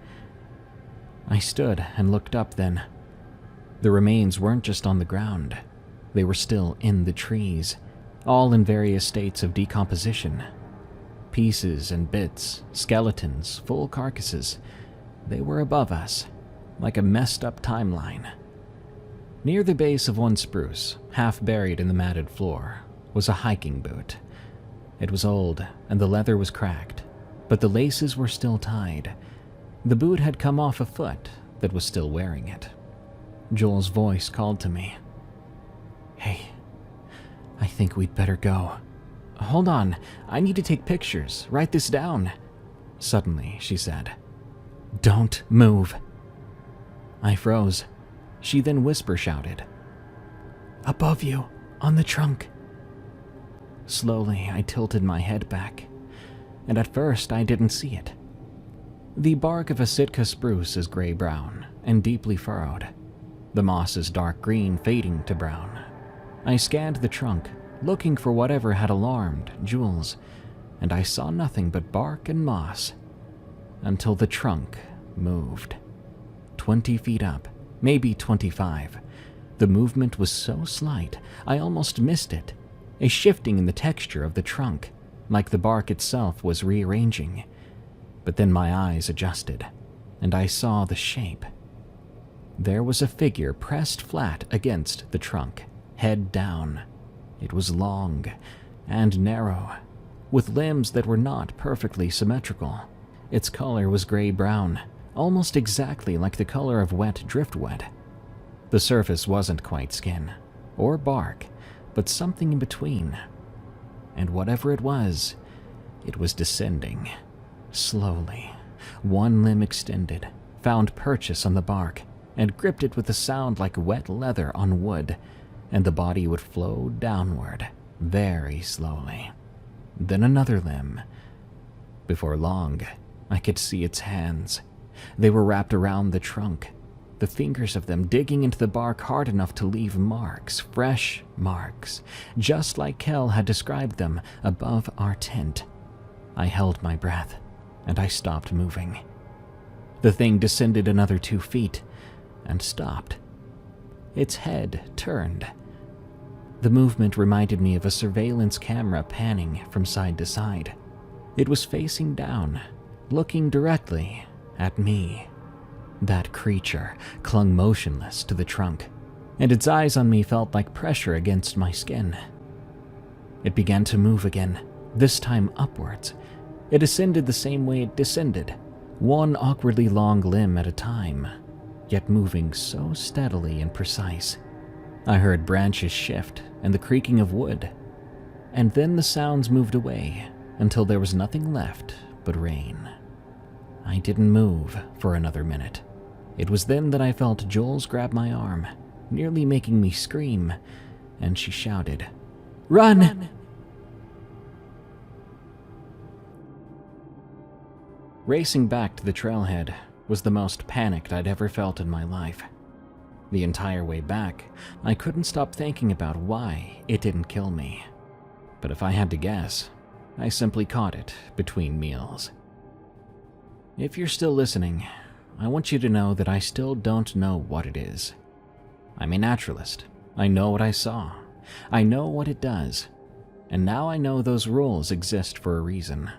I stood and looked up then. The remains weren't just on the ground. They were still in the trees, all in various states of decomposition. Pieces and bits, skeletons, full carcasses. They were above us, like a messed up timeline. Near the base of one spruce, half buried in the matted floor, was a hiking boot. It was old, and the leather was cracked, but the laces were still tied. The boot had come off a foot that was still wearing it. Joel's voice called to me. "Hey, I think we'd better go." "Hold on, I need to take pictures. Write this down." Suddenly, she said, "Don't move." I froze. She then whisper-shouted, "Above you, on the trunk." Slowly, I tilted my head back, and at first I didn't see it. The bark of a Sitka spruce is gray-brown and deeply furrowed. The moss is dark green, fading to brown. I scanned the trunk, looking for whatever had alarmed Jules, and I saw nothing but bark and moss, until the trunk moved. 20 feet up, maybe 25. The movement was so slight, I almost missed it. A shifting in the texture of the trunk, like the bark itself was rearranging. But then my eyes adjusted, and I saw the shape. There was a figure pressed flat against the trunk, head down. It was long and narrow, with limbs that were not perfectly symmetrical. Its color was gray-brown, almost exactly like the color of wet driftwood. The surface wasn't quite skin or bark, but something in between. And whatever it was descending, slowly. One limb extended, found purchase on the bark, and gripped it with a sound like wet leather on wood, and the body would flow downward, very slowly. Then another limb. Before long, I could see its hands. They were wrapped around the trunk, the fingers of them digging into the bark hard enough to leave marks, fresh marks, just like Kel had described them above our tent. I held my breath, and I stopped moving. The thing descended another 2 feet, and stopped. Its head turned. The movement reminded me of a surveillance camera panning from side to side. It was facing down, looking directly at me. That creature clung motionless to the trunk, and its eyes on me felt like pressure against my skin. It began to move again, this time upwards. It ascended the same way it descended, one awkwardly long limb at a time, yet moving so steadily and precise. I heard branches shift and the creaking of wood, and then the sounds moved away until there was nothing left but rain. I didn't move for another minute. It was then that I felt Jules grab my arm, nearly making me scream, and she shouted, "Run!" Racing back to the trailhead was the most panicked I'd ever felt in my life. The entire way back, I couldn't stop thinking about why it didn't kill me. But if I had to guess, I simply caught it between meals. If you're still listening, I want you to know that I still don't know what it is. I'm a naturalist. I know what I saw. I know what it does. And now I know those rules exist for a reason.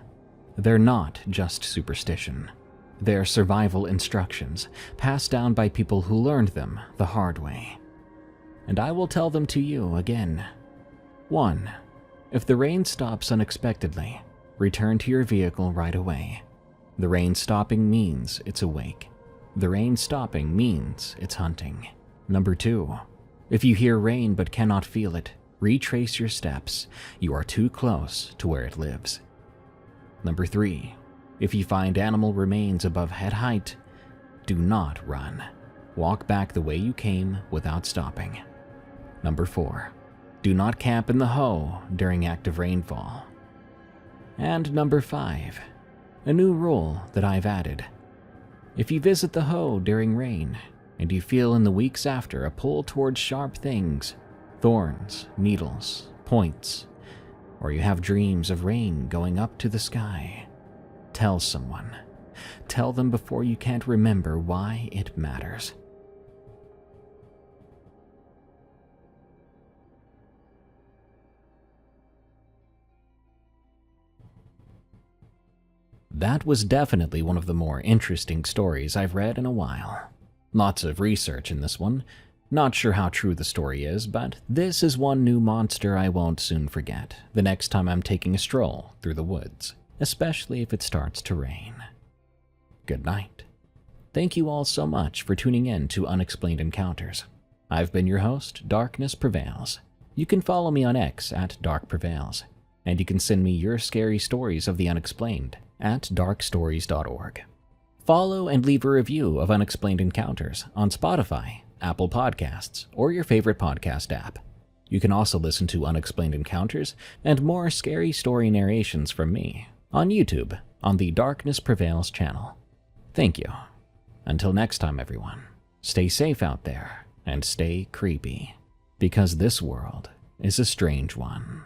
They're not just superstition. They're survival instructions, passed down by people who learned them the hard way. And I will tell them to you again. 1. If the rain stops unexpectedly, return to your vehicle right away. The rain stopping means it's awake. The rain stopping means it's hunting. Number 2. If you hear rain but cannot feel it, retrace your steps. You are too close to where it lives. Number 3. If you find animal remains above head height, do not run. Walk back the way you came without stopping. Number 4. Do not camp in the hoe during active rainfall. And number 5. A new rule that I've added. If you visit the hoe during rain, and you feel in the weeks after a pull towards sharp things, thorns, needles, points, or you have dreams of rain going up to the sky, tell someone. Tell them before you can't remember why it matters. That was definitely one of the more interesting stories I've read in a while. Lots of research in this one. Not sure how true the story is, but this is one new monster I won't soon forget the next time I'm taking a stroll through the woods, especially if it starts to rain. Good night. Thank you all so much for tuning in to Unexplained Encounters. I've been your host, Darkness Prevails. You can follow me on X at Dark Prevails, and you can send me your scary stories of the unexplained at darkstories.org. Follow and leave a review of Unexplained Encounters on Spotify, Apple Podcasts, or your favorite podcast app. You can also listen to Unexplained Encounters and more scary story narrations from me on YouTube on the Darkness Prevails channel. Thank you. Until next time, everyone, stay safe out there and stay creepy, because this world is a strange one.